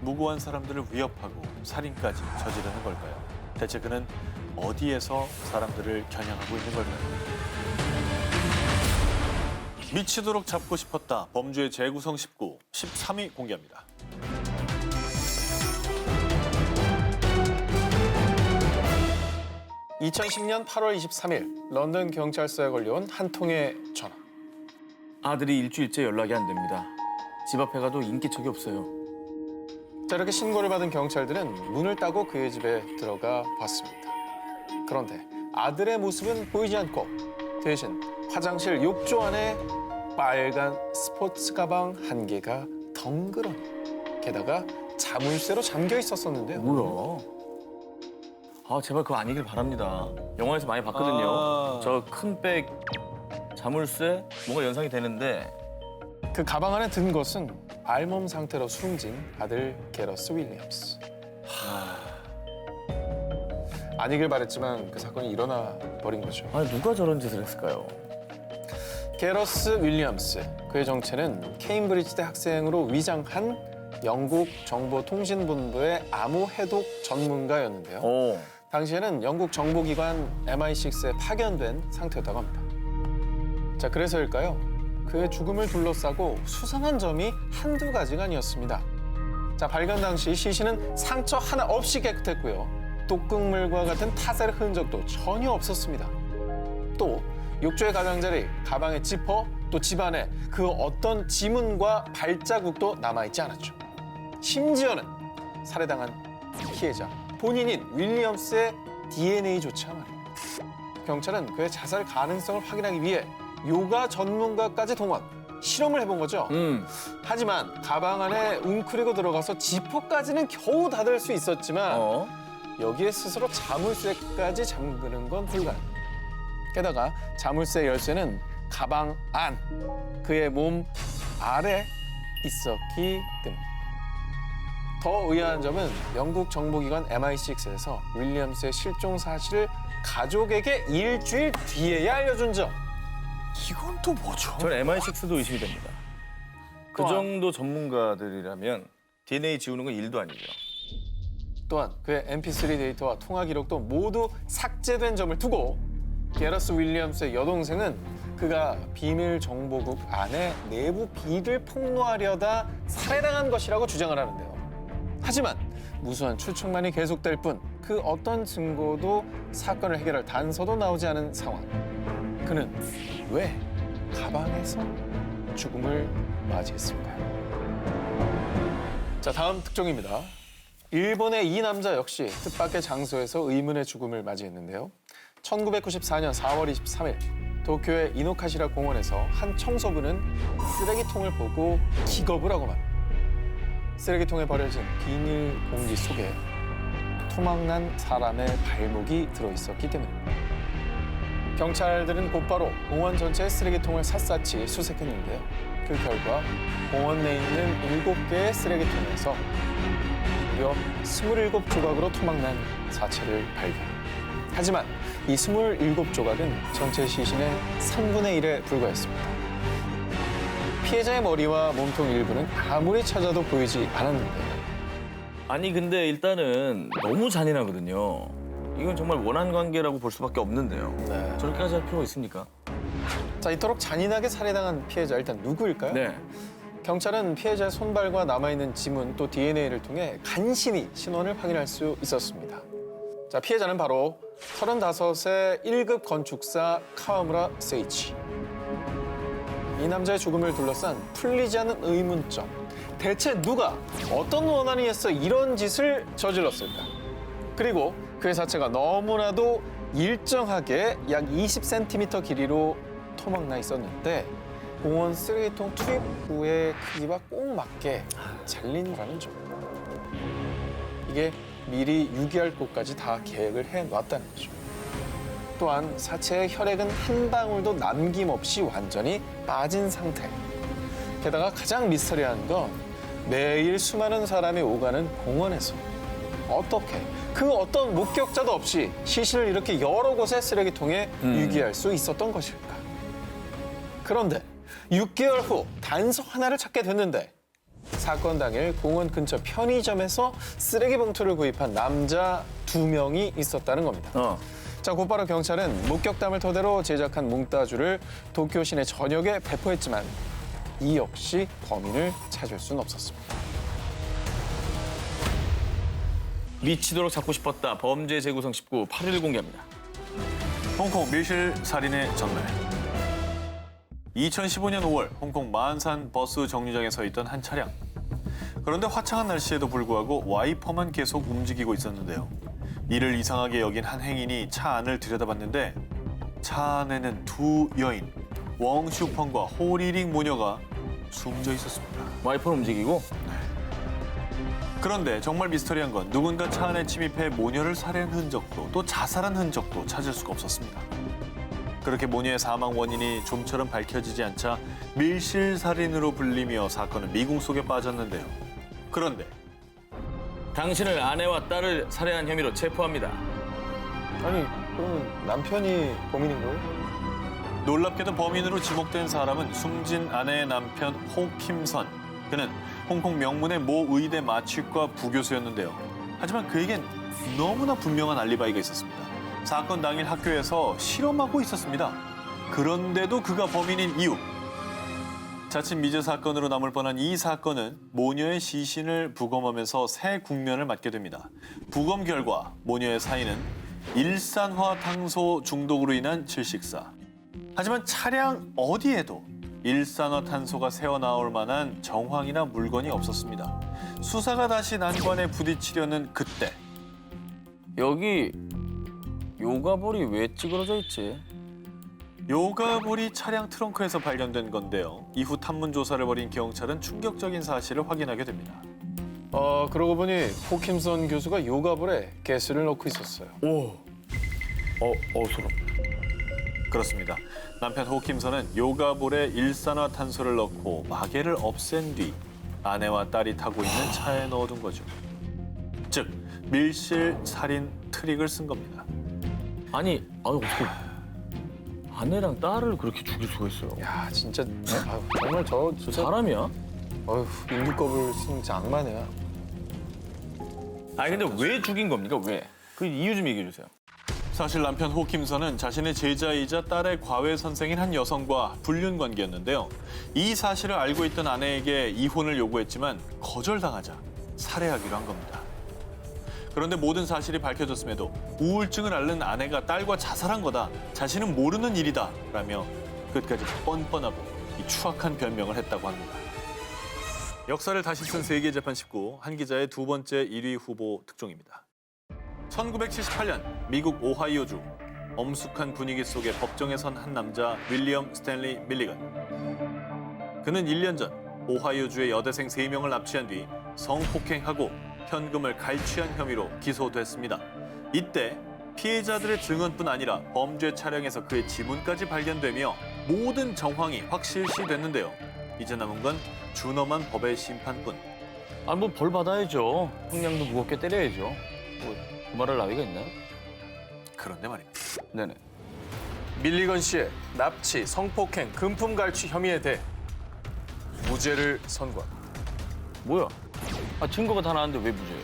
무고한 사람들을 위협하고 살인까지 저지르는 걸까요? 대체 그는 어디에서 사람들을 겨냥하고 있는 걸까요? 미치도록 잡고 싶었다. 범죄의 재구성 19, 13위 공개합니다. (2010년 8월 23일) 런던 경찰서에 걸려온 한 통의 전화. 아들이 일주일째 연락이 안 됩니다. 집 앞에 가도 인기척이 없어요. 자, 이렇게 신고를 받은 경찰들은 문을 따고 그의 집에 들어가 봤습니다. 그런데 아들의 모습은 보이지 않고 대신 화장실 욕조 안에 빨간 스포츠 가방 한 개가 덩그러니, 게다가 자물쇠로 잠겨 있었었는데요. 뭐야? 아 제발 그거 아니길 바랍니다. 영화에서 많이 봤거든요. 저 큰 백, 자물쇠 뭔가 연상이 되는데 그 가방 안에 든 것은 알몸 상태로 숨진 아들 게러스 윌리엄스. 아니길 바랬지만 그 사건이 일어나 버린 거죠. 아니 누가 저런 짓을 했을까요? 게러스 윌리엄스, 그의 정체는 케임브리지대 학생으로 위장한 영국 정보통신본부의 암호 해독 전문가였는데요. 당시에는 영국 정보기관 MI6에 파견된 상태였다고 합니다. 자, 그래서일까요? 그의 죽음을 둘러싸고 수상한 점이 한두 가지가 아니었습니다. 자, 발견 당시 시신은 상처 하나 없이 깨끗했고요. 독극물과 같은 타살 흔적도 전혀 없었습니다. 또 욕조의 가장자리, 가방의 지퍼, 또 집안에 그 어떤 지문과 발자국도 남아있지 않았죠. 심지어는 살해당한 피해자 본인인 윌리엄스의 DNA조차 말입니다. 경찰은 그의 자살 가능성을 확인하기 위해 요가 전문가까지 동원, 실험을 해본 거죠. 하지만 가방 안에 웅크리고 들어가서 지퍼까지는 겨우 닫을 수 있었지만 여기에 스스로 자물쇠까지 잠그는 건 불가능. 게다가 자물쇠 열쇠는 가방 안, 그의 몸 아래 있었기 때문에. 더 의아한 점은 영국 정보기관 MI6에서 윌리엄스의 실종 사실을 가족에게 일주일 뒤에야 알려준 점. 이건 또 뭐죠? 저는 MI6도 의심이 됩니다. 그 정도 전문가들이라면 DNA 지우는 건 일도 아니죠. 또한 그의 MP3 데이터와 통화 기록도 모두 삭제된 점을 두고 게러스 윌리엄스의 여동생은 그가 비밀 정보국 안에 내부 비리를 폭로하려다 살해당한 것이라고 주장을 하는데요. 하지만 무수한 추측만이 계속될 뿐 그 어떤 증거도 사건을 해결할 단서도 나오지 않은 상황. 그는 왜 가방에서 죽음을 맞이했을까요? 자, 다음 특종입니다. 일본의 이 남자 역시 뜻밖의 장소에서 의문의 죽음을 맞이했는데요. 1994년 4월 23일 도쿄의 이노카시라 공원에서 한 청소부는 쓰레기통을 보고 기겁을 하고 맙니다. 쓰레기통에 버려진 비닐 봉지 속에 토막난 사람의 발목이 들어있었기 때문입니다. 경찰들은 곧바로 공원 전체의 쓰레기통을 샅샅이 수색했는데요. 그 결과 공원 내에 있는 7개의 쓰레기통에서 무려 27조각으로 토막난 사체를 발견. 하지만 이 27조각은 전체 시신의 3분의 1에 불과했습니다. 피해자의 머리와 몸통 일부는 아무리 찾아도 보이지 않았는데. 아니 근데 일단은 너무 잔인하거든요. 이건 정말 원한 관계라고 볼 수밖에 없는데요. 네. 저렇게까지 할 필요가 있습니까? 자, 이토록 잔인하게 살해당한 피해자 일단 누구일까요? 네. 경찰은 피해자의 손발과 남아있는 지문 또 DNA를 통해 간신히 신원을 확인할 수 있었습니다. 자, 피해자는 바로 35세 1급 건축사 카와무라 세이치. 이 남자의 죽음을 둘러싼 풀리지 않는 의문점. 대체 누가 어떤 원한이 있어 이런 짓을 저질렀을까? 그리고 그의 사체가 너무나도 일정하게 약 20cm 길이로 토막나 있었는데 공원 쓰레기통 투입구의 크기와 꼭 맞게 잘린다는 점. 이게 미리 유기할 곳까지 다 계획을 해놨다는 거죠. 또한 사체의 혈액은 한 방울도 남김없이 완전히 빠진 상태. 게다가 가장 미스터리한 건 매일 수많은 사람이 오가는 공원에서 어떻게 그 어떤 목격자도 없이 시신을 이렇게 여러 곳의 쓰레기통에 유기할 수 있었던 것일까? 그런데 6개월 후 단서 하나를 찾게 됐는데 사건 당일 공원 근처 편의점에서 쓰레기 봉투를 구입한 남자 2명이 있었다는 겁니다. 자, 곧바로 경찰은 목격담을 토대로 제작한 몽따주를 도쿄 시내 전역에 배포했지만 이 역시 범인을 찾을 수는 없었습니다. 미치도록 잡고 싶었다. 범죄 재구성 19 8일 공개합니다. 홍콩 밀실 살인의 전날. 2015년 5월 홍콩 마안산 버스 정류장에 서 있던 한 차량. 그런데 화창한 날씨에도 불구하고 와이퍼만 계속 움직이고 있었는데요. 이를 이상하게 여긴 한 행인이 차 안을 들여다봤는데 차 안에는 2 여인, 웡슈펑과 호리링 모녀가 숨져 있었습니다. 와이퍼는 움직이고? 그런데 정말 미스터리한 건 누군가 차 안에 침입해 모녀를 살해한 흔적도 또 자살한 흔적도 찾을 수가 없었습니다. 그렇게 모녀의 사망 원인이 좀처럼 밝혀지지 않자 밀실살인으로 불리며 사건은 미궁 속에 빠졌는데요. 그런데 당신을 아내와 딸을 살해한 혐의로 체포합니다. 아니, 그럼 남편이 범인인 거예요? 놀랍게도 범인으로 지목된 사람은 숨진 아내의 남편 호킴선. 그는 홍콩 명문의 모 의대 마취과 부교수였는데요. 하지만 그에겐 너무나 분명한 알리바이가 있었습니다. 사건 당일 학교에서 실험하고 있었습니다. 그런데도 그가 범인인 이유. 자칫 미제 사건으로 남을 뻔한 이 사건은 모녀의 시신을 부검하면서 새 국면을 맞게 됩니다. 부검 결과 모녀의 사인은 일산화탄소 중독으로 인한 질식사. 하지만 차량 어디에도 일산화탄소가 새어나올 만한 정황이나 물건이 없었습니다. 수사가 다시 난관에 부딪히려는 그때. 여기 요가볼이 왜 찌그러져 있지? 요가볼이 차량 트렁크에서 발견된 건데요. 이후 탐문 조사를 벌인 경찰은 충격적인 사실을 확인하게 됩니다. 그러고 보니 호킴선 교수가 요가볼에 가스를 넣고 있었어요. 소름. 그렇습니다. 남편 호킴선은 요가볼에 일산화탄소를 넣고 마개를 없앤 뒤 아내와 딸이 타고 있는 차에 넣어둔 거죠. 즉, 밀실 살인 트릭을 쓴 겁니다. 아니, 어떻게 아내랑 딸을 그렇게 죽일 수가 있어요? 야, 진짜 정말 저 진짜 사람이야? 어휴, 인두껍을 쓴 진짜 악마네요. 아니 근데 왜 죽인 겁니까? 왜? 그 이유 좀 얘기해 주세요. 사실 남편 호킴선은 자신의 제자이자 딸의 과외 선생인 한 여성과 불륜 관계였는데요. 이 사실을 알고 있던 아내에게 이혼을 요구했지만 거절당하자 살해하기로 한 겁니다. 그런데 모든 사실이 밝혀졌음에도 우울증을 앓는 아내가 딸과 자살한 거다, 자신은 모르는 일이다 라며 끝까지 뻔뻔하고 이 추악한 변명을 했다고 합니다. 역사를 다시 쓴 세계재판 19, 한 기자의 2번째 1위 후보 특종입니다. 1978년 미국 오하이오주, 엄숙한 분위기 속에 법정에 선 한 남자 윌리엄 스탠리 밀리건. 그는 1년 전 오하이오주의 여대생 3명을 납치한 뒤 성폭행하고 현금을 갈취한 혐의로 기소됐습니다. 이때 피해자들의 증언뿐 아니라 범죄 차량에서 그의 지문까지 발견되며 모든 정황이 확실시 됐는데요. 이제 남은 건 준엄한 법의 심판뿐. 뭐 벌 받아야죠. 형량도 무겁게 때려야죠. 그 말할 나위가 있나요? 그런데 말입니다. 네네. 밀리건 씨의 납치, 성폭행, 금품 갈취 혐의에 대해 무죄를 선고합니다. 뭐야? 증거가 다 나왔는데 왜 무죄예요?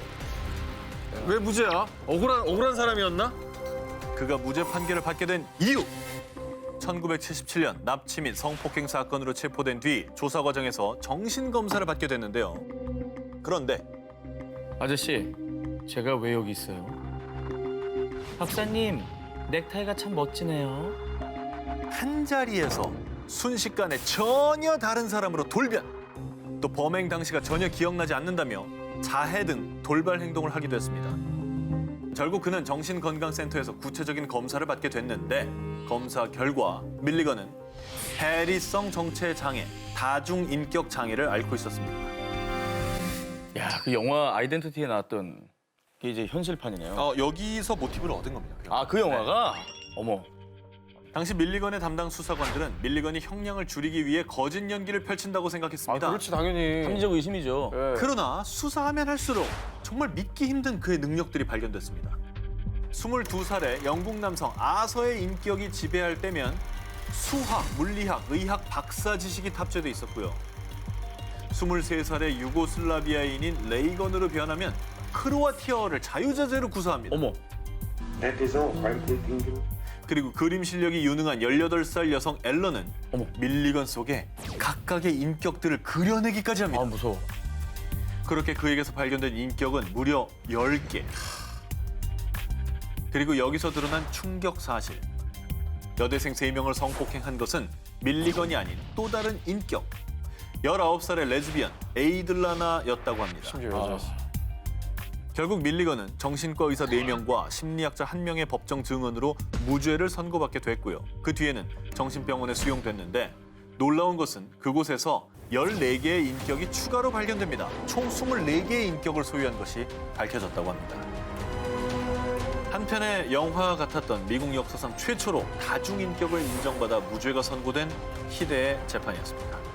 왜 무죄야? 억울한 사람이었나? 그가 무죄 판결을 받게 된 이유! 1977년 납치 및 성폭행 사건으로 체포된 뒤 조사 과정에서 정신검사를 받게 됐는데요. 그런데 아저씨, 제가 왜 여기 있어요? 박사님, 넥타이가 참 멋지네요. 한 자리에서 순식간에 전혀 다른 사람으로 돌변! 또 범행 당시가 전혀 기억나지 않는다며 자해 등 돌발 행동을 하기도 했습니다. 결국 그는 정신건강센터에서 구체적인 검사를 받게 됐는데 검사 결과 밀리건은 해리성 정체 장애, 다중인격 장애를 앓고 있었습니다. 야, 그 영화 아이덴티티에 나왔던 게 이제 현실판이네요. 여기서 모티브를 얻은 겁니다. 그 영화가? 어머. 당시 밀리건의 담당 수사관들은 밀리건이 형량을 줄이기 위해 거짓 연기를 펼친다고 생각했습니다. 그렇지 당연히. 합리적 의심이죠. 예. 그러나 수사하면 할수록 정말 믿기 힘든 그의 능력들이 발견됐습니다. 22살의 영국 남성 아서의 인격이 지배할 때면 수학, 물리학, 의학 박사 지식이 탑재돼 있었고요. 23살의 유고슬라비아인인 레이건으로 변하면 크로아티아어를 자유자재로 구사합니다. 어머. 그리고 그림 실력이 유능한 18살 여성 앨런은 밀리건 속에 각각의 인격들을 그려내기까지 합니다. 아, 무서워. 그렇게 그에게서 발견된 인격은 무려 10개. 그리고 여기서 드러난 충격 사실. 여대생 3명을 성폭행한 것은 밀리건이 아닌 또 다른 인격. 19살의 레즈비언 에이들라나였다고 합니다. 심지어 여자였어. 결국 밀리건은 정신과 의사 4명과 심리학자 1명의 법정 증언으로 무죄를 선고받게 됐고요. 그 뒤에는 정신병원에 수용됐는데 놀라운 것은 그곳에서 14개의 인격이 추가로 발견됩니다. 총 24개의 인격을 소유한 것이 밝혀졌다고 합니다. 한편의 영화 같았던 미국 역사상 최초로 다중인격을 인정받아 무죄가 선고된 희대의 재판이었습니다.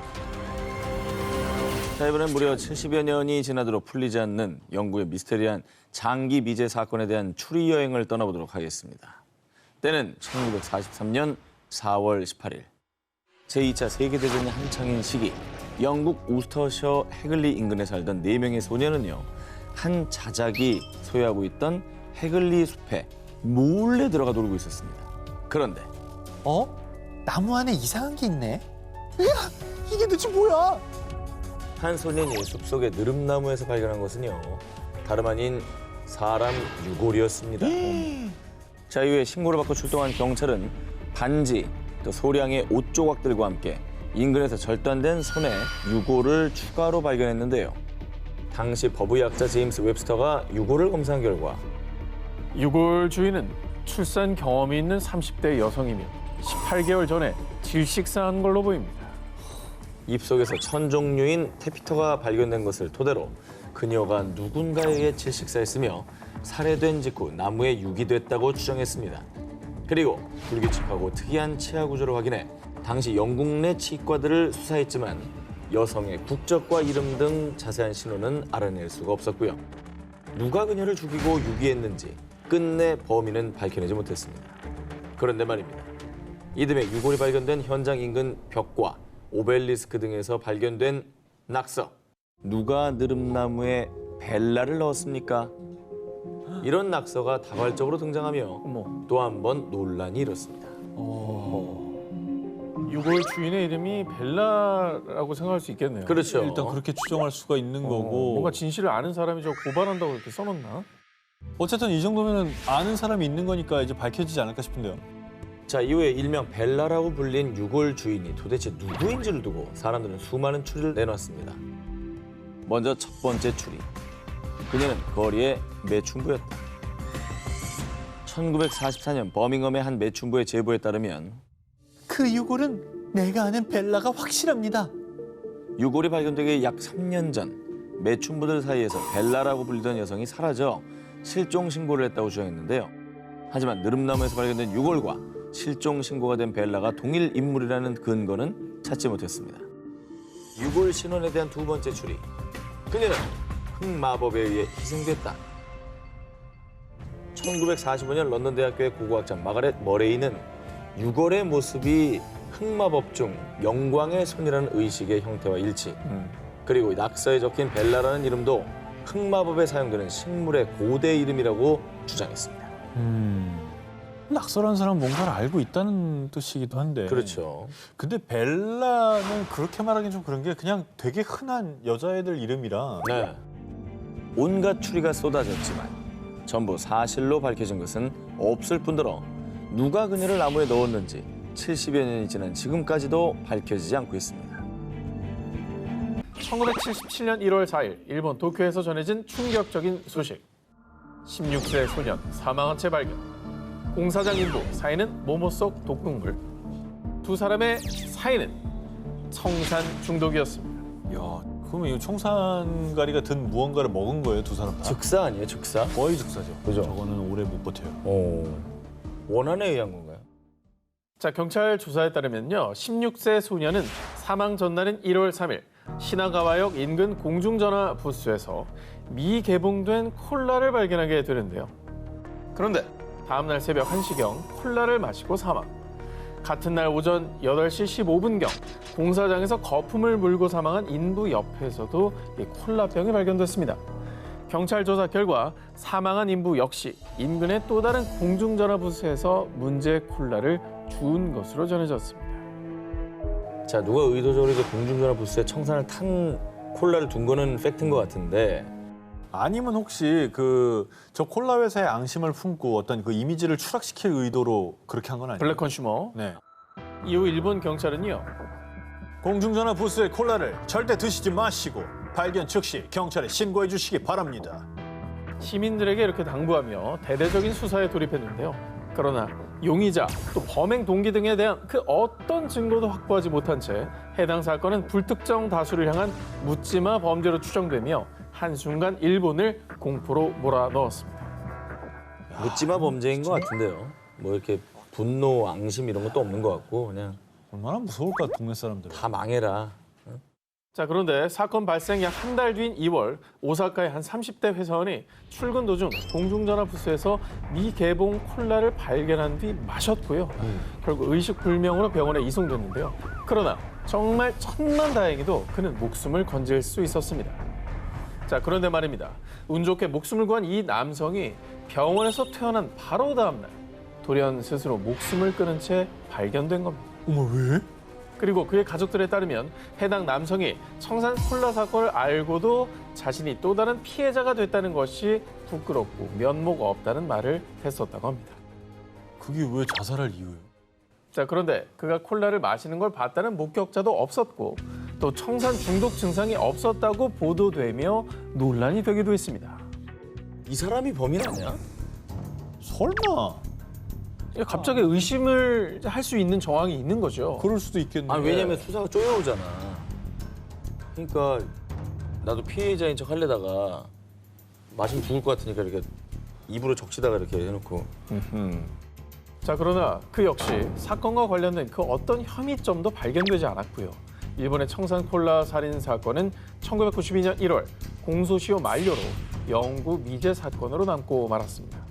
자, 이번엔 무려 70여 년이 지나도록 풀리지 않는 영국의 미스테리한 장기 미제 사건에 대한 추리 여행을 떠나보도록 하겠습니다. 때는 1943년 4월 18일. 제2차 세계대전이 한창인 시기, 영국 우스터셔 해글리 인근에 살던 4명의 소년은요, 한 자작이 소유하고 있던 해글리 숲에 몰래 들어가 놀고 있었습니다. 그런데 나무 안에 이상한 게 있네? 으악! 이게 도대체 뭐야? 한 소년이 숲속의 느릅나무에서 발견한 것은요, 다름 아닌 사람 유골이었습니다. 자, 이후에 신고를 받고 출동한 경찰은 반지, 또 소량의 옷 조각들과 함께 인근에서 절단된 손에 유골을 추가로 발견했는데요. 당시 법의학자 제임스 웹스터가 유골을 검사한 결과 유골 주인은 출산 경험이 있는 30대 여성이며 18개월 전에 질식사한 걸로 보입니다. 입속에서 천종류인 테피터가 발견된 것을 토대로 그녀가 누군가에게 질식사했으며 살해된 직후 나무에 유기됐다고 추정했습니다. 그리고 불규칙하고 특이한 치아 구조를 확인해 당시 영국 내 치과들을 수사했지만 여성의 국적과 이름 등 자세한 신원은 알아낼 수가 없었고요. 누가 그녀를 죽이고 유기했는지 끝내 범인은 밝혀내지 못했습니다. 그런데 말입니다. 이듬해 유골이 발견된 현장 인근 벽과 오벨리스크 등에서 발견된 낙서. 누가 느릅나무에 벨라를 넣었습니까? 이런 낙서가 다발적으로 등장하며 또 한 번 논란이 일었습니다. 유골 주인의 이름이 벨라라고 생각할 수 있겠네요. 그렇죠. 일단 그렇게 추정할 수가 있는 거고. 뭔가 진실을 아는 사람이 저 고발한다고 이렇게 써놓나? 어쨌든 이 정도면 아는 사람이 있는 거니까 이제 밝혀지지 않을까 싶은데요. 자, 이후에 일명 벨라라고 불린 유골 주인이 도대체 누구인지를 두고 사람들은 수많은 추리를 내놨습니다. 먼저 첫 번째 추리. 그녀는 거리의 매춘부였다. 1944년 버밍엄의 한 매춘부의 제보에 따르면 그 유골은 내가 아는 벨라가 확실합니다. 유골이 발견되기 약 3년 전 매춘부들 사이에서 벨라라고 불리던 여성이 사라져 실종 신고를 했다고 주장했는데요. 하지만 느릅나무에서 발견된 유골과 실종 신고가 된 벨라가 동일 인물이라는 근거는 찾지 못했습니다. 유골 신원에 대한 두 번째 추리. 그녀는 흑마법에 의해 희생됐다. 1945년 런던 대학교의 고고학자 마가렛 머레이는 유골의 모습이 흑마법 중 영광의 손이라는 의식의 형태와 일치. 그리고 낙서에 적힌 벨라라는 이름도 흑마법에 사용되는 식물의 고대 이름이라고 주장했습니다. 낙서라는 사람은 뭔가를 알고 있다는 뜻이기도 한데. 그렇죠. 근데 벨라는 그렇게 말하기는 좀 그런 게 그냥 되게 흔한 여자애들 이름이라. 네. 온갖 추리가 쏟아졌지만 전부 사실로 밝혀진 것은 없을 뿐더러 누가 그녀를 나무에 넣었는지 70여 년이 지난 지금까지도 밝혀지지 않고 있습니다. 1977년 1월 4일 일본 도쿄에서 전해진 충격적인 소식. 16세 소년 사망한 채 발견. 공사장 인부 사인은 모모 속 독극물. 두 사람의 사인은 청산 중독이었습니다. 야, 그러면 이 청산가리 같은 무언가를 먹은 거예요, 두 사람 다? 즉사 아니에요, 즉사? 거의 즉사죠. 그죠? 저거는 오래 못 버텨요. 오. 원한에 의한 건가요? 자, 경찰 조사에 따르면요. 16세 소녀는 사망 전날인 1월 3일 시나가와역 인근 공중전화 부스에서 미개봉된 콜라를 발견하게 되는데요. 그런데 다음 날 새벽 1시경 콜라를 마시고 사망. 같은 날 오전 8시 15분경 공사장에서 거품을 물고 사망한 인부 옆에서도 이 콜라병이 발견됐습니다. 경찰 조사 결과 사망한 인부 역시 인근의 또 다른 공중전화 부스에서 문제 콜라를 주운 것으로 전해졌습니다. 자, 누가 의도적으로 이제 공중전화 부스에 청산을 탄 콜라를 둔 거는 팩트인 것 같은데 아니면 혹시 저 콜라 회사의 앙심을 품고 어떤 그 이미지를 추락시킬 의도로 그렇게 한 건 아니에요? 블랙 컨슈머. 네. 이후 일본 경찰은요. 공중전화 부스의 콜라를 절대 드시지 마시고 발견 즉시 경찰에 신고해 주시기 바랍니다. 시민들에게 이렇게 당부하며 대대적인 수사에 돌입했는데요. 그러나 용의자, 또 범행 동기 등에 대한 그 어떤 증거도 확보하지 못한 채 해당 사건은 불특정 다수를 향한 묻지마 범죄로 추정되며 한순간 일본을 공포로 몰아넣었습니다. 묻지마 범죄인 것 같은데요. 뭐 이렇게 분노, 앙심 이런 것도 없는 것 같고 그냥 얼마나 무서울까 동네 사람들. 다 망해라. 자, 그런데 사건 발생 약 한 달 뒤인 2월 오사카의 한 30대 회사원이 출근 도중 공중전화 부스에서 미개봉 콜라를 발견한 뒤 마셨고요. 결국 의식불명으로 병원에 이송됐는데요. 그러나 정말 천만다행히도 그는 목숨을 건질 수 있었습니다. 자, 그런데 말입니다. 운 좋게 목숨을 구한 이 남성이 병원에서 퇴원한 바로 다음 날 돌연 스스로 목숨을 끊은 채 발견된 겁니다. 어머 왜? 그리고 그의 가족들에 따르면 해당 남성이 청산 콜라 사건을 알고도 자신이 또 다른 피해자가 됐다는 것이 부끄럽고 면목 없다는 말을 했었다고 합니다. 그게 왜 자살할 이유예요? 자, 그런데 그가 콜라를 마시는 걸 봤다는 목격자도 없었고 또 청산 중독 증상이 없었다고 보도되며 논란이 되기도 했습니다. 이 사람이 범인 아니야? 설마. 갑자기 의심을 할 수 있는 정황이 있는 거죠. 그럴 수도 있겠네. 아, 왜냐면 수사가 쪼여오잖아. 그러니까 나도 피해자인 척 하려다가 마시면 죽을 것 같으니까 이렇게 입으로 적시다가 이렇게 해놓고. 자, 그러나 그 역시 사건과 관련된 그 어떤 혐의점도 발견되지 않았고요. 일본의 청산 콜라 살인 사건은 1992년 1월 공소시효 만료로 영구 미제 사건으로 남고 말았습니다.